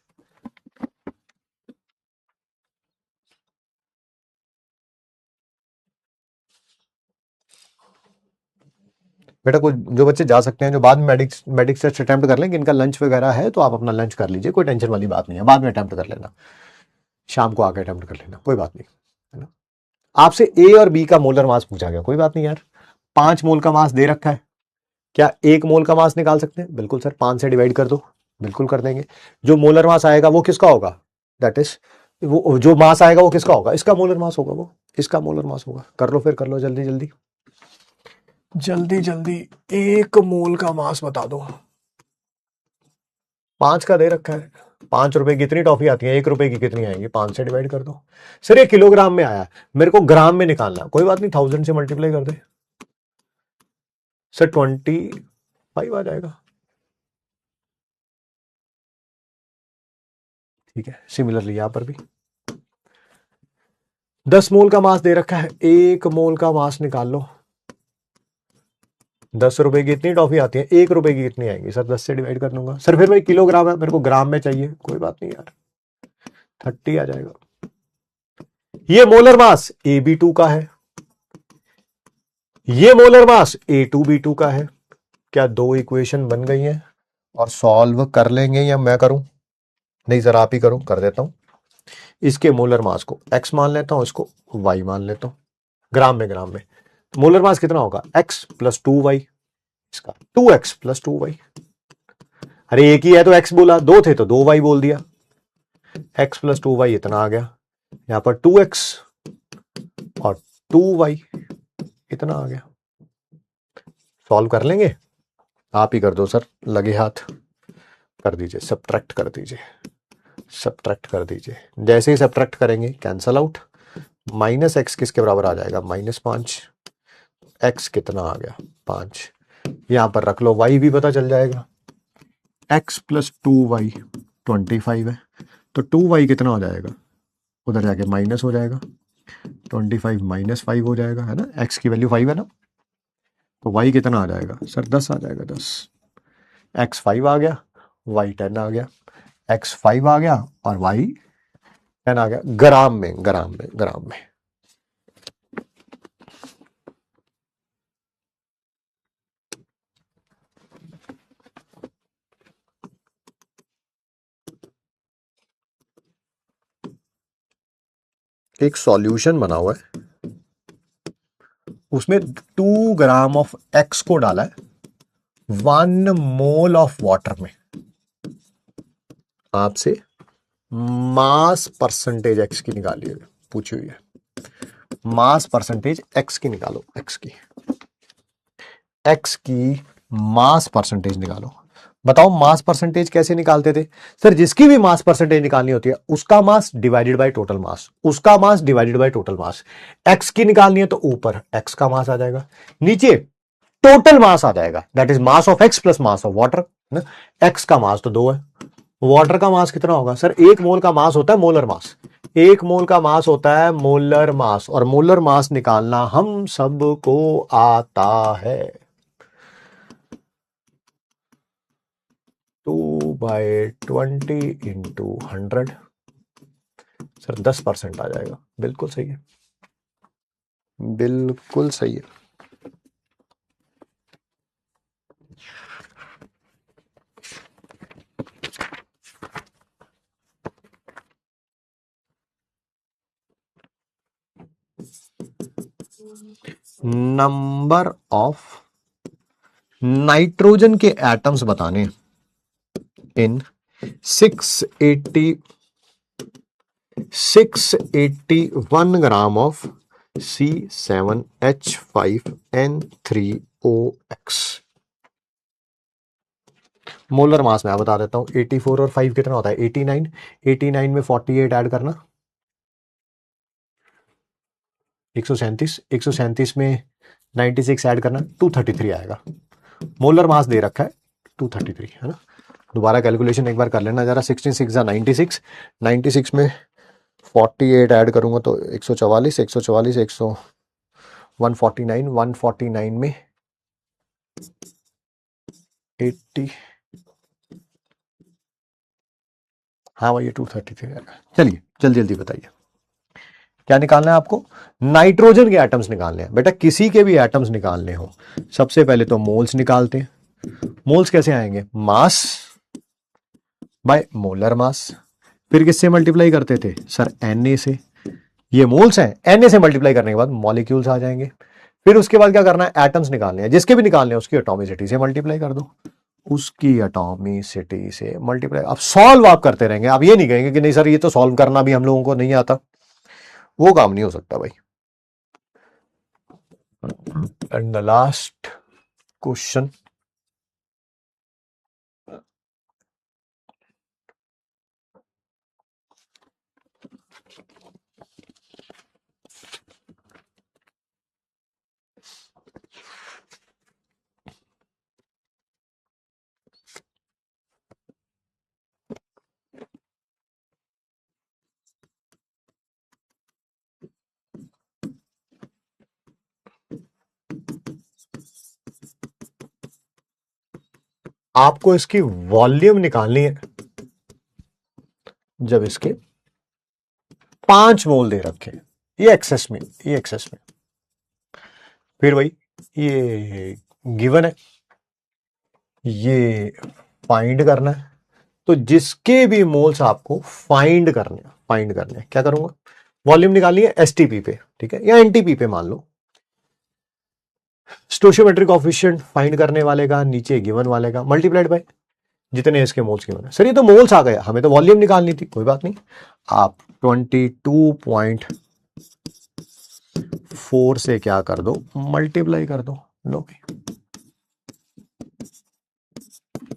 बेटा कुछ जो बच्चे जा सकते हैं, जो बाद में मेडिक्स टेस्ट अटेम्प्ट कर लेंगे, इनका लंच वगैरह है तो आप अपना लंच कर लीजिए, कोई टेंशन वाली बात नहीं है, बाद में अटेम्प्ट कर लेना, शाम को आकर अटेम्प्ट कर लेना, कोई बात नहीं है ना। आपसे ए और बी का मोलर मास पूछा गया, कोई बात नहीं यार, 5 मोल का मास दे रखा है, क्या 1 मोल का मास निकाल सकते हैं, बिल्कुल सर, 5 से डिवाइड कर दो, बिल्कुल कर देंगे। जो मोलर मास आएगा वो किसका होगा, दैट इज वो जो मास आएगा वो किसका होगा, इसका मोलर मास होगा, वो इसका मोलर मास होगा। कर लो फिर, कर लो जल्दी जल्दी जल्दी जल्दी, 1 मोल का मास बता दो। 5 का दे रखा है, 5 रुपए की कितनी टॉफी आती है, 1 रुपए की कितनी आएंगी, 5 से डिवाइड कर दो। सर ये किलोग्राम में आया, मेरे को ग्राम में निकालना, कोई बात नहीं, 1000 से मल्टीप्लाई कर दे सर, 25 आ जाएगा। ठीक है, सिमिलरली यहां पर भी 10 मोल का मास दे रखा है, 1 मोल का मास निकाल लो। 10 रुपए की इतनी टॉफी आती है, 1 रुपए की कितनी आएंगी सर, 10 से डिवाइड कर दूंगा सर, फिर भाई किलोग्राम है, मेरे को ग्राम में चाहिए, कोई बात नहीं यार, 30 आ जाएगा। ये मोलर मास AB2 का है, ये मोलर मास A2B2 का है। क्या दो इक्वेशन बन गई हैं और सॉल्व कर लेंगे या मैं करूं, नहीं सर आप ही करो, कर देता हूं। इसके मोलर मास को x मान लेता हूं, इसको y मान लेता हूं, ग्राम में मोलर मास कितना होगा, x प्लस 2y, इसका 2x प्लस 2y। अरे एक ही है तो x बोला, दो थे तो 2y बोल दिया, x प्लस 2y इतना आ गया, यहां पर 2x और 2y इतना आ गया। सॉल्व कर लेंगे, आप ही कर दो सर, लगे हाथ, कर दीजिए, सब्ट्रैक्ट कर दीजिए, सब्ट्रैक्ट कर दीजिए, जैसे ही सब्ट्रैक्ट करेंगे कैंसल आउट, माइनस एक्स किसके बराबर आ जाएगा, -5, एक्स कितना आ गया 5, यहां पर रख लो, y भी पता चल जाएगा, x प्लस 2y 25 है, तो 2y कितना हो जाएगा, उधर जाके माइनस हो जाएगा, 25 -5 हो जाएगा, है ना, x की वैल्यू 5 है ना, तो y कितना आ जाएगा सर, 10 आ जाएगा, 10, x 5 आ गया, y 10 आ गया, x 5 आ गया और y 10 आ गया, ग्राम में। एक सॉल्यूशन बना हुआ है, उसमें 2 ग्राम ऑफ एक्स को डाला है 1 मोल ऑफ वाटर में, आपसे मास परसेंटेज एक्स की निकालिए, पूछी हुई है, मास परसेंटेज एक्स की निकालो, एक्स की मास परसेंटेज निकालो। बताओ मास परसेंटेज कैसे निकालते थे सर, जिसकी भी मास परसेंटेज निकालनी होती है उसका mass divided by total mass, उसका mass divided by total mass, X की निकालनी है तो ऊपर एक्स का मास आ जाएगा, नीचे टोटल मास आ जाएगा, that is mass of x plus mass of water ना। एक्स का मास तो 2 है, वाटर का मास कितना होगा सर, 1 मोल का मास होता है मोलर मास, 1 मोल का मास होता है मोलर मास, और मोलर मास निकालना हम सबको आता है, 2/20 इंटू 100 सर, 10% आ जाएगा, बिल्कुल सही है, बिल्कुल सही है। नंबर ऑफ नाइट्रोजन के एटम्स बताने इन 681 gram of C7H5N3OX। Molar mass में बता देता हूं, 84 और 5 कितना होता है 89। 89 में 48 ऐड करना 137, 137 में 96 ऐड करना 233 आएगा। मोलर मास दे रखा है 233, है ना। दोबारा कैलकुलेशन एक बार कर लेना जरा। 16 6 96, 96 में 48 ऐड करूंगा तो 144, 144 149, 149 में 80, हाँ भाई ये 233 आएगा। चलिए जल्दी जल्दी बताइए क्या निकालना है आपको। नाइट्रोजन के एटम्स निकालने हैं बेटा, किसी के भी एटम्स निकालने हो सबसे पहले तो मोल्स निकालते हैं। मोल्स कैसे आएंगे, मास बाय मोलर मास। फिर किससे मल्टीप्लाई करते थे सर, Na से। ये मोल्स हैं, Na से मल्टीप्लाई करने के बाद मॉलिक्यूल्स आ जाएंगे। फिर उसके बाद क्या करना है, एटम्स निकालने हैं। जिसके भी निकालने हैं उसकी एटॉमिसिटी से मल्टीप्लाई कर दो, उसकी एटॉमिसिटी से मल्टीप्लाई। अब सॉल्व आप करते रहेंगे, आप ये नहीं कहेंगे कि नहीं सर ये तो सॉल्व करना भी हम लोगों को नहीं आता, वो काम नहीं हो सकता भाई। एंड द लास्ट क्वेश्चन, आपको इसकी वॉल्यूम निकालनी है जब इसके 5 मोल दे रखे, ये एक्सेस में, ये एक्सेस में। फिर भाई ये गिवन है, ये फाइंड करना है। तो जिसके भी मोल्स आपको फाइंड करने क्या करूंगा, वॉल्यूम निकालनी है एसटीपी पे, ठीक है, या एनटीपी पे मान लो। स्टोशियोमेट्रिक कोएफिशिएंट फाइंड करने वाले का नीचे गिवन वाले का मल्टीप्लाइड बाय जितने इसके मोल्स गिवन है। सर ये तो मोल्स आ गया, हमें तो वॉल्यूम निकालनी थी, कोई बात नहीं, आप 22.4 से क्या कर दो, मल्टीप्लाई कर दो। लो भाई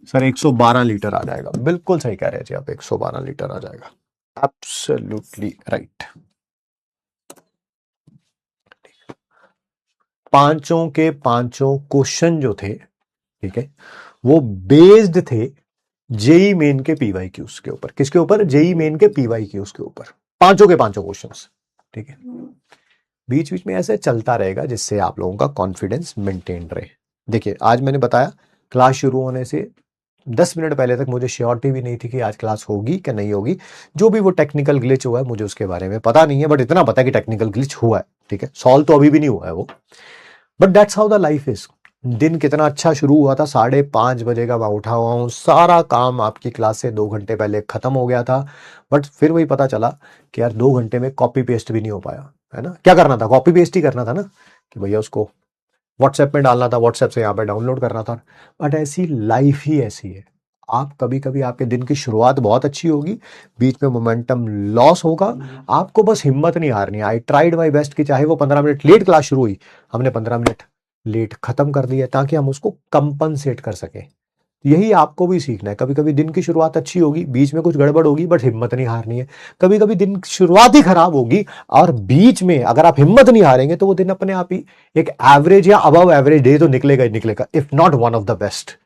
सर 112 लीटर आ जाएगा, बिल्कुल सही कह रहे हैं आप, 112 लीटर आ जाएगा, एब्सोल्युटली राइट। पांचों के पांचों क्वेश्चन जो थे, ठीक है, वो बेस्ड थे जेई मेन के पीवाईक्यूज के ऊपर। किसके ऊपर, जेई मेन के पीवाईक्यूज के ऊपर, पांचों के पांचों क्वेश्चंस, ठीक है। बीच बीच में ऐसे चलता रहेगा जिससे आप लोगों का कॉन्फिडेंस मेंटेन रहे। देखिए आज मैंने बताया, क्लास शुरू होने से 10 मिनट पहले तक मुझे श्योरिटी भी नहीं थी कि आज क्लास होगी कि नहीं होगी। जो भी वो टेक्निकल ग्लिच हुआ है मुझे उसके बारे में पता नहीं है, बट इतना पता है कि टेक्निकल ग्लिच हुआ है, ठीक है। सॉल्व तो अभी भी नहीं हुआ है वो, but that's how the life is. दिन कितना अच्छा शुरू हुआ था, 5:30 बजे का मैं उठा हुआ हूँ, सारा काम आपकी क्लास से 2 घंटे पहले खत्म हो गया था, बट फिर वही पता चला कि यार 2 घंटे में कॉपी पेस्ट भी नहीं हो पाया, है ना। क्या करना था, कॉपी पेस्ट ही करना था ना, कि भैया उसको व्हाट्सएप में डालना था, व्हाट्सएप से यहाँ पे डाउनलोड करना था। बट ऐसी लाइफ ही ऐसी है, आप कभी कभी आपके दिन की शुरुआत बहुत अच्छी होगी, बीच में मोमेंटम लॉस होगा, आपको बस हिम्मत नहीं हारनी। आई ट्राइड माई बेस्ट कि चाहे वो 15 मिनट लेट क्लास शुरू हुई, हमने 15 मिनट लेट खत्म कर दिया ताकि हम उसको कंपनसेट कर सकें। यही आपको भी सीखना है। कभी कभी दिन की शुरुआत अच्छी होगी, बीच में कुछ गड़बड़ होगी, बट हिम्मत नहीं हारनी है। कभी कभी दिन की शुरुआत ही खराब होगी और बीच में अगर आप हिम्मत नहीं हारेंगे तो वो दिन अपने आप ही एक एवरेज या अबव एवरेज डे तो निकलेगा ही निकलेगा, if not one of the best,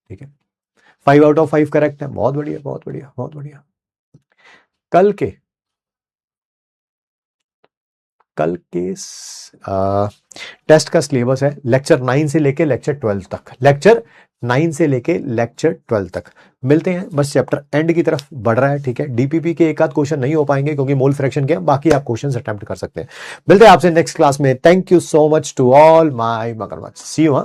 ठीक है। 5 आउट ऑफ 5 करेक्ट है, बहुत बढ़िया बहुत बढ़िया बहुत बढ़िया। कल के टेस्ट का सिलेबस है लेक्चर 9 से लेके लेक्चर 12 तक, लेक्चर 9 से लेके लेक्चर 12 तक मिलते हैं। बस चैप्टर एंड की तरफ बढ़ रहा है, ठीक है। डीपीपी के एक आध क्वेश्चन नहीं हो पाएंगे क्योंकि मोल फ्रैक्शन के, बाकी आप क्वेश्चंस अटेम्प्ट कर सकते हैं। मिलते हैं आपसे नेक्स्ट क्लास में। Thank you so much to all my मगरमच्छ, सी यू।